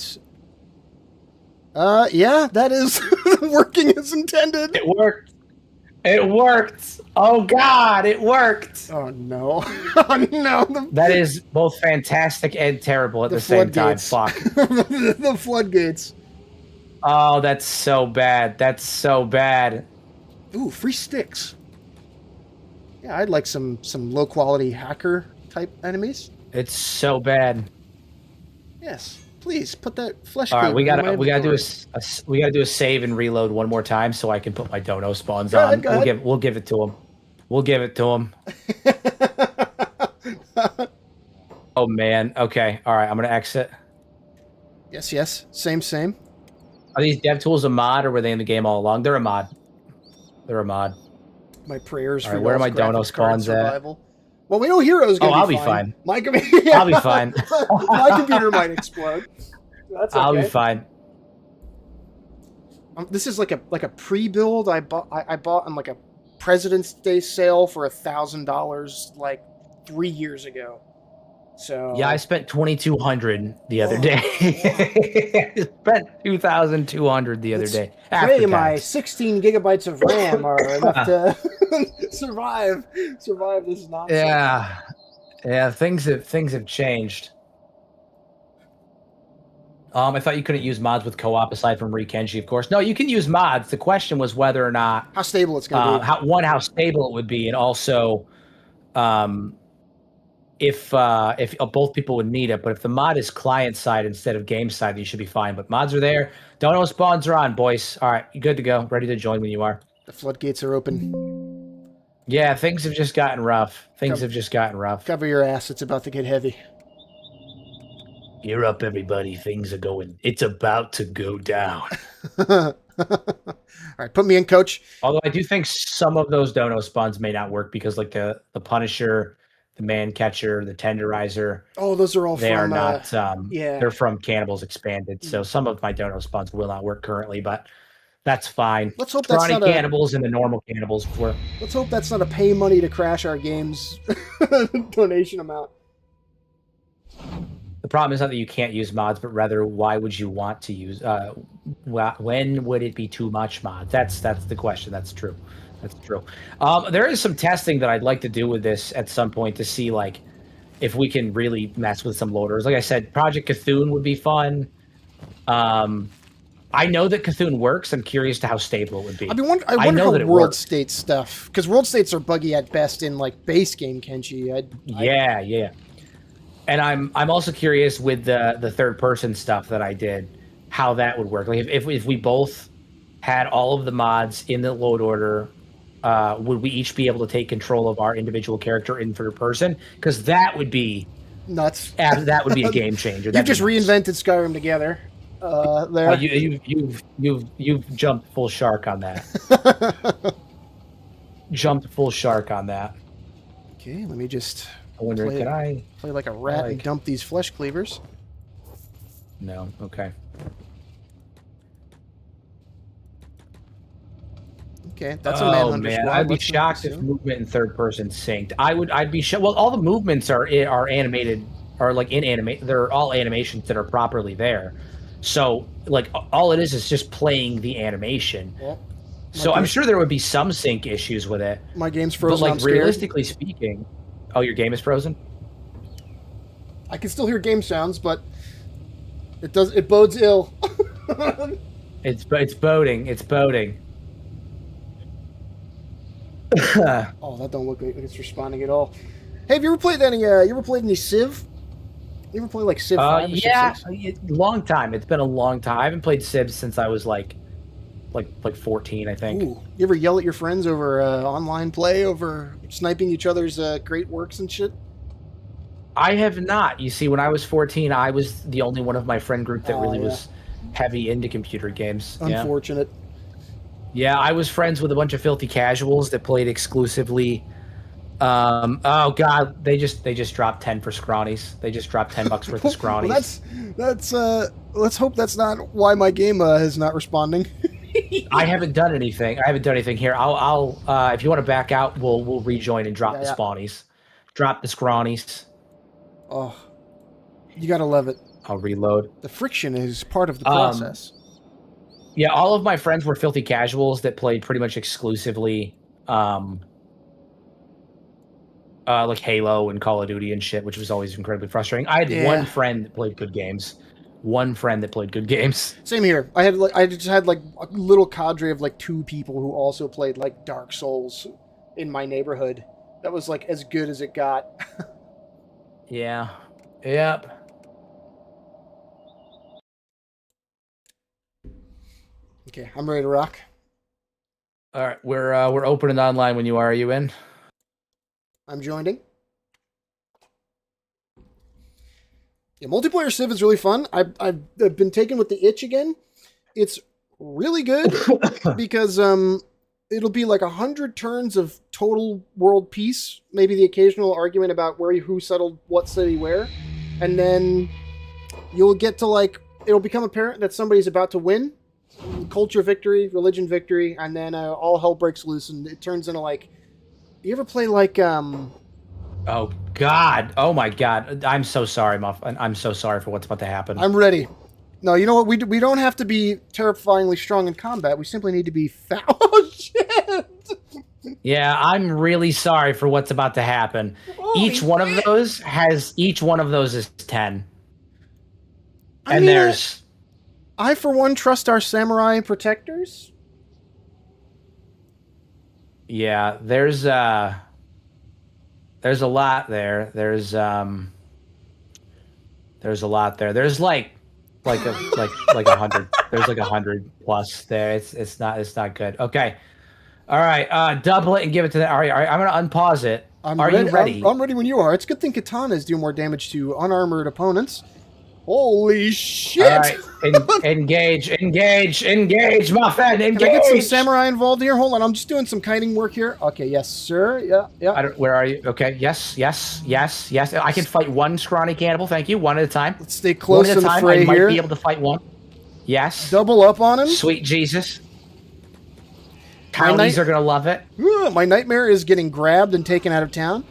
Yeah, that is working as intended. It worked. It worked. Oh God, it worked. Oh no. Oh no. That is both fantastic and terrible at the same time. Fuck. The floodgates. Oh, that's so bad. That's so bad. Ooh, free sticks. Yeah, I'd like some low quality hacker type enemies. It's so bad. Yes. Please put that flesh. All right, we gotta do a save and reload one more time so I can put my dono spawns on. We'll give it to him. We'll give it to him. Oh man. Okay. All right. I'm gonna exit. Yes. Same. Are these dev tools a mod or were they in the game all along? They're a mod. They're a mod. My prayers for where are my dono spawns at? Well, we know Hero's gonna I'll be fine. My computer, I'll be fine. My computer might explode. That's okay. I'll be fine. This is like a pre-build I bought on like a President's Day sale for $1,000 like 3 years ago. So yeah, I spent 2,200 the other day. I spent 2,200 the other day. Hey, my 16 gigabytes of RAM are enough to survive this nonsense. Yeah, things have changed. I thought you couldn't use mods with co-op aside from Kenshi, of course. No, you can use mods. The question was whether or not how stable it's going to be. How stable it would be, and also, if both people would need it. But if the mod is client side instead of game side, you should be fine. But mods are there. Dono spawns are on, boys. All right, you good to go. Ready to join when you are. The floodgates are open. Yeah, things have just gotten rough. Have just gotten rough. Cover your ass. It's about to get heavy. Gear up, everybody. Things are going. It's about to go down. All right, put me in, coach. Although I do think some of those dono spawns may not work because like the Punisher, the Man Catcher, the Tenderizer, Oh, those are all they are from not yeah. they're from Cannibals Expanded. So some of my dono spawns will not work currently, but that's fine. Let's hope that's Scrawny not a Cannibals and the normal Cannibals work. let's hope that's not a pay money to crash our games donation amount. The problem is not that you can't use mods, but rather why would you want to use? When would it be too much mods? That's the question. That's true. That's true. There is some testing that I'd like to do with this at some point to see like if we can really mess with some loaders. Like I said, Project Cthulhu would be fun. I know that Cthulhu works. I'm curious to how stable it would be. I mean, I wonder how world state stuff, because world states are buggy at best in like base game Kenshi. Yeah. And I'm also curious with the third person stuff that I did, how that would work. Like if we both had all of the mods in the load order, would we each be able to take control of our individual character in third person? Because that would be nuts. That would be a game changer. You've just reinvented Skyrim together. There. You've jumped full shark on that. Jumped full shark on that. Okay, let me just. I wonder, can I play like a rat and dump these flesh cleavers? No. Okay. Okay, that's a manhunter squad. I'd be shocked if movement in third person synced. I'd be shocked. Well, all the movements are animated, or like in animate. They're all animations that are properly there. So like all it is just playing the animation. Well, so I'm sure there would be some sync issues with it. My game's frozen. But like realistically speaking. Oh, your game is frozen? I can still hear game sounds, but it bodes ill. It's boding. It's boding. Oh, that don't look like it's responding at all. Hey, have you ever played any Civ? You ever play like Civ 5 or yeah, Civ 6? Long time. It's been a long time. I haven't played Civ since I was like 14, I think. Ooh, you ever yell at your friends over online play, over sniping each other's great works and shit? I have not. You see, when I was 14, I was the only one of my friend group that really was heavy into computer games. Unfortunate. Yeah, I was friends with a bunch of filthy casuals that played exclusively. Oh God, they just dropped 10 for scrawnies. They just dropped $10 worth of scrawnies. Well, that's let's hope that's not why my game is not responding. I haven't done anything. Here. I'll if you want to back out, we'll rejoin and drop the spawnies. Drop the scrawnies. Oh, you gotta love it. I'll reload. The friction is part of the process. Yeah, all of my friends were filthy casuals that played pretty much exclusively like Halo and Call of Duty and shit, which was always incredibly frustrating. I had one friend that played good games. Same here. I just had like a little cadre of like 2 people who also played like Dark Souls in my neighborhood. That was like as good as it got. Yeah. Yep. Okay, I'm ready to rock. All right, we're opening online when you are. Are you in? I'm joining. Yeah, multiplayer Civ is really fun. I've been taken with the itch again. It's really good because it'll be like 100 turns of total world peace, maybe the occasional argument about who settled what city where, and then you'll get to like it'll become apparent that somebody's about to win, culture victory, religion victory, and then all hell breaks loose and it turns into like. You ever play like Oh God! Oh my God! I'm so sorry, Muff. I'm so sorry for what's about to happen. I'm ready. No, you know what? We don't have to be terrifyingly strong in combat. We simply need to be foul. Oh shit! Yeah, I'm really sorry for what's about to happen. Each one of those is 10. And there's. I for one trust our samurai protectors. Yeah, there's a lot there. There's a lot there. There's like 100. There's like 100 plus there. It's not good. Okay. All right. Double it and give it to that. All right. I'm gonna unpause it. You ready? I'm ready when you are. It's a good thing katanas do more damage to unarmored opponents. Holy shit! All right, engage, my friend, engage. Can I get some samurai involved here? Hold on, I'm just doing some kiting work here. Okay, yes, sir. Yeah. Where are you? Okay, yes. I can fight one scrawny cannibal. Thank you. One at a time. Let's stay close to the fray here. I might be able to fight one. Yes. Double up on him. Sweet Jesus. Townies are gonna love it. My nightmare is getting grabbed and taken out of town.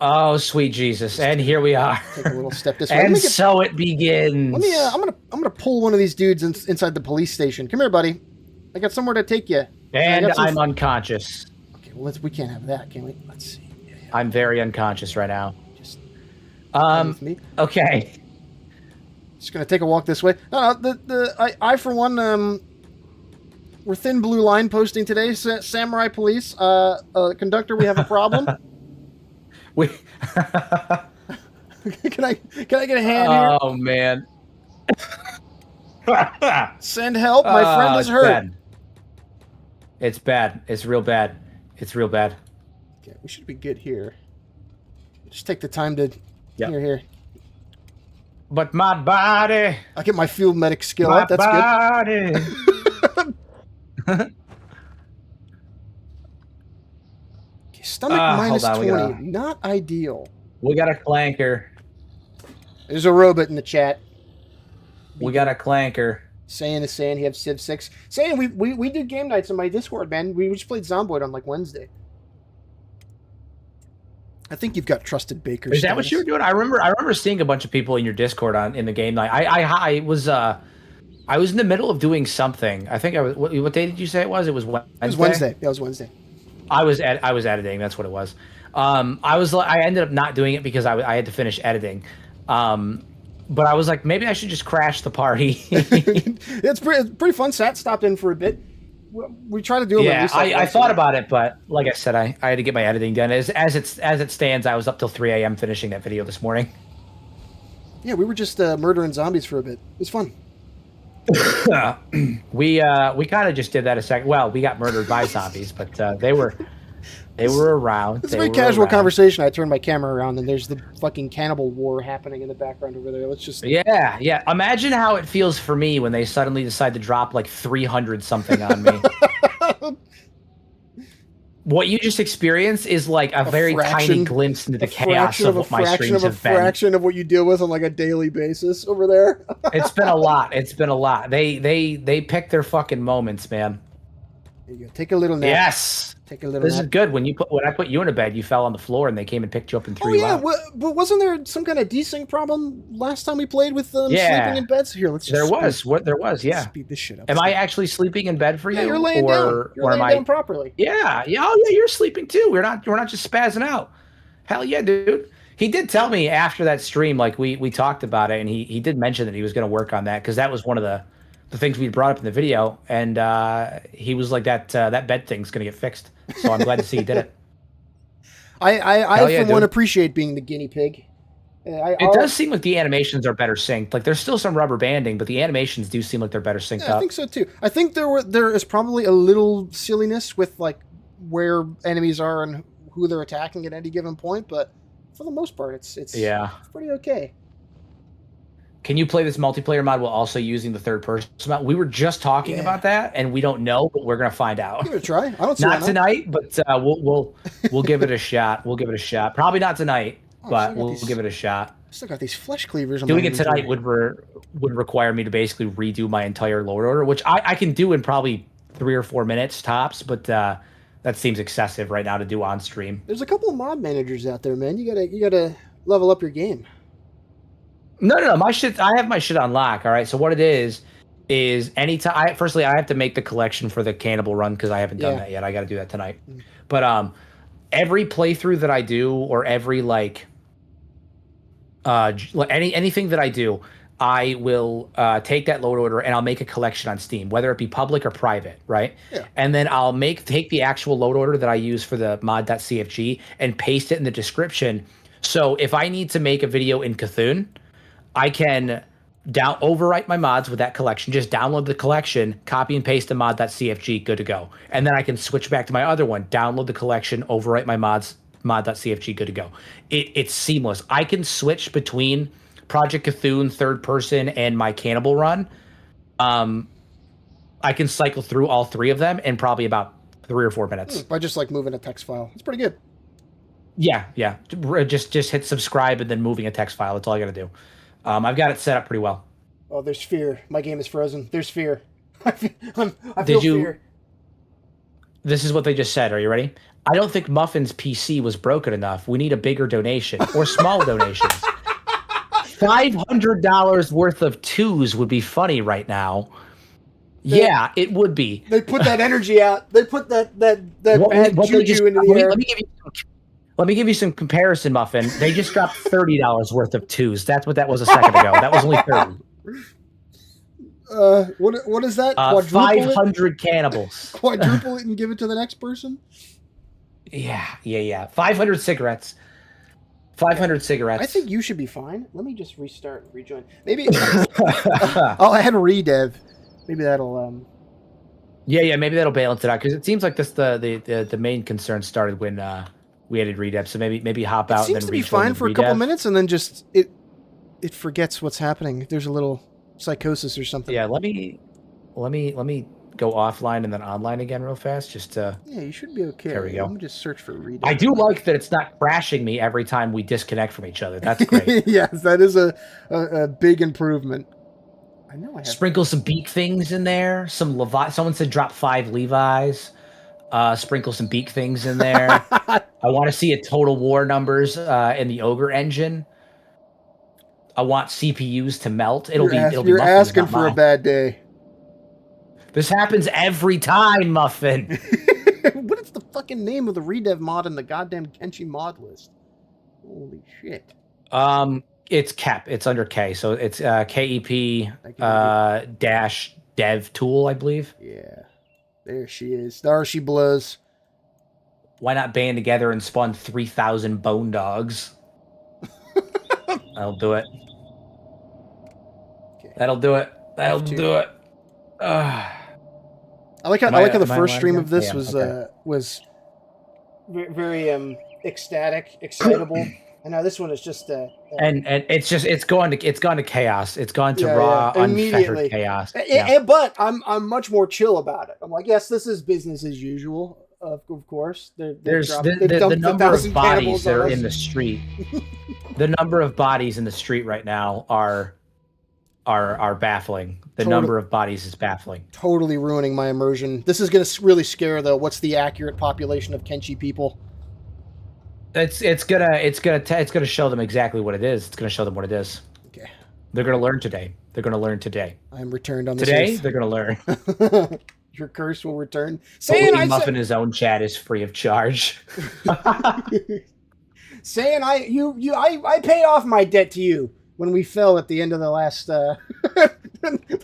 Oh, sweet Jesus! And here we are. Take a little step this way. And so it begins. Let me. I'm gonna pull one of these dudes inside the police station. Come here, buddy. I got somewhere to take you. And I'm unconscious. Okay, well, we can't have that, can we? Let's see. Yeah. I'm very unconscious right now. Just with me. Okay. Just gonna take a walk this way. I for one we're thin blue line posting today. Samurai police. Conductor, we have a problem. Can I get a hand here? Oh man. Send help. My friend is hurt. Bad. It's bad. It's real bad. It's real bad. Okay, we should be good here. Just take the time to here. But my body. I get my field medic skill up. That's body. Good. Okay, stomach minus 20. Not ideal. We got a clanker. There's a robot in the chat. We got a clanker. Saying is saying he has Civ 6. Saying we do game nights on my Discord, man. We just played Zomboid on like Wednesday. I think you've got trusted bakers. Is that what you were doing? I remember seeing a bunch of people in your Discord in the game night. I was in the middle of doing something. I think I was. What day did you say it was? It was Wednesday. It was Wednesday. Yeah, it was Wednesday. I was editing. That's what it was. I ended up not doing it because I had to finish editing. But I was like, maybe I should just crash the party. It's pretty fun. Sat stopped in for a bit. We try to do it. Yeah, I thought about it, but like I said, I had to get my editing done. As it stands, I was up till 3 a.m. finishing that video this morning. Yeah, we were just murdering zombies for a bit. It was fun. We kind of just did that a second. Well, we got murdered by zombies, but they were around. It's a very casual conversation. I turned my camera around, and there's the fucking cannibal war happening in the background over there. Let's just... Yeah. Imagine how it feels for me when they suddenly decide to drop like 300 something on me. What you just experienced is like a very tiny glimpse into the chaos of what my streams have been. A fraction of what you deal with on like a daily basis over there. It's been a lot. They pick their fucking moments, man. There you go. Take a little nap. Yes. Take a little This nap. is good. When I put you in a bed, you fell on the floor and they came and picked you up and threw you out. But wasn't there some kind of desync problem last time we played with sleeping in bed? So here, let's just there was, yeah. Speed this shit up. Am I actually sleeping in bed for you? Yeah, you're laying down. You're laying down properly. Yeah. Oh yeah, you're sleeping too. We're not just spazzing out. Hell yeah, dude. He did tell me after that stream, like we talked about it, and he did mention that he was going to work on that because that was one of the things we brought up in the video, and he was like that bed thing's going to get fixed. So I'm glad to see he did it. I for one appreciate being the guinea pig. It does seem like the animations are better synced. Like there's still some rubber banding, but the animations do seem like they're better synced up. I think so too. I think there is probably a little silliness with like where enemies are and who they're attacking at any given point, but for the most part, it's pretty okay. Can you play this multiplayer mod while also using the third person mod? We were just talking about that, and we don't know, but we're gonna find out. Give it a try. I don't see not tonight, but we'll give it a shot. We'll give it a shot. Probably not tonight, but we'll give it a shot. I still got these flesh cleavers. Doing it tonight would require me to basically redo my entire load order, which I can do in probably 3 or 4 minutes tops, but that seems excessive right now to do on stream. There's a couple of mod managers out there, man. You gotta level up your game. No. I have my shit on lock. All right. So what it is anytime. Firstly, I have to make the collection for the cannibal run because I haven't done that yet. I got to do that tonight. But every playthrough that I do, or every anything that I do, I will take that load order and I'll make a collection on Steam, whether it be public or private, right? Yeah. And then I'll take the actual load order that I use for the mod.cfg and paste it in the description. So if I need to make a video in Cthulhu, I can overwrite my mods with that collection, just download the collection, copy and paste the mod.cfg, good to go. And then I can switch back to my other one, download the collection, overwrite my mods, mod.cfg, good to go. It's seamless. I can switch between Project Cthulhu third person and my Cannibal run. I can cycle through all three of them in probably about 3 or 4 minutes. By just like moving a text file. It's pretty good. Yeah. Just hit subscribe and then moving a text file. That's all I got to do. I've got it set up pretty well. Oh, there's fear. My game is frozen. There's fear. I feel fear. This is what they just said. Are you ready? I don't think Muffin's PC was broken enough. We need a bigger donation or small donations. $500 worth of twos would be funny right now. Yeah, it would be. They put that energy out. They put that bad juju into the air. Let me give you some comparison, Muffin. They just dropped $30 worth of twos. That's what that was a second ago. That was only 30. What is that? 500 cannibals. Quadruple it and give it to the next person? Yeah. 500 cigarettes. 500 cigarettes. I think you should be fine. Let me just restart and rejoin. Maybe I'll add redev. Maybe that'll Yeah, maybe that'll balance it out because it seems like this the main concern started when we added redev. So maybe hop out. It seems to be fine for a couple minutes and then just it forgets what's happening. There's a little psychosis or something. Yeah, let me go offline and then online again real fast just to... Yeah, you should be okay. There we go. Let me just search for redev. I do like that it's not crashing me every time we disconnect from each other. That's great. Yes, that is a big improvement. I know I have... Sprinkle some beak things in there. Some Levi. Someone said drop 5 Levi's. Sprinkle some beak things in there. I want to see a Total War numbers in the Ogre engine. I want CPUs to melt. It'll be You're asking for a bad day. This happens every time, Muffin. What is the fucking name of the redev mod in the goddamn Kenshi mod list? Holy shit. It's KEP. It's under K. So it's KEP dash dev tool, I believe. Yeah. There she is. There she blows. Why not band together and spawn 3,000 bone dogs? That'll do it. Okay. That'll do it. That'll do it. I like how the first stream of this was very ecstatic, excitable, and now this one is just and it's gone to chaos. It's gone to raw, unfettered chaos. But I'm much more chill about it. I'm like, yes, this is business as usual. Of course, there's the number of bodies that are in the street. The number of bodies in the street right now are baffling. The number of bodies is baffling. Totally ruining my immersion. This is going to really scare though. What's the accurate population of Kenshi people? It's gonna show them exactly what it is. It's gonna show them what it is. Okay. They're gonna learn today. They're gonna learn today. I'm returned on this today. They're gonna learn. Your curse will return. Muffin his own chat is free of charge. Saying I paid off my debt to you when we fell at the end of the last the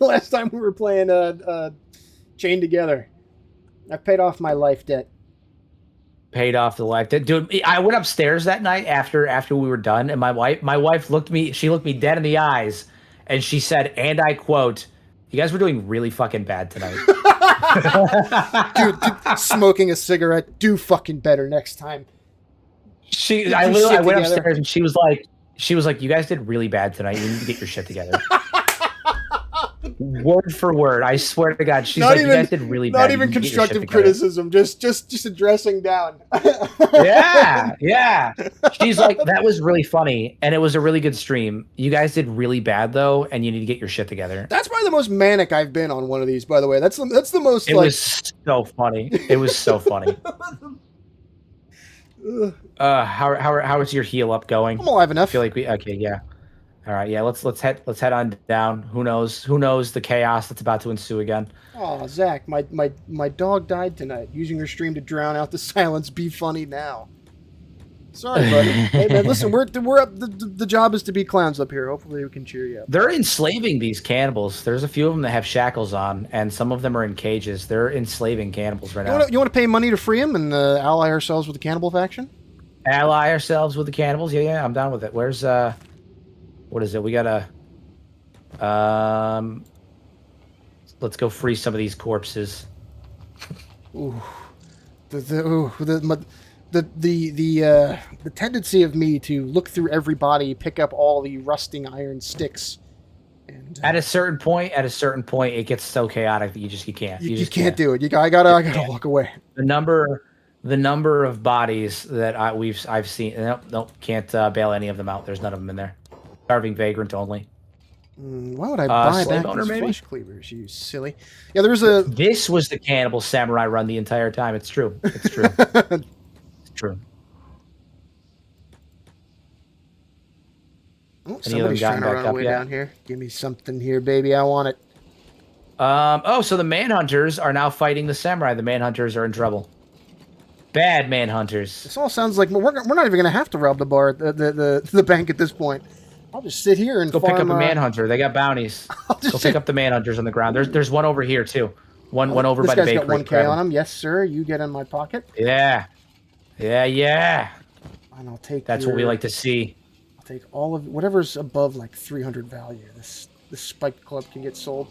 last time we were playing Chained Together. I paid off my life debt. Paid off the life debt, dude. I went upstairs that night after we were done, and my wife looked me dead in the eyes, and she said, and I quote, "You guys were doing really fucking bad tonight." dude, smoking a cigarette, do fucking better next time. I went upstairs and she was like, "You guys did really bad tonight. You need to get your shit together." Word for word, I swear to God, she's like, "You guys did really bad." Not even constructive criticism, just addressing down. yeah. She's like, "That was really funny, and it was a really good stream. You guys did really bad though, and you need to get your shit together." That's probably the most manic I've been on one of these. By the way, that's the most. It was so funny. It was so funny. How is your heal up going? I'm alive enough. I feel like yeah. All right, yeah, let's head on down. Who knows the chaos that's about to ensue again. Oh, Zach, my dog died tonight. Using your stream to drown out the silence. Be funny now. Sorry, buddy. Hey man, listen, we're up. The job is to be clowns up here. Hopefully we can cheer you up. They're enslaving these cannibals. There's a few of them that have shackles on, and some of them are in cages. They're enslaving cannibals right now. You want to pay money to free them and ally ourselves with the cannibal faction? Ally ourselves with the cannibals? Yeah, I'm down with it. Where's what is it? We gotta let's go free some of these corpses. Ooh, the tendency of me to look through every body, pick up all the rusting iron sticks, and at a certain point, it gets so chaotic that you can't. You can't do it. I gotta walk away. The number of bodies that I've seen. Nope, can't bail any of them out. There's none of them in there. Starving vagrant only. Why would I buy back these flesh cleavers? You silly. Yeah, there was This was the cannibal samurai run the entire time. It's true. It's true. It's true. Oh, somebody's trying to run away down here. Give me something here, baby. I want it. So the manhunters are now fighting the samurai. The manhunters are in trouble. Bad manhunters. This all sounds like we're not even gonna have to rob the bar, the bank at this point. I'll just sit here and go pick up a manhunter. They got bounties. Go pick up the manhunters on the ground. There's one over here too. One over by the bakery. This guy's got 1K on him. Yes, sir. You get in my pocket. Yeah. And I'll take. That's what we like to see. I'll take all of whatever's above like 300 value. This spiked club can get sold.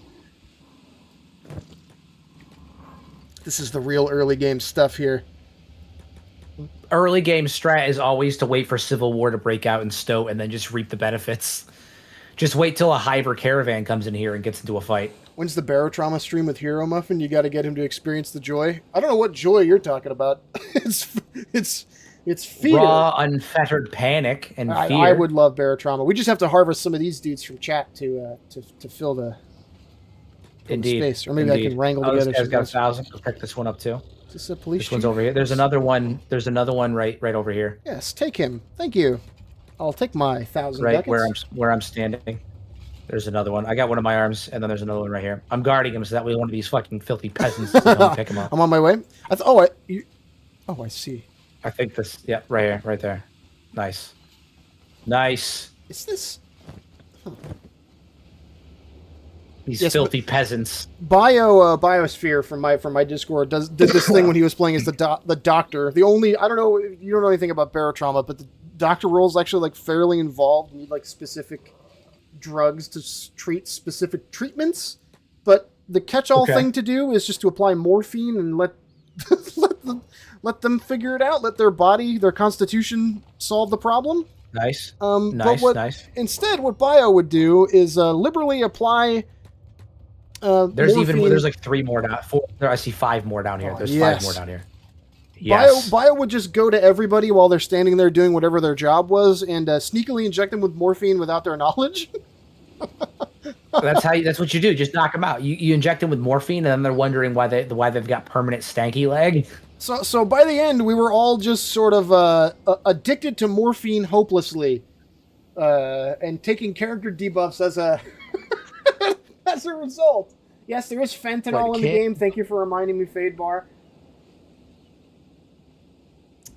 This is the real early game stuff here. Early game strat is always to wait for civil war to break out in Stowe and then just reap the benefits. Just wait till a Hiver caravan comes in here and gets into a fight. When's the Barotrauma stream with Hero Muffin? You got to get him to experience the joy. I don't know what joy you're talking about. It's fear. Raw, unfettered panic and fear. I would love Barotrauma. We just have to harvest some of these dudes from chat to fill the space. Or maybe I can wrangle together. This guy's got 1,000. Let's pick this one up too. Is this a police This one's over here. There's another one. There's another one right over here. Yes, take him. Thank you. I'll take my 1,000 right ducats. where I'm standing. There's another one. I got one of my arms, and then there's another one right here. I'm guarding him so that way one of these fucking filthy peasants doesn't pick him up. I'm on my way. I see. I think this. Yeah, right here, right there. Nice. Is this? Huh. These filthy peasants. Biosphere from my Discord did this thing when he was playing as the doctor. I don't know, you don't know anything about Barotrauma, but the doctor role is actually like fairly involved. You need like specific drugs to treat specific treatments. But the catch-all thing to do is just to apply morphine and let them figure it out. Let their body, their constitution solve the problem. Nice. Nice. Instead, what Bio would do is liberally apply. There's morphine. there's like 3 more down. 4. I see 5 more down here. There's 5 more down here. Yes. Bio would just go to everybody while they're standing there doing whatever their job was and sneakily inject them with morphine without their knowledge. That's what you do. Just knock them out. You inject them with morphine, and then they're wondering why they've got permanent stanky leg. So by the end, we were all just sort of addicted to morphine hopelessly, and taking character debuffs as a as a result. Yes, there is fentanyl in the game. Thank you for reminding me, Fade Bar.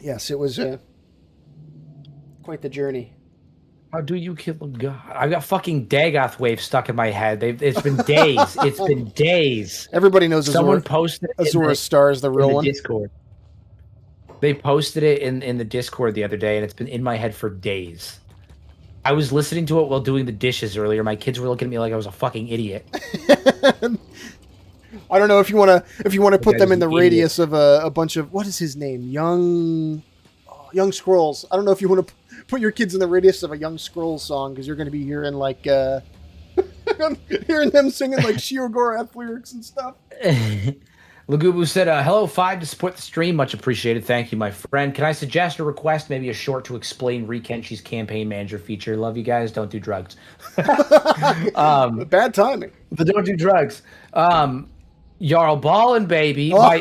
Yes, it was quite the journey. How do you kill a god? I've got fucking Dagoth wave stuck in my head. It's been days. It's been days. Everybody knows someone posted Azura Star is the real one. Discord. They posted it in the Discord the other day, and it's been in my head for days. I was listening to it while doing the dishes earlier. My kids were looking at me like I was a fucking idiot. I don't know if you want to put them in the radius of a bunch of, what is his name? Young Scrolls. I don't know if you want to put your kids in the radius of a Young Scrolls song, because you're going to be hearing like hearing them singing like Shiogorath lyrics and stuff. Lagubu said, hello, 5 to support the stream. Much appreciated. Thank you, my friend. Can I suggest a request, maybe a short to explain Kenshi's campaign manager feature? Love you guys. Don't do drugs. Bad timing. But don't do drugs. Jarl Ballin' Baby by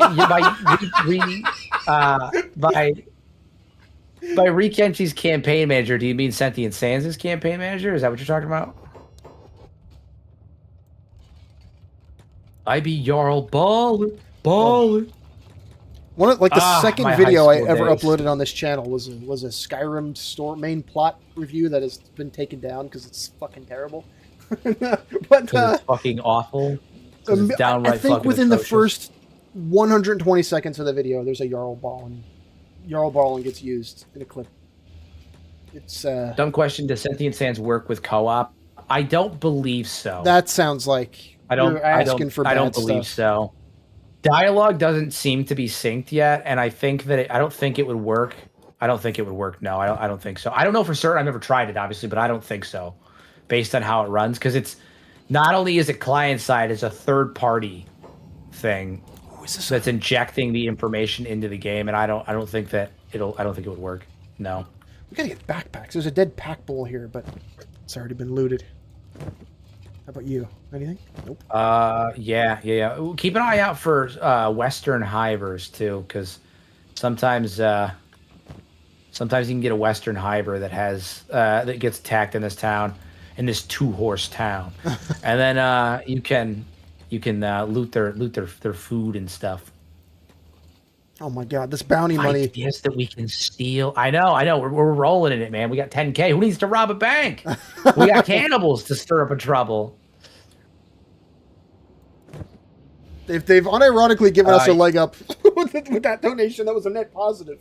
Kenshi's campaign manager. Do you mean Sentient Sans' campaign manager? Is that what you're talking about? I be Jarl Ballin'. One of the second video I ever uploaded on this channel was a Skyrim store main plot review that has been taken down because it's fucking terrible. But it's fucking awful. It's downright I think fucking within atrocious. the first 120 seconds of the video, there's a Jarl Ballin. Jarl Ballin gets used in a clip. It's dumb question. Does Sentient Sans work with co-op? I don't believe so. That sounds like I don't you're asking for bad believe stuff. so. dialogue doesn't seem to be synced yet, and I think that I don't think it would work. I don't think it would work. No, I don't think so. I don't know for certain. I've never tried it, obviously, but I don't think so, based on how it runs. Because it's not only is it client side, it's a third party thing that's injecting the information into the game, and I don't think that I don't think it would work. No. We gotta get backpacks. There's a dead pack bowl here, but it's already been looted. How about you? Anything? Nope. Yeah. Keep an eye out for Western hivers too, because sometimes you can get a Western hiver that has that gets attacked in this town, in this 2-horse town, and then you can loot their food and stuff. Oh my god, this bounty money. Ideas that we can steal. I know. We're rolling in it, man. We got 10K. Who needs to rob a bank? We got cannibals to stir up a trouble. If they've unironically given us a leg up with that donation, that was a net positive.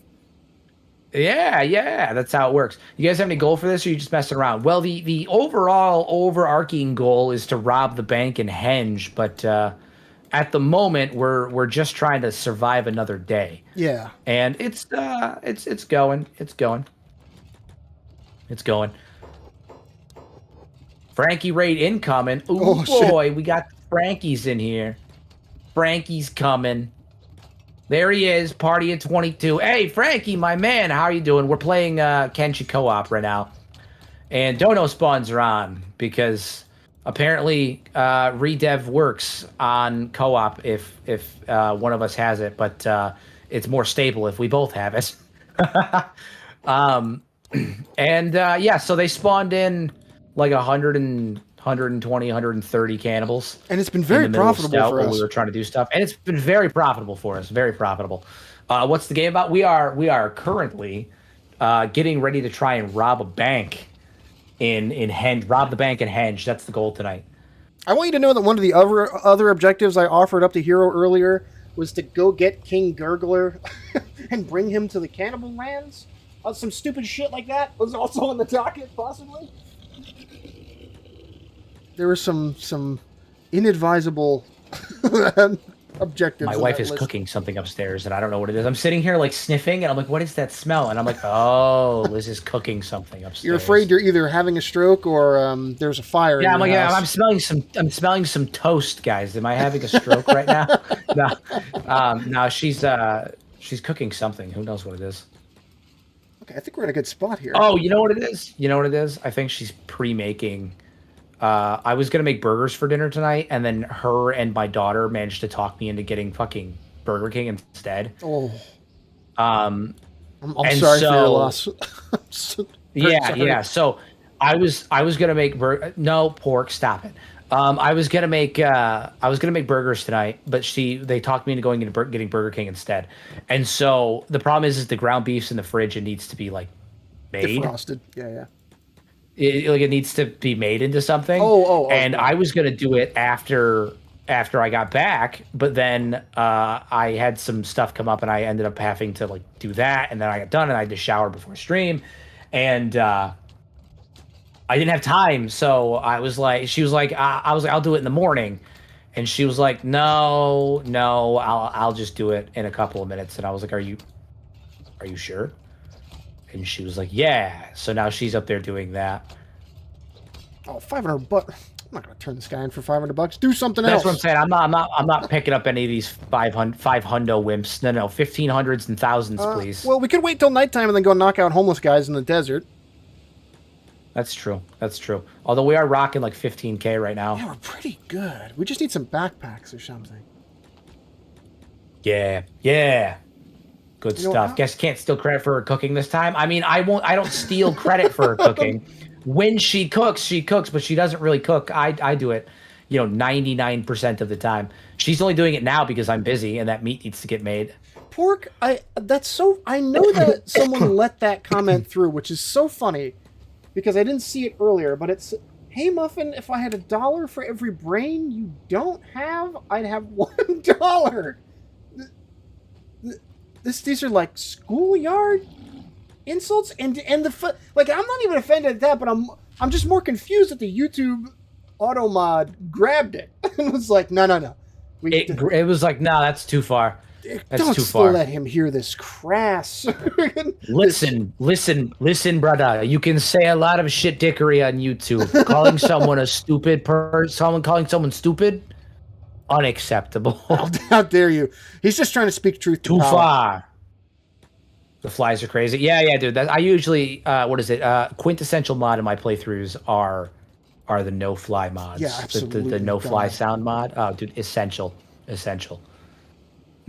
Yeah, that's how it works. You guys have any goal for this, or are you just messing around? Well, the overall overarching goal is to rob the bank in Henge, but at the moment we're just trying to survive another day. Yeah, and it's going. Frankie raid incoming. Ooh, boy, shit. We got Frankie's in here. Frankie's coming. There he is, party at 22. Hey, Frankie, my man, how are you doing? We're playing Kenshi co-op right now. And dono spawns are on because apparently redev works on co-op if one of us has it, but it's more stable if we both have it. Yeah, so they spawned in like 120, 130 cannibals. And it's been very profitable for us. We were trying to do stuff. And it's been very profitable for us. Very profitable. What's the game about? We are currently getting ready to try and rob a bank in Henge. Rob the bank in Henge. That's the goal tonight. I want you to know that one of the other objectives I offered up to Hero earlier was to go get King Gurgler and bring him to the cannibal lands. Some stupid shit like that was also on the docket, possibly. There were some inadvisable objectives. My wife is cooking something upstairs, and I don't know what it is. I'm sitting here like sniffing, and I'm like, "What is that smell?" And I'm like, "Oh, Liz is cooking something upstairs." You're afraid you're either having a stroke or there's a fire. Yeah, in your house. I'm smelling some toast, guys. Am I having a stroke right now? No, she's cooking something. Who knows what it is? Okay, I think we're in a good spot here. Oh, you know what it is? I think she's pre-making. I was gonna make burgers for dinner tonight, and then her and my daughter managed to talk me into getting fucking Burger King instead. Oh, I'm sorry for your loss. Yeah. So I was gonna make no pork. Stop it. I was gonna make burgers tonight, but they talked me into going into getting Burger King instead. And so the problem is the ground beef's in the fridge and needs to be like made defrosted. Yeah. It needs to be made into something. And I was gonna do it after I got back, but then I had some stuff come up, and I ended up having to like do that, and then I got done, and I had to shower before stream, and I didn't have time, so she was like, I'll do it in the morning, and she was like, no, I'll just do it in a couple of minutes, and I was like, are you sure? And she was like, yeah. So now she's up there doing that. Oh, $500. I'm not gonna turn this guy in for $500. Do something else. That's what I'm saying. I'm not picking up any of these 500 wimps. No, 1500s and thousands, please. Well, we could wait till nighttime and then go knock out homeless guys in the desert. That's true. Although we are rocking like 15K right now. Yeah, we're pretty good. We just need some backpacks or something. Yeah. Good stuff. Guess can't steal credit for her cooking this time. I mean, I don't steal credit for her cooking. When she cooks, but she doesn't really cook. I do it, 99% of the time. She's only doing it now because I'm busy and that meat needs to get made. Pork, I know that someone let that comment through, which is so funny because I didn't see it earlier, but it's, hey Muffin, if I had $1 for every brain you don't have, I'd have $1. These are like schoolyard insults, and the like. I'm not even offended at that, but I'm just more confused that the YouTube auto mod grabbed it and was like, no. It was like, no, that's too far. That's Don't too far. let him hear this crass. Listen, brother. You can say a lot of shit dickery on YouTube. Calling someone a stupid person, calling someone stupid, unacceptable. How dare you? He's just trying to speak truth to Too power. far. The flies are crazy. Yeah, dude. I usually, what is it? Quintessential mod in my playthroughs are the no fly mods. Yeah, absolutely. The no fly sound mod. Oh, dude, essential.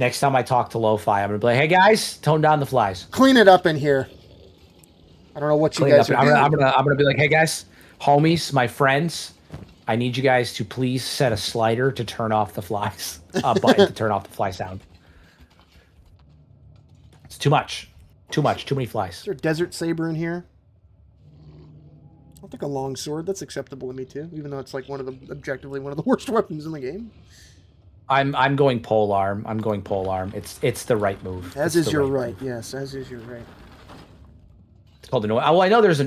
Next time I talk to Lo-Fi, I'm gonna be like, hey guys, tone down the flies. Clean it up in here. I don't know what you guys are doing. I'm gonna be like, hey guys, homies, my friends, I need you guys to please set a slider to turn off the flies. Button to turn off the fly sound. It's too much. Too many flies. Is there a desert saber in here? I'll take a long sword. That's acceptable to me too, even though it's like objectively one of the worst weapons in the game. I'm going pole arm. It's the right move. As is your right. Yes, as is your right. It's called the no. Oh, I know there's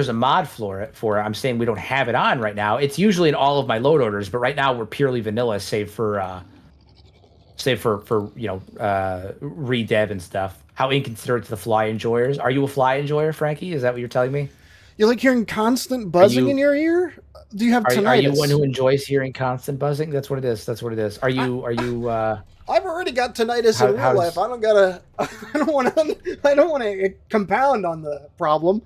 a mod for it. I'm saying we don't have it on right now. It's usually in all of my load orders, but right now we're purely vanilla, save for redev and stuff. How inconsiderate to the fly enjoyers. Are you a fly enjoyer, Frankie? Is that what you're telling me? You like hearing constant buzzing in your ear? Do you have tinnitus? Are you one who enjoys hearing constant buzzing? That's what it is. Are you? I've already got tinnitus in real life. I don't want to compound on the problem.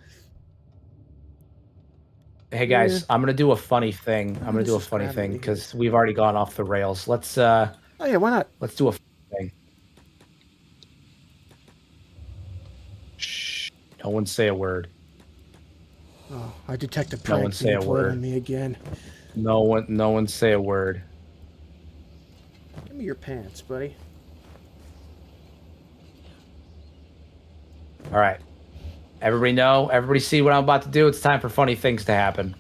Hey guys, I'm gonna do a funny thing. Because we've already gone off the rails. Let's. Oh yeah, why not? Let's do a thing. Shh! No one say a word. Oh, I detect a prank. No one say a word on me again. No one say a word. Give me your pants, buddy. All right. Everybody see what I'm about to do. It's time for funny things to happen.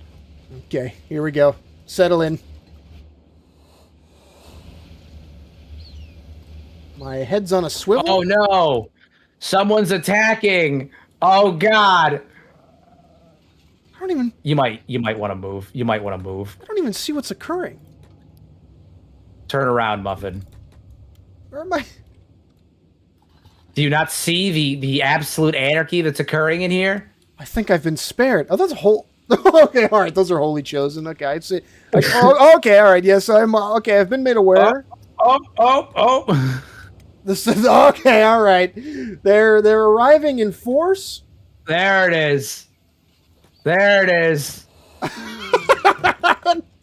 Okay, here we go. Settle in. My head's on a swivel. Oh no! Someone's attacking. Oh God! I don't even. You might want to move. I don't even see what's occurring. Turn around, Muffin. Where am I? Do you not see the absolute anarchy that's occurring in here? I think I've been spared. Oh, that's a whole. Okay, all right. Those are wholly chosen. Okay, I see. Okay, all right. Yes, I'm. Okay, I've been made aware. Oh. This is okay. All right. They're arriving in force. There it is.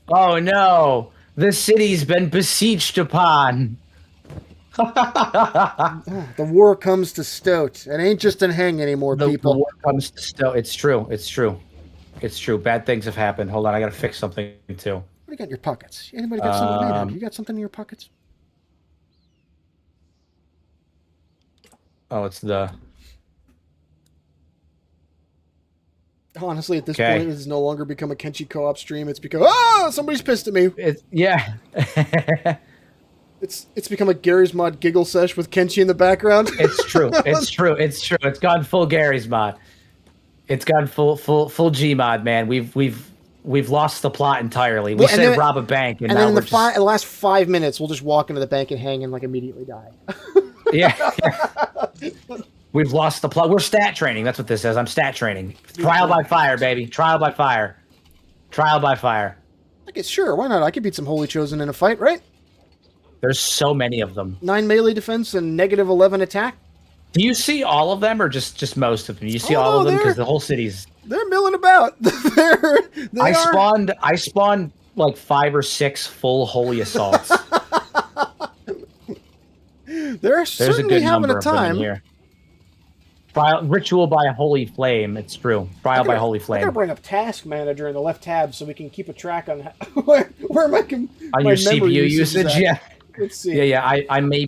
Oh no! The city's been besieged upon. The war comes to Stoat. It ain't just in Hang anymore, people. The war comes to Stoat. It's true. Bad things have happened. Hold on, I gotta fix something too. What do you got in your pockets? Anybody got something made? You got something in your pockets? Oh, it's the. Honestly, at this point, it has no longer become a Kenshi co-op stream. It's become somebody's pissed at me. Yeah. It's become a Gary's Mod giggle sesh with Kenshi in the background. It's true. It's gone full Gary's Mod. It's gone full G Mod, man. We've lost the plot entirely. We said rob a bank, and now then in the last 5 minutes, we'll just walk into the bank and hang and like immediately die. Yeah. We've lost the plot. We're stat training. That's what this is. I'm stat training. Trial by fire, baby. Trial by fire. Okay, sure. Why not? I could beat some Holy Chosen in a fight, right? There's so many of them. 9 melee defense and negative 11 attack. Do you see all of them, or just most of them? You see all of them because the whole city's. They're milling about. I spawned like 5 or 6 full holy assaults. They're certainly having a time. Here. Ritual by a holy flame. It's true. Trial by holy flame. I gotta bring up Task Manager in the left tab so we can keep a track on where my on your CPU usage. Yeah. Let's see. Yeah. I may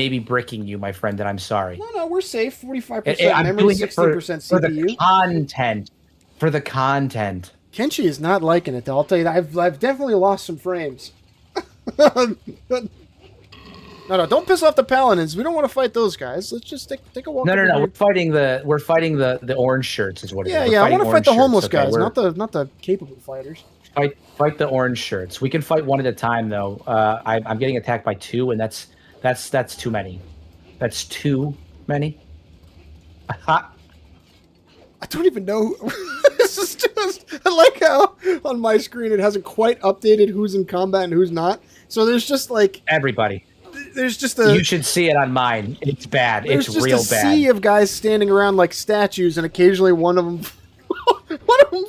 be bricking you, my friend, and I'm sorry. No, we're safe. 45% memory, 60% CPU. For the content. For the content. Kenshi is not liking it, though. I'll tell you that. I've definitely lost some frames. No, don't piss off the paladins. We don't want to fight those guys. Let's just take a walk. No. over here. We're fighting the orange shirts is what it is. Yeah. I want to fight the homeless guys, not the capable fighters. Fight the orange shirts. We can fight one at a time though. I'm getting attacked by 2, and that's too many. That's too many. I don't even know. This is just, I like how on my screen it hasn't quite updated who's in combat and who's not. So there's just like everybody. There's just you should see it on mine. It's bad. It's real bad. There's just a sea of guys standing around like statues, and occasionally one of them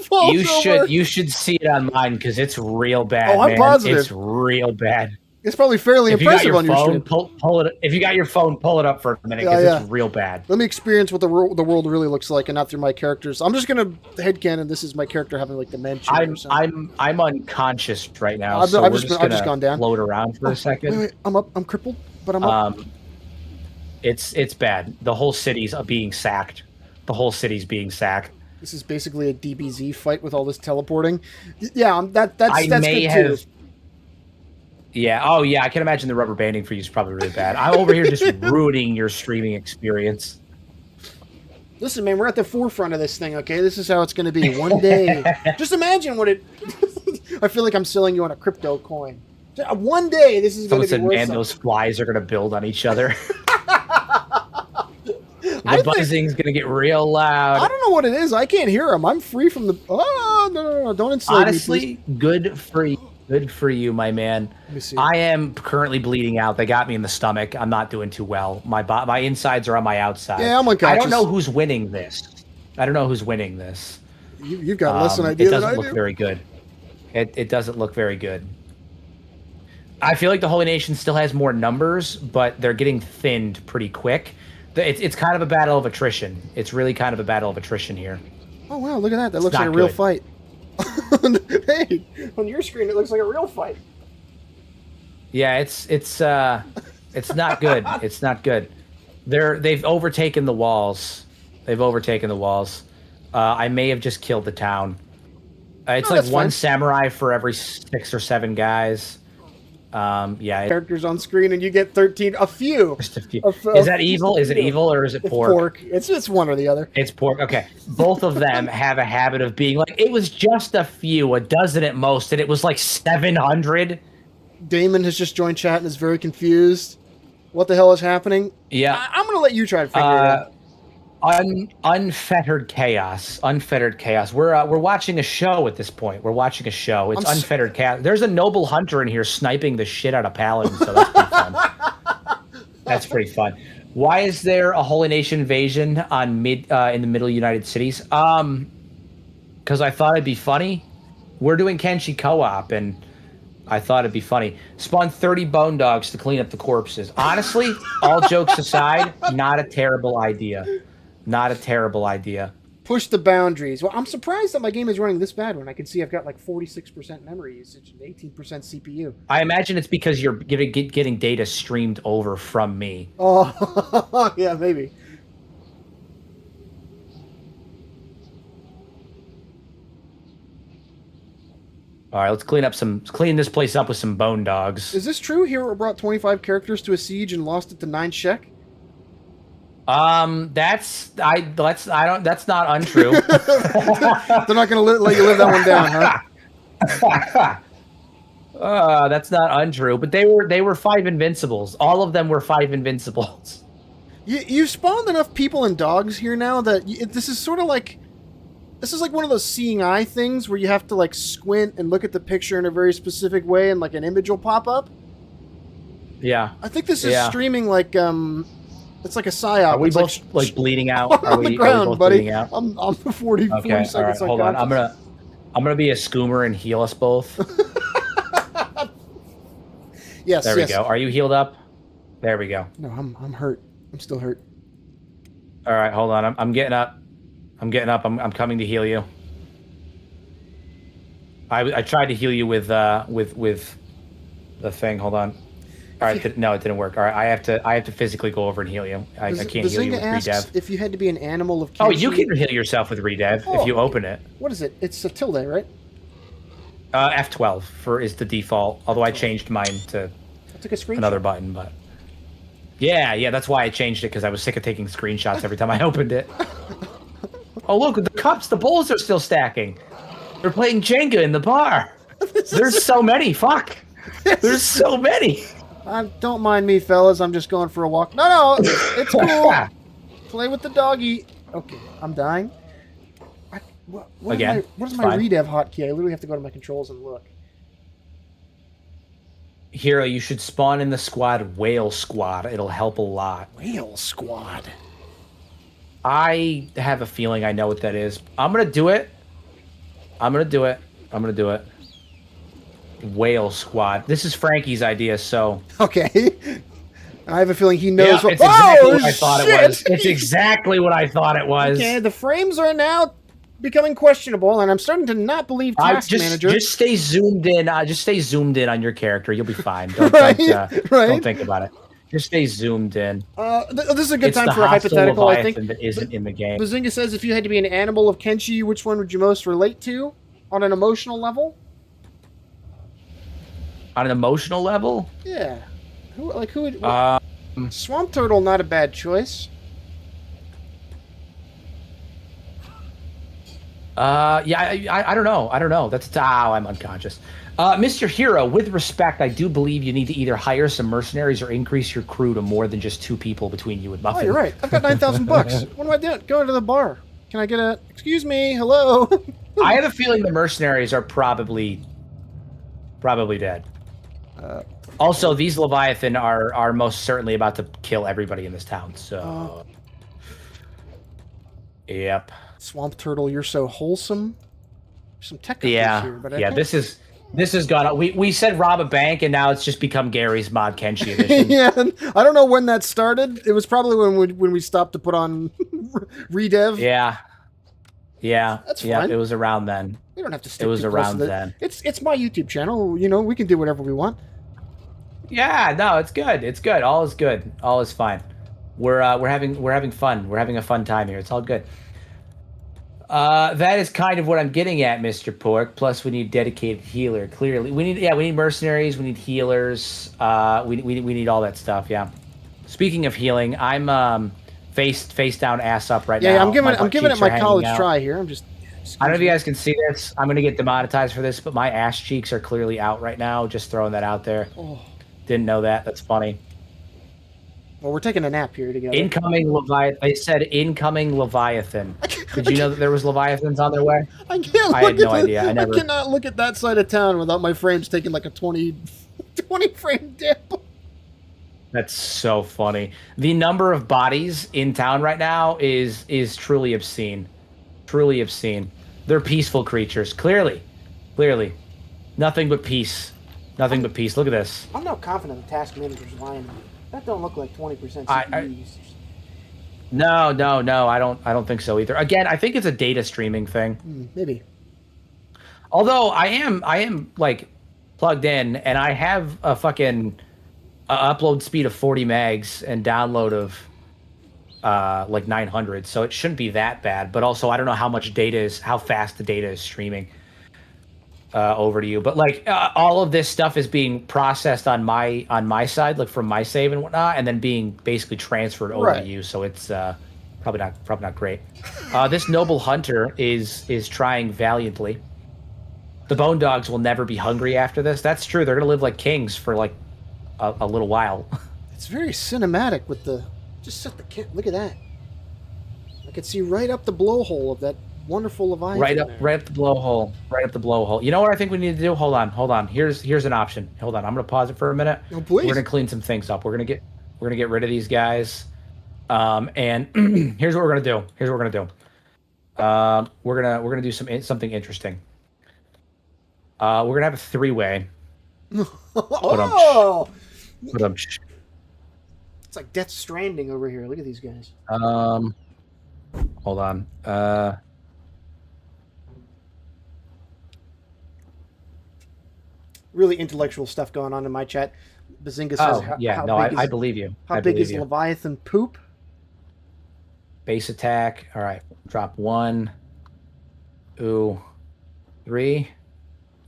falls over. You should see it on mine because it's real bad. Oh, I'm positive. It's real bad. It's probably fairly impressive on your stream. Pull it. If you got your phone, pull it up for a minute because it's real bad. Let me experience what the world really looks like, and not through my characters. I'm just gonna headcanon. This is my character having like dementia. I'm unconscious right now. I've just gone down. Float around for a second. Wait, I'm up. I'm crippled, but I'm up. It's bad. The whole city's being sacked. The whole city's being sacked. This is basically a DBZ fight with all this teleporting. Yeah, that's good too. Yeah. Oh, yeah. I can imagine the rubber banding for you is probably really bad. I'm over here just ruining your streaming experience. Listen, man, we're at the forefront of this thing, okay? This is how it's going to be. One day. Just imagine what it... I feel like I'm selling you on a crypto coin. One day, this is going to be worth something. Those flies are going to build on each other. The buzzing's going to get real loud. I don't know what it is. I can't hear them. I'm free from the... Oh, no. Don't enslave me, honestly, good for you. Good for you, my man. Let me see. I am currently bleeding out. They got me in the stomach. I'm not doing too well. My insides are on my outside. Yeah, I'm unconscious. I don't know who's winning this. You've got less than I do. It doesn't look very good. It doesn't look very good. I feel like the Holy Nation still has more numbers, but they're getting thinned pretty quick. It's kind of a battle of attrition. It's really kind of a battle of attrition here. Oh, wow. Look at that. That looks like a real fight. Hey, on your screen it looks like a real fight. Yeah, it's not good. It's not good. They've overtaken the walls. I may have just killed the town. It's like one samurai for every 6 or 7 guys. Yeah. Characters on screen and you get 13. A few. Just a few. Is that evil? Is it evil or is it pork? It's one or the other. It's pork. Okay. Both of them have a habit of being like, it was just a few, a dozen at most, and it was like 700. Damon has just joined chat and is very confused. What the hell is happening? Yeah. I'm going to let you try to figure it out. Unfettered chaos. We're watching a show at this point. It's unfettered chaos. There's a noble hunter in here sniping the shit out of paladins, so that's pretty fun. That's pretty fun. Why is there a Holy Nation invasion on in the middle United Cities? Because I thought it'd be funny. We're doing Kenshi co-op, and I thought it'd be funny. Spawn 30 bone dogs to clean up the corpses. Honestly, all jokes aside, not a terrible idea. Not a terrible idea. Push the boundaries. Well, I'm surprised that my game is running this bad when I can see I've got like 46% memory usage and 18% CPU. I imagine it's because you're getting data streamed over from me. Oh, yeah, maybe. All right, let's clean this place up with some bone dogs. Is this true? Hero brought 25 characters to a siege and lost it to 9 Shek? That's not untrue. They're not gonna let you live that one down, huh? That's not untrue. But they were 5 invincibles. All of them were 5 invincibles. You've spawned enough people and dogs here now that this is like one of those seeing eye things where you have to like squint and look at the picture in a very specific way, and like an image will pop up. Yeah. I think this is streaming like it's like a psyop. Are we both like bleeding out? On the ground, buddy. Bleeding out? I'm 40 seconds. All right, hold on. I'm gonna be a scoomer and heal us both. Yes. There we go. Are you healed up? There we go. No, I'm hurt. I'm still hurt. All right, hold on. I'm getting up. I'm coming to heal you. I tried to heal you with the thing. Hold on. All right, no, it didn't work. All right, I have to physically go over and heal you. I can't heal you with redev. If you had to be an animal of Kenshi... Oh, you can heal yourself with redev if you open it. What is it? It's a tilde, right? F12 is the default. Although I changed mine to I took a screenshot. Another button, but Yeah, that's why I changed it, because I was sick of taking screenshots every time I opened it. Oh, look, the cups, the bowls are still stacking. They're playing Jenga in the bar. There's so many, fuck. There's so many. Don't mind me, fellas. I'm just going for a walk. No, it's cool. Play with the doggy. Okay, I'm dying. What Again? What is my redev hotkey? I literally have to go to my controls and look. Hero, you should spawn in the squad Whale Squad. It'll help a lot. Whale Squad. I have a feeling I know what that is. I'm gonna do it. Whale Squad. This is Frankie's idea, so... Okay. I have a feeling he knows what... It's exactly what I thought it was. It's exactly what I thought it was. Okay, the frames are now becoming questionable, and I'm starting to not believe Task Manager. Just stay zoomed in. Just stay zoomed in on your character. You'll be fine. Don't think about it. Just stay zoomed in. This is a good time for a hypothetical, I think. That isn't in the game. Bazinga says, if you had to be an animal of Kenshi, which one would you most relate to on an emotional level? On an emotional level? Yeah. Who would... Swamp Turtle, not a bad choice. Yeah, I don't know. That's... I'm unconscious. Mr. Hero, with respect, I do believe you need to either hire some mercenaries or increase your crew to more than just 2 people between you and Muffin. Oh, you're right. I've got 9,000 bucks. What am I doing? Going to the bar. Can I get a... Excuse me, hello? I have a feeling the mercenaries are probably dead. Also, these Leviathan are most certainly about to kill everybody in this town, so... Yep. Swamp Turtle, you're so wholesome. There's some technicals here, but this has gone up. We said rob a bank, and now it's just become Gary's Mod Kenshi edition. Yeah, I don't know when that started. It was probably when we stopped to put on redev. Yeah, that's fine. It was around then. We don't have to stick. It was around then. It's my YouTube channel. You know, we can do whatever we want. Yeah, no, it's good. It's good. All is good. All is fine. We're having fun. We're having a fun time here. It's all good. That is kind of what I'm getting at, Mr. Pork. Plus, we need dedicated healer. Clearly, we need mercenaries. We need healers. We need all that stuff. Yeah. Speaking of healing, I'm face down, ass up right now. Yeah, I'm giving it my college try here. I'm just. I don't know if you guys can see this. I'm gonna get demonetized for this, but my ass cheeks are clearly out right now. Just throwing that out there. Oh. Didn't know that. That's funny. Well, we're taking a nap here together. Incoming Leviathan. They said incoming Leviathan. Did you know that there was Leviathans on their way? I had no idea. I cannot look at that side of town without my frames taking like a 20 frame dip. That's so funny. The number of bodies in town right now is truly obscene. Truly obscene. They're peaceful creatures. Clearly. Nothing but peace. Nothing but peace. Look at this. I'm not confident the task manager's lying. That don't look like 20% CPU usage. No. I don't think so either. Again, I think it's a data streaming thing. Maybe. Although I am like plugged in, and I have a fucking upload speed of 40 megs and download of like 900, so it shouldn't be that bad. But also, I don't know how fast the data is streaming over to you. But like all of this stuff is being processed on my side, like from my save and whatnot, and then being basically transferred over to you. So it's probably not great. This noble hunter is trying valiantly. The bone dogs will never be hungry after this. That's true. They're gonna live like kings for like a little while. It's very cinematic with the. Just set the camera. Look at that. I can see right up the blowhole of that wonderful Leviathan. Right up the blowhole. You know what I think we need to do? Hold on. Here's an option. Hold on. I'm gonna pause it for a minute. Oh, please. We're gonna clean some things up. We're gonna get rid of these guys. And here's what we're gonna do. We're gonna do something interesting. We're gonna have a 3-way. Oh. It's like Death Stranding over here. Look at these guys. Hold on. Really intellectual stuff going on in my chat. Bazinga says, I believe you. How big is Leviathan poop? Base attack. All right. Drop 1. Ooh. 3.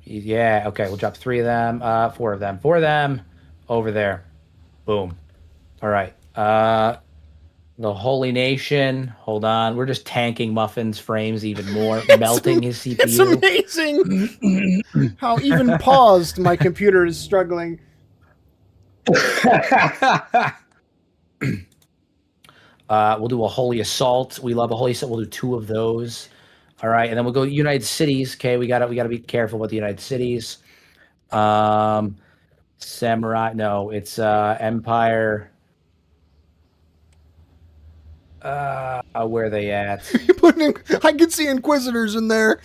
Yeah. Okay. We'll drop 3 of them. 4 of them. 4 of them over there. Boom. All right. The Holy Nation. Hold on. We're just tanking Muffin's frames even more, melting his CPU. It's amazing how even paused my computer is struggling. We'll do a Holy Assault. We love a Holy Assault. We'll do 2 of those. All right, and then we'll go United Cities. Okay, we gotta be careful with the United Cities. Samurai. No, it's Empire. Where are they at? I can see Inquisitors in there.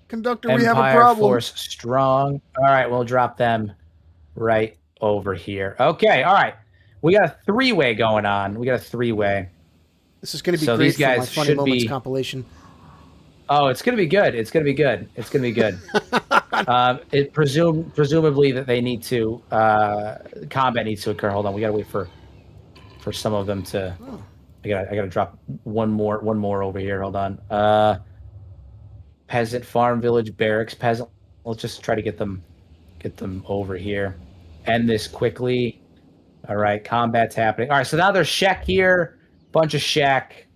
Conductor, Empire, we have a problem. Force strong. All right, we'll drop them right over here. Okay, all right. We got a 3-way going on. We got a 3-way. This is going to be So great these guys for my Funny should Moments be- compilation. Oh, it's gonna be good. It's gonna be good. It's gonna be good. Presumably that they need to combat needs to occur. Hold on, we gotta wait for some of them to. Oh. I gotta drop one more over here. Hold on. Peasant farm village barracks peasant. Let's just try to get them over here. End this quickly. All right, combat's happening. All right, so now there's Shek here. Bunch of Shek.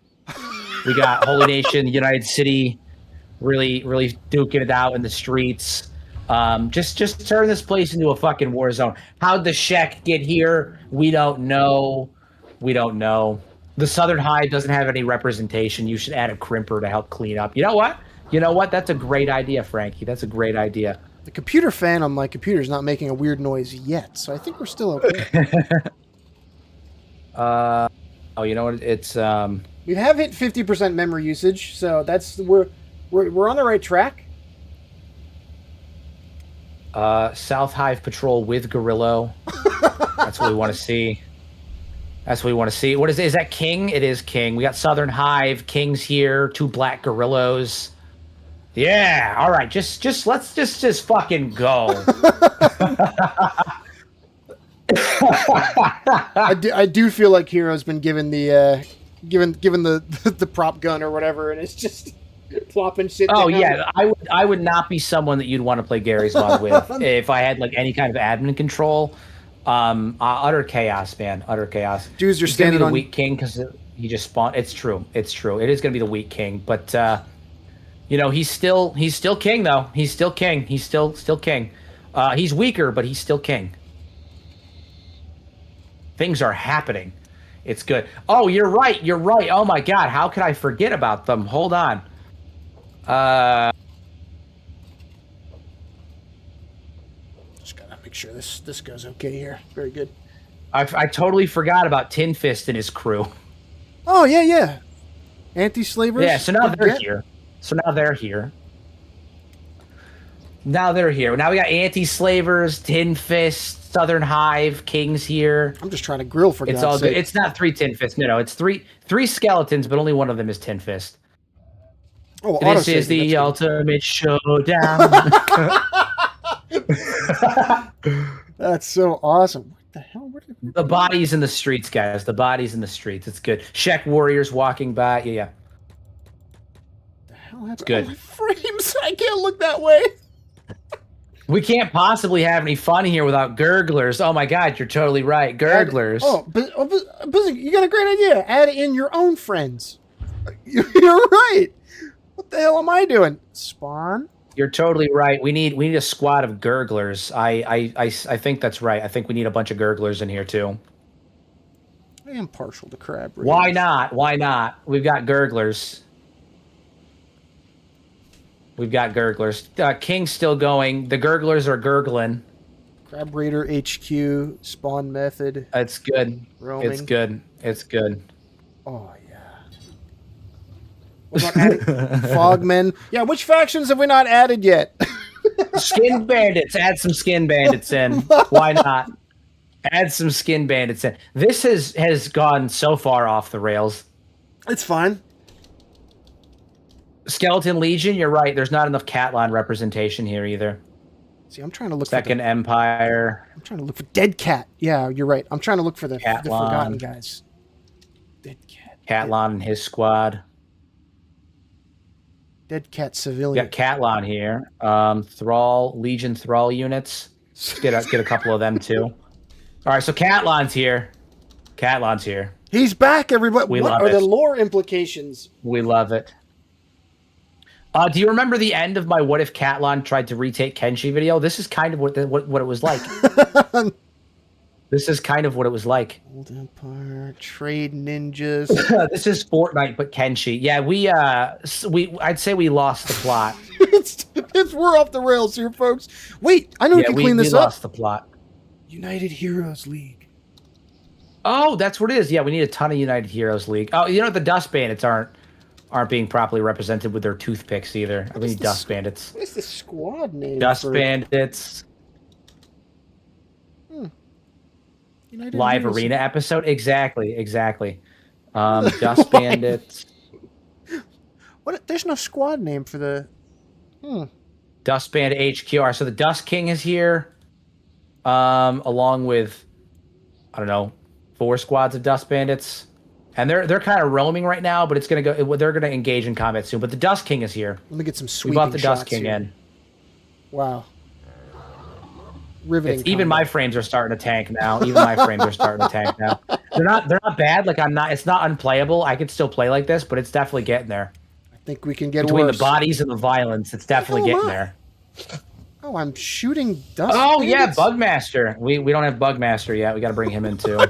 We got Holy Nation, United City, really duking it out in the streets. Just turn this place into a fucking war zone. How'd the Shek get here? We don't know. The Southern Hive doesn't have any representation. You should add a crimper to help clean up. You know what? That's a great idea, Frankie. That's a great idea. The computer fan on my computer is not making a weird noise yet, so I think we're still okay. Oh, you know what? It's We have hit 50% memory usage, so we're on the right track. South Hive Patrol with Gorillo. That's what we want to see. What is that King? It is King. We got Southern Hive, King's here, 2 black Gorillos. Yeah, all right. Let's just fucking go. I do feel like Hero's been given the given the prop gun or whatever, and it's just plopping shit down. Oh yeah, I would not be someone that you'd want to play Gary's mod with if I had like any kind of admin control. Utter chaos, man. Utter chaos. Dudes, you're He's gonna be standing the on weak king because he just spawned. It's true. It is gonna be the weak king, but he's still king though. He's still king. He's still king. He's weaker, but he's still king. Things are happening. It's good. Oh, you're right. Oh my God, how could I forget about them? Hold on. Just gotta make sure this goes okay here. Very good. I totally forgot about Tin Fist and his crew. Oh yeah. Anti-slavers. Yeah, so now they're here. Now we got anti-slavers, Tin Fist, Southern Hive, King's here. I'm just trying to grill for It's God's all good. sake. It's not 3 Tin Fists. No, it's three skeletons, but only one of them is Tin Fist. Oh, This is the ultimate showdown. That's so awesome. What the hell? The bodies in the streets, guys. The bodies in the streets. It's good. Shek warriors walking by. Yeah. The hell? That's good. Oh, my frames. I can't look that way. We can't possibly have any fun here without gurglers. Oh my God, you're totally right. Gurglers. But you got a great idea. Add in your own friends. You're right. What the hell am I doing? Spawn? You're totally right. We need a squad of gurglers. I think that's right. I think we need a bunch of gurglers in here too. I am partial to crab raiders. Why not? We've got gurglers. King's still going. The gurglers are gurgling. Crab Raider HQ, spawn method. It's good. Roaming. It's good. Oh, yeah. What about adding Fogmen? Yeah, which factions have we not added yet? Skin bandits. Add some skin bandits in. Why not? Add some skin bandits in. This has gone so far off the rails. It's fine. Skeleton Legion, you're right. There's not enough Catline representation here either. See, I'm trying to look Second Empire. I'm trying to look for Dead Cat. Yeah, you're right. I'm trying to look for the forgotten guys. Dead Cat. Catlon and his squad. Dead Cat We civilian. got Catlon here. Legion Thrall units. Let's get a couple of them too. All right, so Catlon's here. Catlon's here. He's back, everybody. We What love are it. the lore implications? We love it. Do you remember the end of my "What if Catlon tried to retake Kenshi" video? This is kind of what it was like. This is kind of what it was like. Old Empire, Trade Ninjas. This is Fortnite, but Kenshi. Yeah, I'd say we lost the plot. We're off the rails here, folks. Wait, I know we can clean this up. We lost the plot. United Heroes League. Oh, that's what it is. Yeah, we need a ton of United Heroes League. Oh, you know, the Dust Bandits aren't being properly represented with their toothpicks either. We need Dust Bandits. What is the squad name? Dust Bandits. Live Heroes. Arena episode? Exactly. Dust Bandits. What? There's no squad name for the... Dust Bandit HQ. All right, so the Dust King is here. Along with, I don't know, 4 squads of Dust Bandits. And they're kind of roaming right now, but they're gonna engage in combat soon. But the Dust King is here. Let me get some sweeping We brought the Dust shots King here. in. Wow. Riveting. Even my frames are starting to tank now. They're not bad. Like it's not unplayable. I could still play like this, but it's definitely getting there. I think we can get Between worse. the bodies and the violence, it's definitely getting there. Oh, I'm shooting Dust Oh Bandits? yeah, Bugmaster. We don't have Bugmaster yet. We got to bring him in too.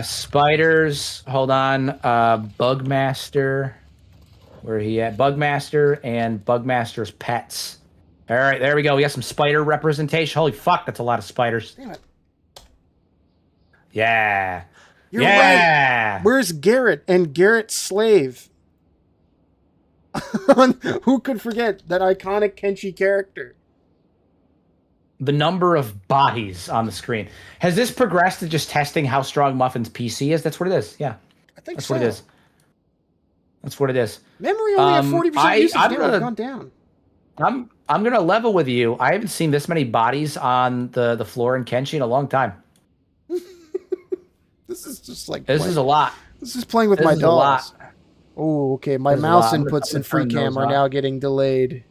Spiders. Hold on. Bugmaster. Where he at? Bugmaster and Bugmaster's pets. All right, there we go. We got some spider representation. Holy fuck, that's a lot of spiders. Damn it. Yeah. You're right. Where's Garrett and Garrett's slave? Who could forget that iconic Kenshi character? The number of bodies on the screen. Has this progressed to just testing how strong Muffin's PC is? That's what it is. Yeah. I think That's so. what it is. That's what it is. Memory only at 40% usage. It's gone down. I'm gonna level with you. I haven't seen this many bodies on the floor in Kenshi in a long time. This is just like This is a lot. This is playing with my dolls. Oh, okay. My mouse inputs in free cam are now getting delayed.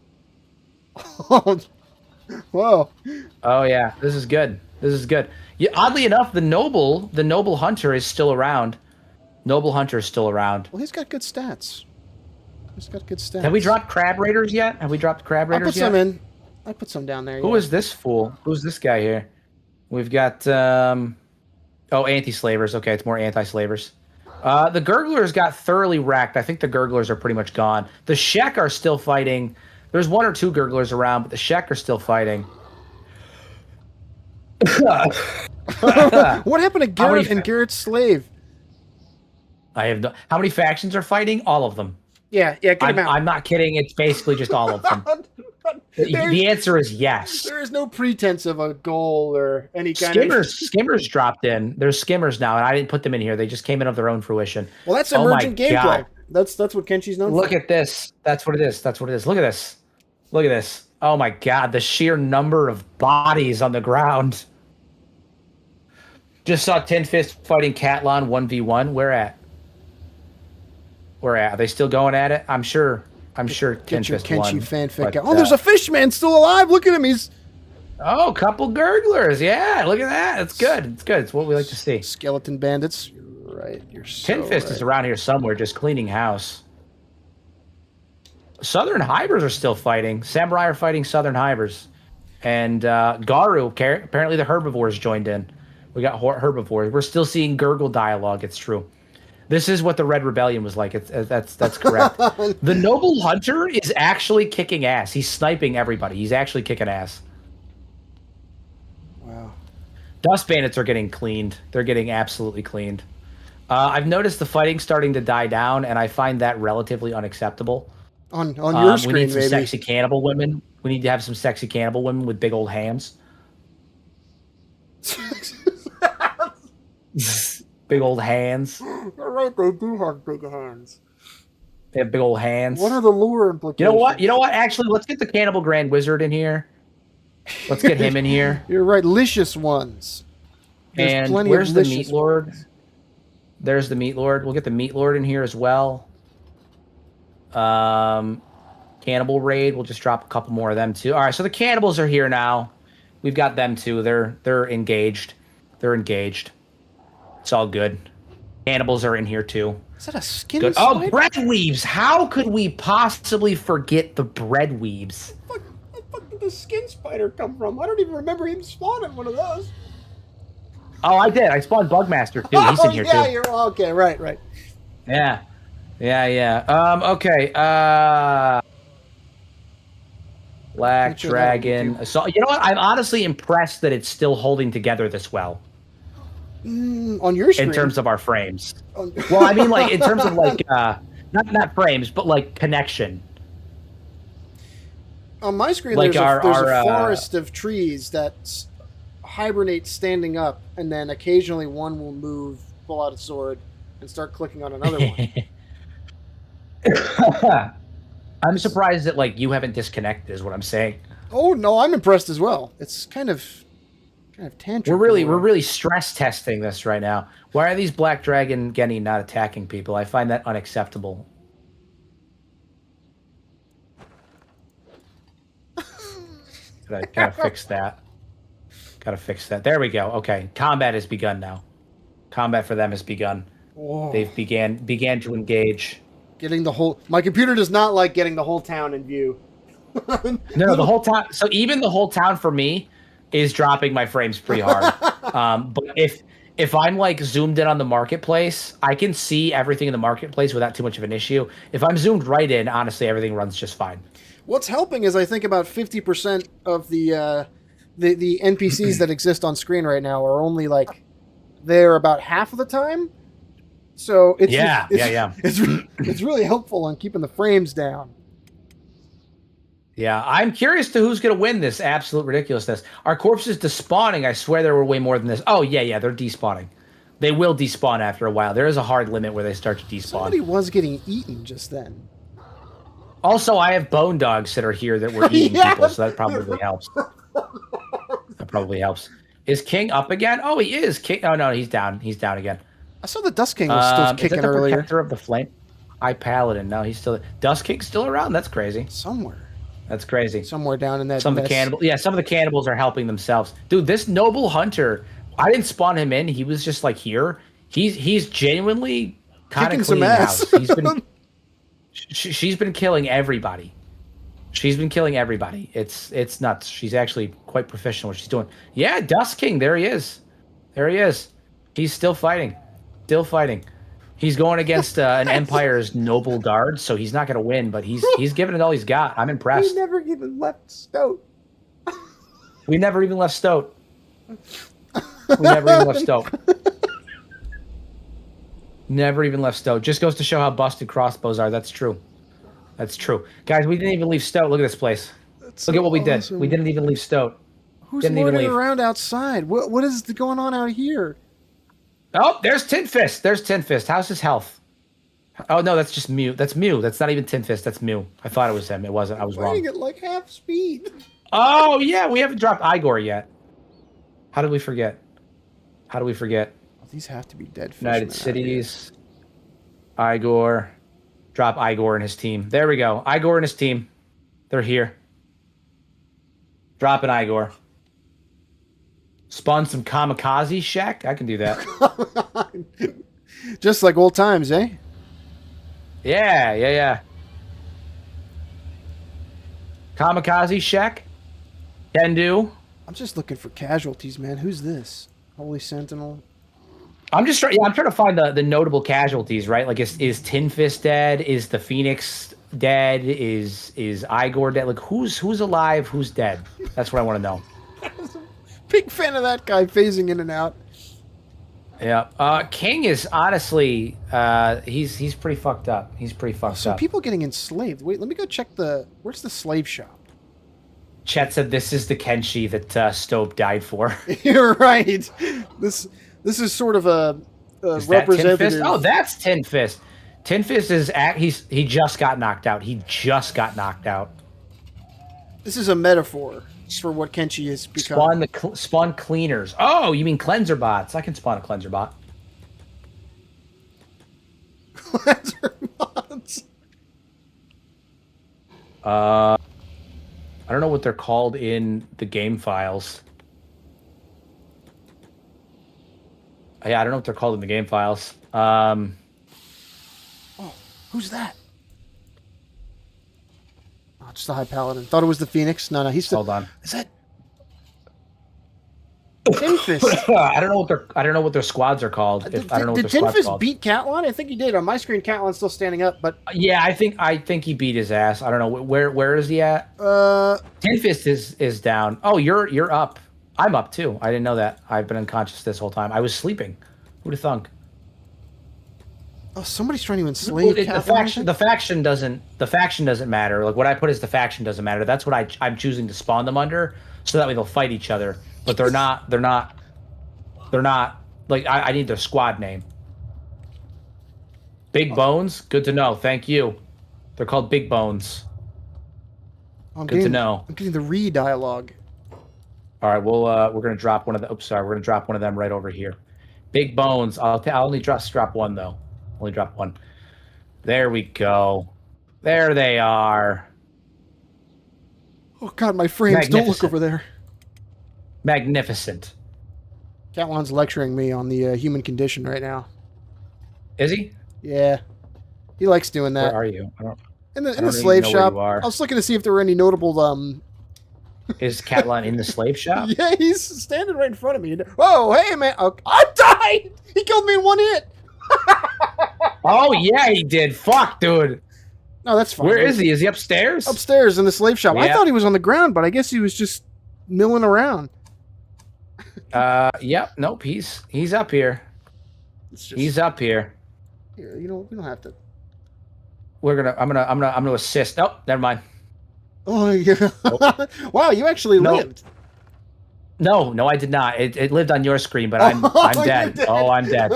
Whoa. Oh yeah, this is good. This is good. Yeah, oddly enough, the noble hunter is still around. Noble hunter is still around. Well, he's got good stats. He's got good stats. Have we dropped crab raiders yet? Have we dropped crab raiders I put some in. I put some down there. Who is this fool? Who's this guy here? We've got anti-slavers. Okay, it's more anti-slavers. The gurglers got thoroughly wrecked. I think the gurglers are pretty much gone. The Shek are still fighting. There's 1 or 2 gurglers around, but the Shek are still fighting. What happened to Garrett and Garrett's slave? I have no. How many factions are fighting? All of them. Yeah, get him out. I'm not kidding. It's basically just all of them. The answer is yes. There is no pretense of a goal or any kind Skimmers dropped in. There's skimmers now, and I didn't put them in here. They just came in of their own fruition. Well, that's emergent gameplay. That's what Kenshi's known for. Look at this. That's what it is. That's what it is. Look at this. Look at this. Oh my god, the sheer number of bodies on the ground. Just saw Tin Fist fighting Catlon 1v1. Where at? Are they still going at it? I'm sure Tin Fist won. Kenshi fanfic. Oh, there's a fishman still alive. Look at him. He's... Oh, a couple gurglers. Yeah, look at that. It's good. It's good. It's what we like to see. Skeleton bandits. You're right. You're so Tin Fist is around here somewhere, just cleaning house. Southern Hybers are still fighting. Samurai are fighting Southern Hybers. And Garu, apparently the herbivores joined in. We got herbivores. We're still seeing gurgle dialogue. It's true. This is what the Red Rebellion was like. That's correct. The Noble Hunter is actually kicking ass. He's sniping everybody. He's actually kicking ass. Wow. Dust Bandits are getting cleaned. They're getting absolutely cleaned. I've noticed the fighting starting to die down, and I find that relatively unacceptable. On your screen, we need some maybe. sexy cannibal women. We need to have some sexy cannibal women with big old hams. Big old hands. You're right, they do have big hands. They have big old hands. What are the lure implications? You know what? Actually, let's get the Cannibal Grand Wizard in here. Let's get him in here. You're right, licious ones. There's and where's the Meat Lord? There's the Meat Lord. We'll get the Meat Lord in here as well. Cannibal Raid. We'll just drop a couple more of them too. All right, so the cannibals are here now. We've got them too. They're engaged. They're engaged. It's all good. Cannibals are in here too. Is that a skin Good. spider? Oh, bread weaves! How could we possibly forget the bread weaves? Where the fuck did the skin spider come from? I don't even remember him spawning one of those. Oh, I did. I spawned Bugmaster too. He's in here yeah, too. you're okay. Right. Yeah. Okay. Black Dragon. So you know what? I'm honestly impressed that it's still holding together this well. On your screen. In terms of our frames. Well, I mean, like in terms of like not frames, but like connection. On my screen, like there's a forest of trees that hibernate standing up, and then occasionally one will move, pull out a sword, and start clicking on another one. I'm surprised that like you haven't disconnected, is what I'm saying. Oh no, I'm impressed as well. It's kind of tantrum. We're really stress testing this right now. Why are these Black Dragon Genny not attacking people? I find that unacceptable. Gotta fix that. Gotta fix that. There we go. Okay, combat has begun now. Combat for them has begun. Whoa. They've began to engage. Getting the whole. My computer does not like getting the whole town in view. No, the whole town. So even the whole town for me is dropping my frames pretty hard. But if I'm like zoomed in on the marketplace, I can see everything in the marketplace without too much of an issue. If I'm zoomed right in, honestly, everything runs just fine. What's helping is I think about 50% of the NPCs that exist on screen right now are only like there about half of the time. So it's it's really helpful on keeping the frames down. Yeah, I'm curious to who's going to win this absolute ridiculousness. Our corpses despawning, I swear there were way more than this. Oh, yeah, they're despawning. They will despawn after a while. There is a hard limit where they start to despawn. Somebody was getting eaten just then. Also, I have bone dogs that are here that were eating people, so that probably helps. That probably helps. Is King up again? Oh, he is. King. Oh, no, he's down. He's down again. I saw the Dust King was still kicking is that the earlier. Protector of the Flame? High Paladin. No, he's still... Dust King's still around? That's crazy. Somewhere. That's crazy. Somewhere down in that some of the cannibals. Yeah, some of the cannibals are helping themselves. Dude, this noble hunter, I didn't spawn him in. He was just like here. He's genuinely kind of cleaning house. He's been she's been killing everybody. She's been killing everybody. It's nuts. She's actually quite proficient what she's doing. Yeah, Dust King, there he is. There he is. He's still fighting. Still fighting. He's going against an Empire's noble guard, so he's not going to win, but he's giving it all he's got. I'm impressed. We never even left Stoat. We never even left Stoat. Never even left Stoat. Just goes to show how busted crossbows are. That's true. That's true. Guys, we didn't even leave Stoat. Look at this place. Look at what we did. We didn't even leave Stoat. Who's lording around outside? What is going on out here? Oh, there's Tin Fist. There's Tin Fist. How's his health? Oh, no, that's just Mew. That's Mew. That's not even Tin Fist. That's Mew. I thought it was him. It wasn't. I was wrong. Fighting at like half speed. Oh, yeah. We haven't dropped Igor yet. How did we forget? Well, these have to be dead fish. United Cities. Igor. Drop Igor and his team. There we go. Igor and his team. They're here. Dropping Igor. Spawn some kamikaze shack. I can do that. Just like old times, eh? Yeah. Kamikaze shack. Can do. I'm just looking for casualties, man. Who's this? Holy Sentinel. I'm just trying. Yeah, I'm trying to find the notable casualties, right? Like, is Tin Fist dead? Is the Phoenix dead? Is Igor dead? Like, who's alive? Who's dead? That's what I want to know. Big fan of that guy phasing in and out. Yeah. King is honestly, he's pretty fucked up. He's pretty fucked up. So people getting enslaved. Wait, let me go check where's the slave shop? Chet said this is the Kenshi that Stope died for. You're right. This is sort of a representative. Tin Fist? Oh, that's Tin Fist. Tin Fist he just got knocked out. This is a metaphor for what Kenshi has become. Spawn cleaners. Oh, you mean cleanser bots? I can spawn a cleanser bot. Cleanser bots. I don't know what they're called in the game files. Yeah, I don't know what they're called in the game files. Oh, who's that? Oh, just the High Paladin. Thought it was the Phoenix. No, he's still. Hold on. Is that Tin Fist? I don't know what their squads are called. Did I don't know what their Tin squads Fist called. beat Catline? I think he did. On my screen, Catline's still standing up, but Yeah, I think he beat his ass. I don't know where is he at. Tin Fist is down. Oh, you're up. I'm up too. I didn't know that. I've been unconscious this whole time. I was sleeping. Who'd have thunk? Oh, somebody's trying to enslave Catline. The faction doesn't matter. Like what I put as the faction doesn't matter. That's what I'm choosing to spawn them under, so that way they'll fight each other. But they're not like I need their squad name. Big Bones, good to know. Thank you. They're called Big Bones. Good to know. I'm getting the re-dialogue. All right, we're gonna drop one of the. Oops, sorry, we're gonna drop one of them right over here. Big Bones. I'll only drop one though. Only drop one. There we go. There they are. Oh God, my frames! Don't look over there. Magnificent. Catline's lecturing me on the human condition right now. Is he? Yeah, he likes doing that. Where are you? In the slave shop. I was looking to see if there were any notable. Is Catline in the slave shop? Yeah, he's standing right in front of me. Oh, hey man! Oh, I died. He killed me in one hit. Oh yeah, he did. Fuck, dude. No, that's fine. Where is he? Is he upstairs? Upstairs in the slave shop. Yeah. I thought he was on the ground, but I guess he was just milling around. Yep. Nope. He's up here. He's up here. Here, we don't have to. I'm gonna assist. Oh, never mind. Oh yeah. Oh. Wow, you actually lived. No, I did not. It lived on your screen, but I'm dead. Oh, I'm dead.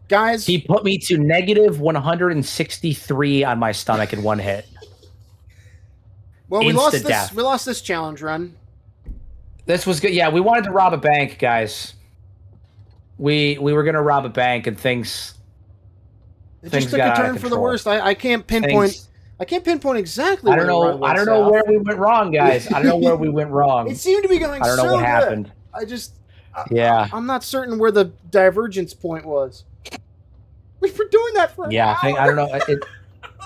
Guys, he put me to negative 163 on my stomach in one hit. Well, we lost this challenge run. This was good. Yeah, we wanted to rob a bank, guys. We were gonna rob a bank, and things just took a turn for the worst. I can't pinpoint. I can't pinpoint exactly. I don't know where we went wrong, guys. I don't know where we went wrong. It seemed to be going. I don't know what happened. I'm not certain where the divergence point was. We were doing that for an hour. I don't know.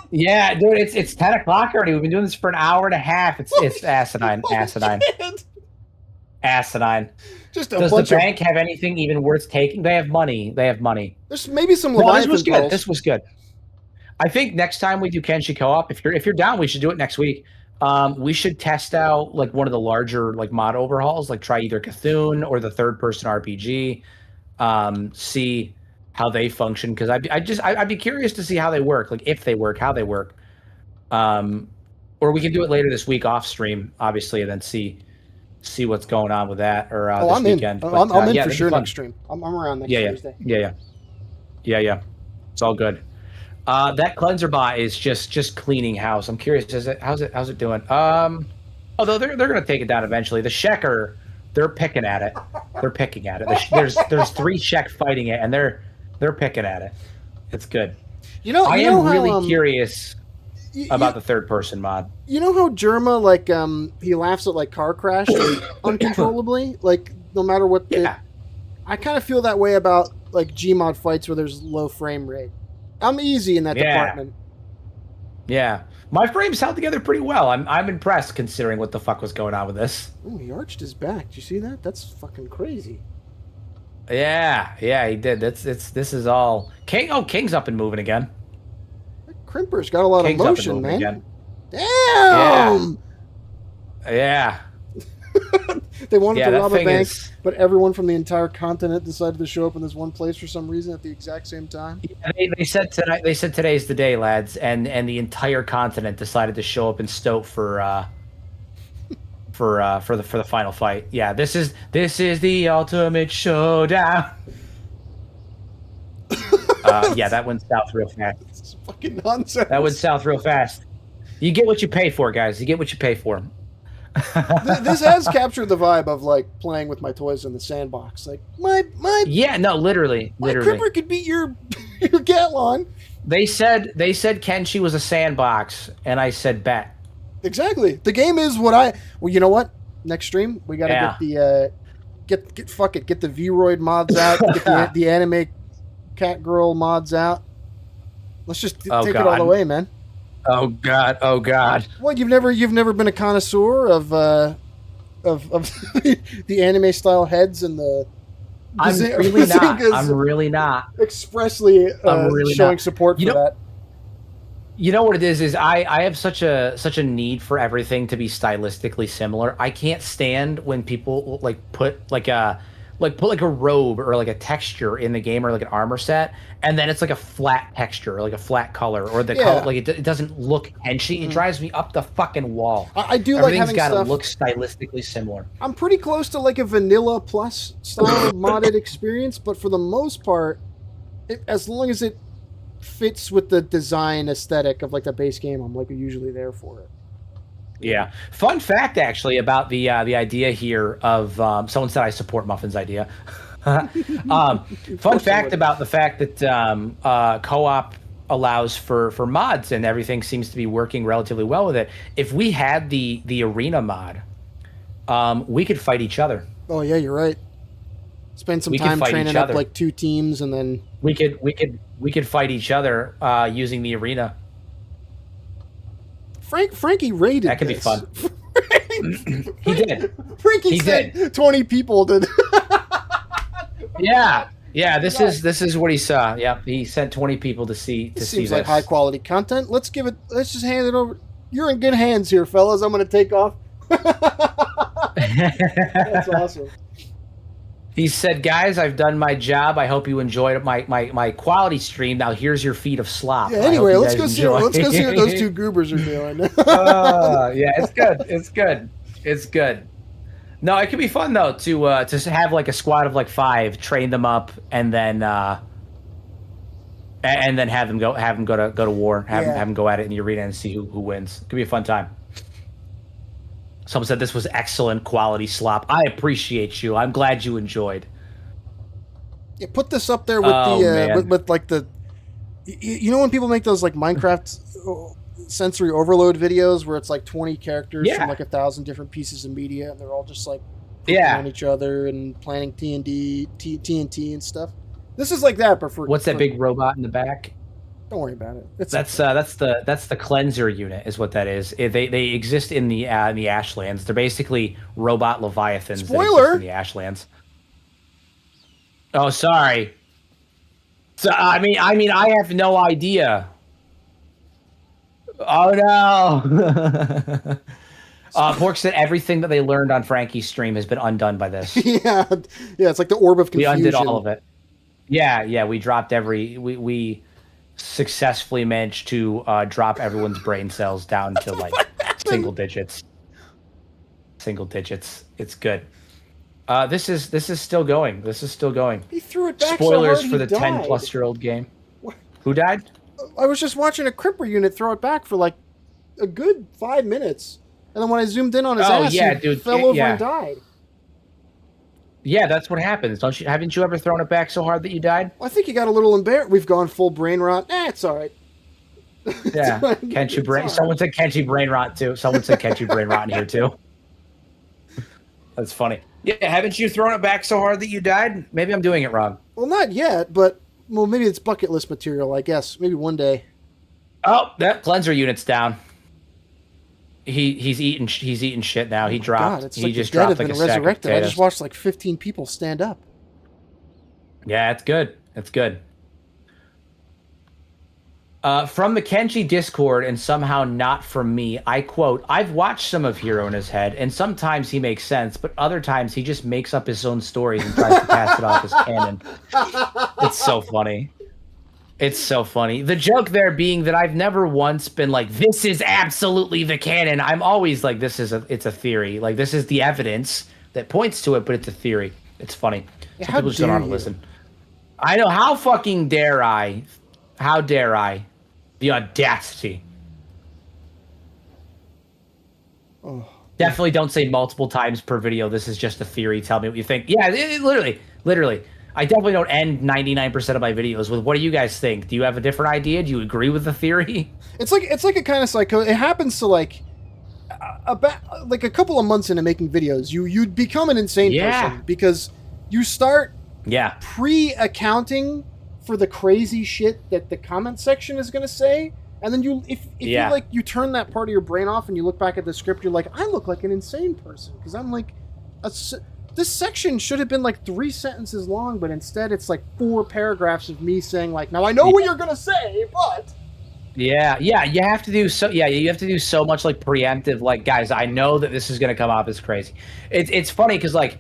Yeah, dude, it's 10 o'clock already. We've been doing this for an hour and a half. It's asinine. Asinine. Just a Does the bank have anything even worth taking? They have money. There's maybe some Leviathan this was good. This was good. I think next time we do Kenshi co-op, if you're down, we should do it next week. We should test out like one of the larger like mod overhauls, like try either Cthulhu or the third-person RPG. See how they function, because I'd be curious to see how they work, like if they work, how they work. Or we can do it later this week off stream, obviously, and then see what's going on with that, or this weekend. I'm in for sure next stream. I'm around next Thursday. Yeah. It's all good. That cleanser bot is just cleaning house. I'm curious, how's it doing? Although they're gonna take it down eventually. The Shecker, they're picking at it. There's 3 Shek fighting it, and they're picking at it. It's good. I am really curious about the third person mod. You know how Jerma he laughs at like car crash uncontrollably, like no matter what. Yeah. I kind of feel that way about like Gmod fights where there's low frame rate. I'm easy in that department. Yeah, my frames held together pretty well. I'm impressed considering what the fuck was going on with this. Oh, he arched his back. Did you see that? That's fucking crazy. Yeah, he did. This is all King. Oh, King's up and moving again. That Crimper's got a lot of motion, man. Again. Damn. Yeah. They wanted to rob a bank, but everyone from the entire continent decided to show up in this one place for some reason at the exact same time. Yeah, they said tonight. They said today's the day, lads, and the entire continent decided to show up in Stoke for the final fight. Yeah, this is the ultimate showdown. Yeah, that went south real fast. This is fucking nonsense. That went south real fast. You get what you pay for, guys. You get what you pay for. This has captured the vibe of like playing with my toys in the sandbox. Like my literally. Crimper could beat your Gatlon. They said Kenshi was a sandbox, and I said bet. Exactly. The game is what well, you know what? Next stream we gotta get Get fuck it. Get the Vroid mods out. Get the anime cat girl mods out. Let's just take it all the way, man. Oh god. Oh god. Well, you've never been a connoisseur of the anime style heads and the. I'm really not. I'm really not. Expressly showing support for that. You know what it is I have such a need for everything to be stylistically similar. I can't stand when people like put a robe or like a texture in the game or like an armor set, and then it's like a flat texture or like a flat color or the color like it doesn't look Kenshi. It drives me up the fucking wall. I do like having got to stuff look stylistically similar. I'm pretty close to like a vanilla plus style modded experience, but for the most part, as long as it fits with the design aesthetic of like the base game, I'm like usually there for it. Yeah. Fun fact, actually, about the idea here of someone said I support Muffin's idea. Fun fact about the fact that co-op allows for mods and everything seems to be working relatively well with it. If we had the arena mod, we could fight each other. Oh yeah, you're right. Spend some time training up like 2 teams, and then we could fight each other using the arena. Frankie raided. That could be fun. He did. Frankie said 20 people did. Yeah. This is what he saw. Yeah, he sent 20 people to see this. Seems like high quality content. Let's just hand it over. You're in good hands here, fellas. I'm going to take off. That's awesome. He said, "Guys, I've done my job. I hope you enjoyed my quality stream. Now here's your feed of slop." Yeah, anyway, let's go see what those 2 goobers are doing. Yeah, it's good. No, it could be fun though to have like a squad of like 5, train them up, and then have them go to war, have them go at it in the arena and see who wins. It could be a fun time. Someone said this was excellent quality slop. I appreciate you. I'm glad you enjoyed. Yeah, put this up there with with like the, you know when people make those like Minecraft sensory overload videos where it's like 20 characters from like 1,000 different pieces of media, and they're all just like on each other and planning TNT and stuff. This is like that, but for what's that big robot in the back? Don't worry about it. That's the cleanser unit is what that is. They exist in the Ashlands. They're basically robot leviathans. Spoiler! That exist in the Ashlands. Oh, sorry. So I mean I have no idea. Oh no. Pork said everything that they learned on Frankie's stream has been undone by this. yeah, it's like the orb of confusion. We undid all of it. Yeah, we dropped we successfully managed to drop everyone's brain cells down to like single digits. It's good. This is still going. He threw it back. Spoilers so hard for the died. 10-plus-year-old game. What? Who died? I was just watching a Cripper unit throw it back for like a good 5 minutes, and then when I zoomed in on his ass, he fell over and died. Yeah, that's what happens. Haven't you ever thrown it back so hard that you died? Well, I think you got a little embarrassed. We've gone full brain rot. It's all right. Yeah, Kenshi brain. Right. Someone said Kenshi brain rot too. Someone said Kenshi brain rot in here too. That's funny. Yeah, haven't you thrown it back so hard that you died? Maybe I'm doing it wrong. Well, not yet, but maybe it's bucket list material. I guess maybe one day. Oh, that cleanser unit's down. He's eating shit now. He dropped. God, he just dropped like a sack of potatoes. I just watched like 15 people stand up. Yeah, it's good. It's good. From the Kenshi Discord, and somehow not from me, I quote, "I've watched some of Hero in his head, and sometimes he makes sense, but other times he just makes up his own stories and tries to pass it off as canon." It's so funny. It's so funny. The joke there being that I've never once been like, this is absolutely the canon. I'm always like, it's a theory. Like, this is the evidence that points to it, but it's a theory. It's funny. Some people just don't want to listen. I know. How fucking dare I? How dare I? The audacity. Oh. Definitely don't say multiple times per video, this is just a theory. Tell me what you think. Yeah, literally. I definitely don't end 99% of my videos with, what do you guys think? Do you have a different idea? Do you agree with the theory? It's like a kind of psycho. It happens to like, about like a couple of months into making videos, you'd become an insane person because you start pre-accounting for the crazy shit that the comment section is going to say, and then if you like you turn that part of your brain off and you look back at the script, you're like, I look like an insane person because I'm like this section should have been like 3 sentences long, but instead it's like 4 paragraphs of me saying like, now I know what you're going to say, but you have to do so much like preemptive, like, guys, I know that this is going to come off as crazy. It's funny because like,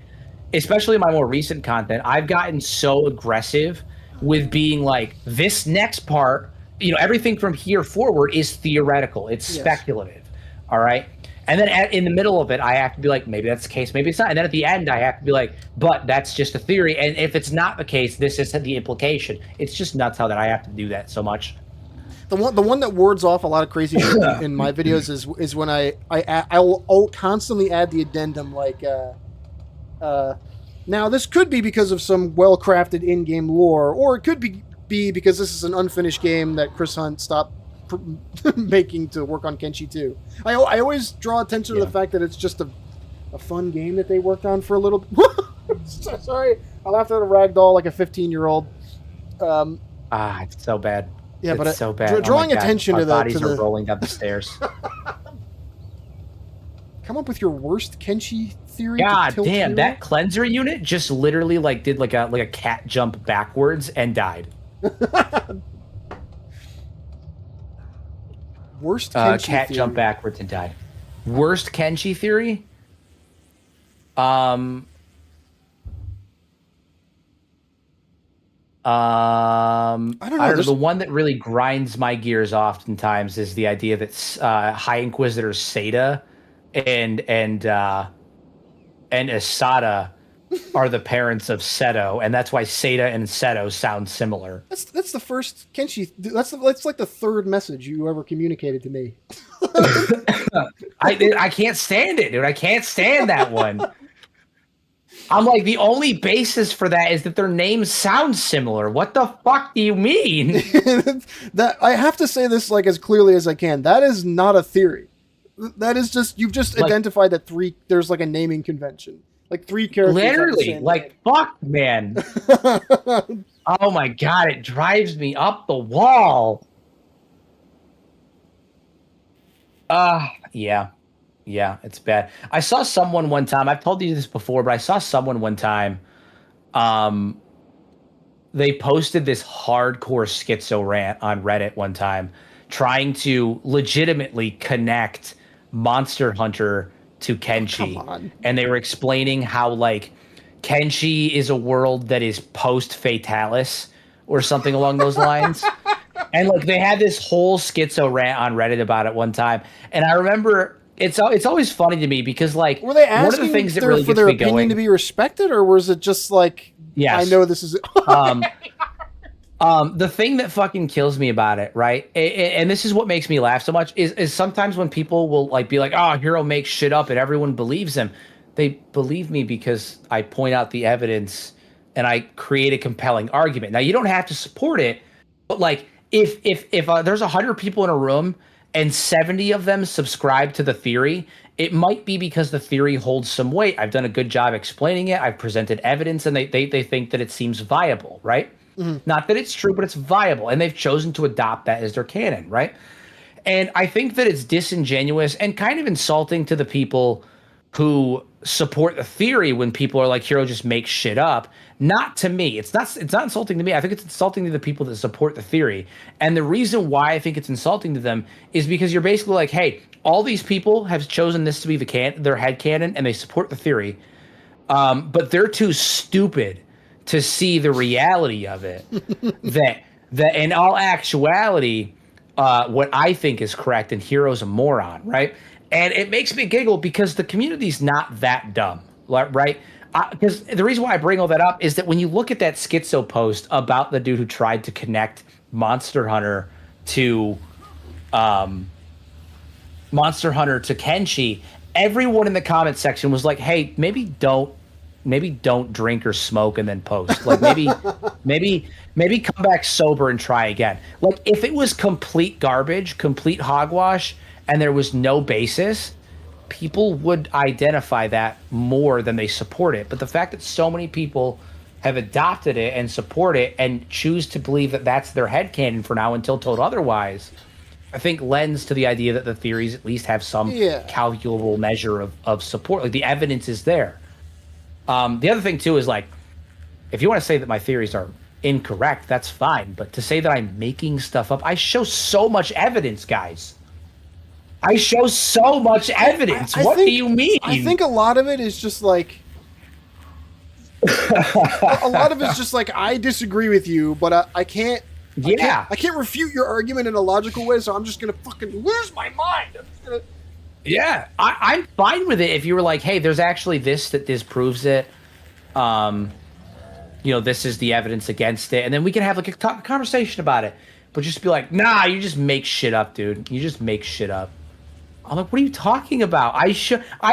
especially my more recent content, I've gotten so aggressive with being like, this next part, you know, everything from here forward is theoretical. It's speculative. All right. And then in the middle of it, I have to be like, maybe that's the case, maybe it's not. And then at the end, I have to be like, but that's just a theory. And if it's not the case, this is the implication. It's just nuts how that I have to do that so much. The one that wards off a lot of crazy shit in my videos is when I'll constantly add the addendum like, now this could be because of some well-crafted in-game lore, or it could be because this is an unfinished game that Chris Hunt stopped making to work on Kenshi 2. I always draw attention to the fact that it's just a fun game that they worked on for a little bit. Sorry, I laughed at a ragdoll like a 15-year-old. It's so bad. Yeah, it's but so bad. Drawing attention to the bodies are rolling down the stairs. Come up with your worst Kenshi theory. God damn, that cleanser unit just literally like did like a cat jump backwards and died. Worst Kenshi cat theory. Jump backwards and died. Worst Kenshi theory? I don't know. The one that really grinds my gears oftentimes is the idea that High Inquisitor Seda and Asada are the parents of Seto, and that's why Seda and Seto sound similar. That's the first Kenshi. That's like the third message you ever communicated to me. I can't stand it, dude. I can't stand that one. I'm like, the only basis for that is that their names sound similar. What the fuck do you mean? That I have to say this like as clearly as I can. That is not a theory. That is just you've just identified that there's like a naming convention. Like 3 characters. Literally, like name. Fuck, man. Oh my god, it drives me up the wall. Yeah, it's bad. I saw someone one time, I've told you this before, but I saw someone one time, they posted this hardcore schizo rant on Reddit one time, trying to legitimately connect Monster Hunter to Kenshi. And they were explaining how, like, Kenshi is a world that is post-Fatalis or something along those lines. And, like, they had this whole schizo rant on Reddit about it one time. And I remember... It's always funny to me because, like, were they asking one of the things that really for gets their me opinion going, to be respected, or was it just like, yes, I know this is the thing that fucking kills me about it, right? And this is what makes me laugh so much is sometimes when people will like be like, oh, Hero makes shit up and everyone believes him. They believe me because I point out the evidence and I create a compelling argument. Now you don't have to support it, but like if there's 100 people in a room and 70 of them subscribe to the theory, it might be because the theory holds some weight. I've done a good job explaining it. I've presented evidence, and they think that it seems viable, right? Mm-hmm. Not that it's true, but it's viable, and they've chosen to adopt that as their canon, right? And I think that it's disingenuous and kind of insulting to the people who support the theory when people are like, Hero just makes shit up. Not to me. It's not insulting to me. I think it's insulting to the people that support the theory. And the reason why I think it's insulting to them is because you're basically like, hey, all these people have chosen this to be their headcanon and they support the theory. But they're too stupid to see the reality of it. that in all actuality, what I think is correct and Hero's a moron, right? And it makes me giggle because the community's not that dumb, right? Because the reason why I bring all that up is that when you look at that schizo post about the dude who tried to connect Monster Hunter to Kenshi, everyone in the comment section was like, "Hey, maybe don't drink or smoke and then post. Like maybe come back sober and try again." Like if it was complete garbage, complete hogwash, and there was no basis, people would identify that more than they support it. But the fact that so many people have adopted it and support it and choose to believe that that's their headcanon for now until told otherwise, I think lends to the idea that the theories at least have some calculable measure of support. Like the evidence is there. The other thing too is like, if you want to say that my theories are incorrect, that's fine. But to say that I'm making stuff up, I show so much evidence, guys. I show so much evidence. What do you mean? I think a lot of it is just like a lot of it's just like I disagree with you, but I can't. I can't refute your argument in a logical way, so I'm just gonna fucking lose my mind. Yeah, I'm fine with it if you were like, hey, there's actually this that disproves it. This is the evidence against it, and then we can have like a conversation about it. But just be like, nah, you just make shit up, dude. You just make shit up. I'm like, what are you talking about? I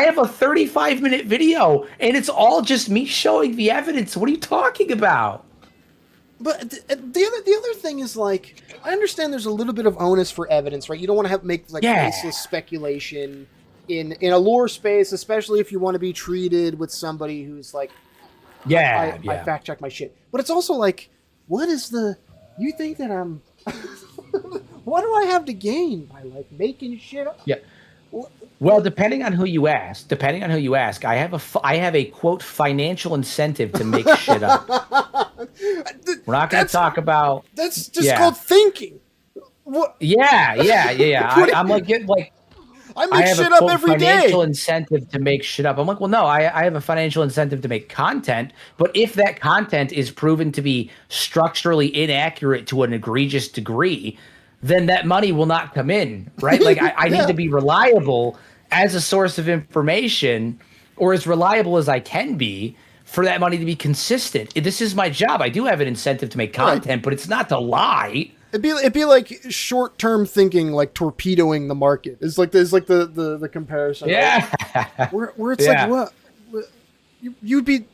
have a 35-minute video, and it's all just me showing the evidence. What are you talking about? But the other thing is, like, I understand there's a little bit of onus for evidence, right? You don't want to make baseless speculation in a lore space, especially if you want to be treated with somebody who's like, I fact check my shit. But it's also like, you think that I'm what do I have to gain by like making shit up? Yeah. Well, depending on who you ask, I have a quote financial incentive to make shit up. We're not going to talk about. That's just called thinking. What? Yeah. I'm like I make shit up every day. Financial incentive to make shit up. I'm like, well, no, I have a financial incentive to make content, but if that content is proven to be structurally inaccurate to an egregious degree, then that money will not come in, right? Like I need to be reliable as a source of information, or as reliable as I can be, for that money to be consistent. This is my job. I do have an incentive to make content, but it's not to lie. It'd be like short-term thinking, like torpedoing the market. It's like the comparison. Yeah. Right? Where it's like, what? You'd be.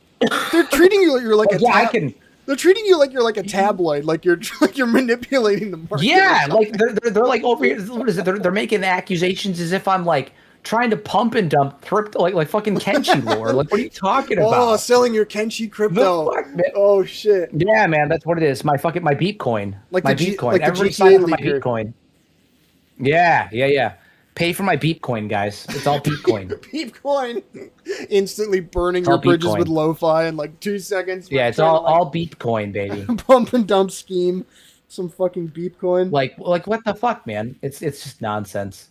They're treating you like you're like a. They're treating you like you're like a tabloid, like you're manipulating the market. Yeah, like they're like over here. What is it? They're making accusations as if I'm like trying to pump and dump crypto, like fucking Kenshi lore. Like, what are you talking about? Oh, selling your Kenshi crypto. Fuck, man. Oh shit. Yeah, man, that's what it is. My Beatcoin. Like my Beatcoin. Everybody sign up for my Beatcoin. Yeah. Pay for my Beatcoin, guys. It's all Beatcoin. Beatcoin. Instantly burning your bridges with lo-fi in like 2 seconds. Yeah, it's all Beatcoin, baby. Pump and dump scheme. Some fucking Beatcoin. Like what the fuck, man? It's just nonsense.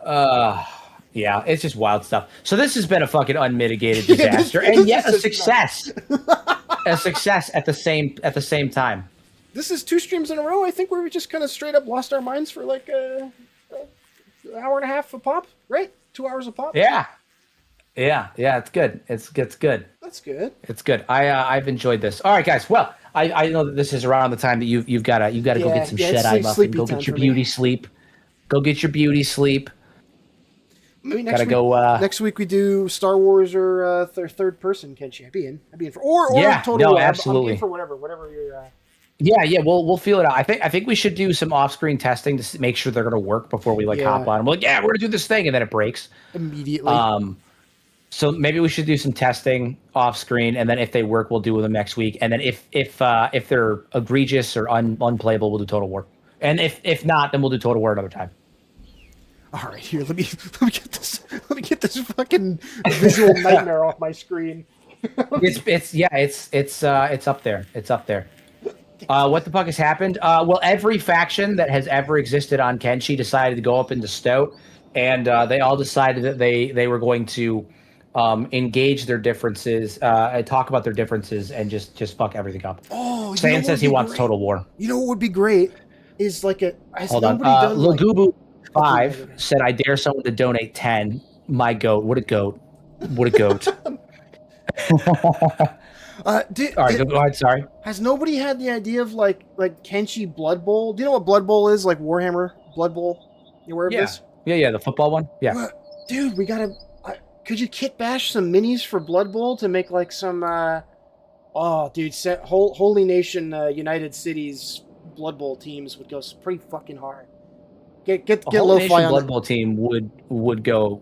Yeah, it's just wild stuff. So this has been a fucking unmitigated disaster, and yet a success. A success at the same time. This is 2 streams in a row, I think, where we just kind of straight up lost our minds for like an hour and a half a pop, right? 2 hours a pop. Yeah, it's good. It's good. That's good. It's good. I've enjoyed this. All right, guys. Well, I know that this is around the time that you've got to go get some shit eye muffin. Go get your beauty sleep. Go get your beauty sleep. Maybe next week we do Star Wars or third person Kenshi. I'd be in for or total. Absolutely. I'm in for whatever you're. Yeah, we'll feel it out. I think we should do some off-screen testing to make sure they're going to work before we hop on. We're like, we're going to do this thing, and then it breaks immediately. So maybe we should do some testing off-screen, and then if they work, we'll do them next week. And then if they're egregious or unplayable, we'll do Total War. And if not, then we'll do Total War another time. All right, here. Let me get this fucking visual nightmare off my screen. It's up there. It's up there. What the fuck has happened? Well, every faction that has ever existed on Kenshi decided to go up into Stoat, and they all decided that they were going to engage their differences, talk about their differences, and just fuck everything up. Oh, Stan says he wants Total War. You know what would be great is like a. Hold on. Lagubu 5 said, "I dare someone to donate 10. My goat. What a goat. What a goat." All right, go ahead. Sorry. Has nobody had the idea of like Kenshi Blood Bowl? Do you know what Blood Bowl is? Like Warhammer Blood Bowl. You aware of this? Yeah, the football one. Yeah. Dude, we gotta. Could you kit bash some minis for Blood Bowl to make like some? Holy Nation United Cities Blood Bowl teams would go pretty fucking hard. Get A whole lo-fi Nation on Blood the, Bowl team would go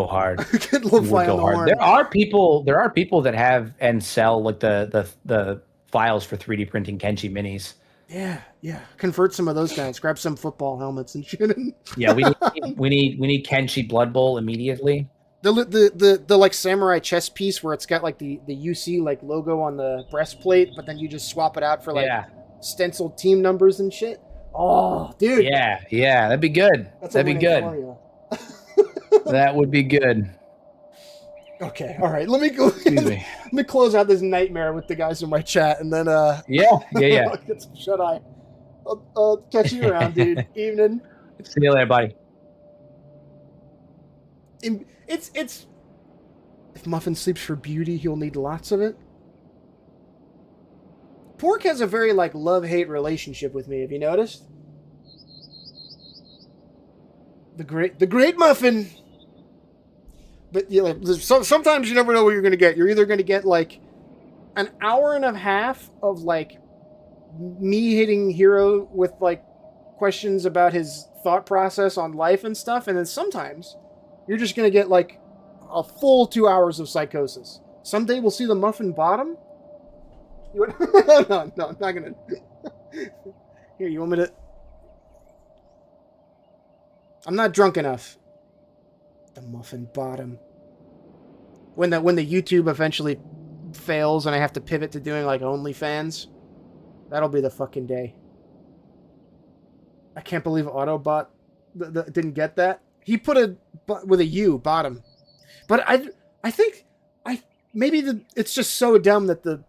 hard. get lo-fi Would on go the hard. horn. There are people that have and sell like the files for 3D printing Kenshi minis. Yeah. Convert some of those guys. Grab some football helmets and shit. Yeah, we need Kenshi Blood Bowl immediately. The like samurai chess piece where it's got like the UC like logo on the breastplate, but then you just swap it out for like Yeah. stenciled team numbers and shit. Oh, dude. Yeah, that'd be good. That's That'd be good. formula. That would be good. Okay, all right. Let me go. Excuse me. Let me close out this nightmare with the guys in my chat, and then Yeah. get some shut eye. I'll catch you around, dude. Evening. See you later, buddy. It's if Muffin sleeps for beauty, he'll need lots of it. Pork has a very like love-hate relationship with me. Have you noticed? The great Muffin. But sometimes you never know what you're going to get. You're either going to get like an hour and a half of like me hitting Hero with like questions about his thought process on life and stuff, and then sometimes you're just going to get like a full 2 hours of psychosis. Someday we'll see the Muffin bottom. No, I'm not going to. Here, you want me to? I'm not drunk enough. The Muffin bottom. When the YouTube eventually fails and I have to pivot to doing like OnlyFans, that'll be the fucking day. I can't believe Autobot didn't get that. He put a with a U bottom, but I think maybe it's just so dumb that the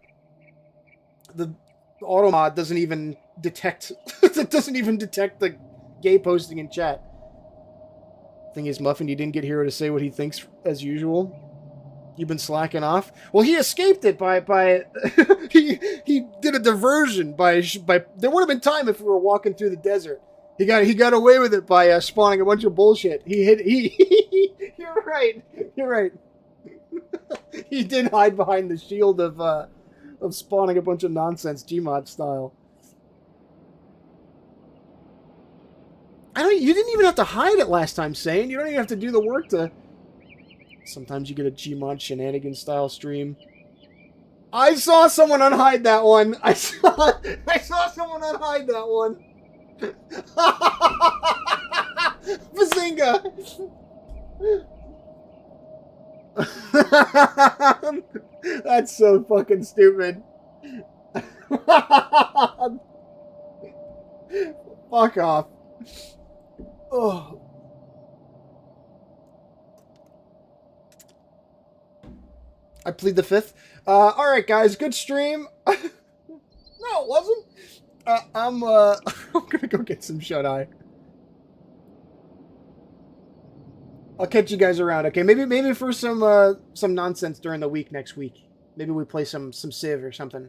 Automod doesn't even detect the gay posting in chat. Thing is, Muffin, you didn't get Hero to say what he thinks as usual. You've been slacking off. Well, he escaped it by he did a diversion by there would have been time if we were walking through the desert. He got away with it by spawning a bunch of bullshit. You're right. He did hide behind the shield of spawning a bunch of nonsense Gmod style. You didn't even have to hide it last time, Sane. You don't even have to do the work to... Sometimes you get a Gmod shenanigan style stream. I saw someone unhide that one. I saw someone unhide that one. Bazinga! That's so fucking stupid. Fuck off. Oh. I plead the fifth. Alright, guys. Good stream. No, it wasn't. I'm gonna go get some shut-eye. I'll catch you guys around, okay? Maybe for some nonsense during the week next week. Maybe we play some Civ or something.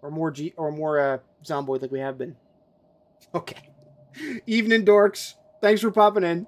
Or more Zomboid like we have been. Okay. Evening, dorks. Thanks for popping in.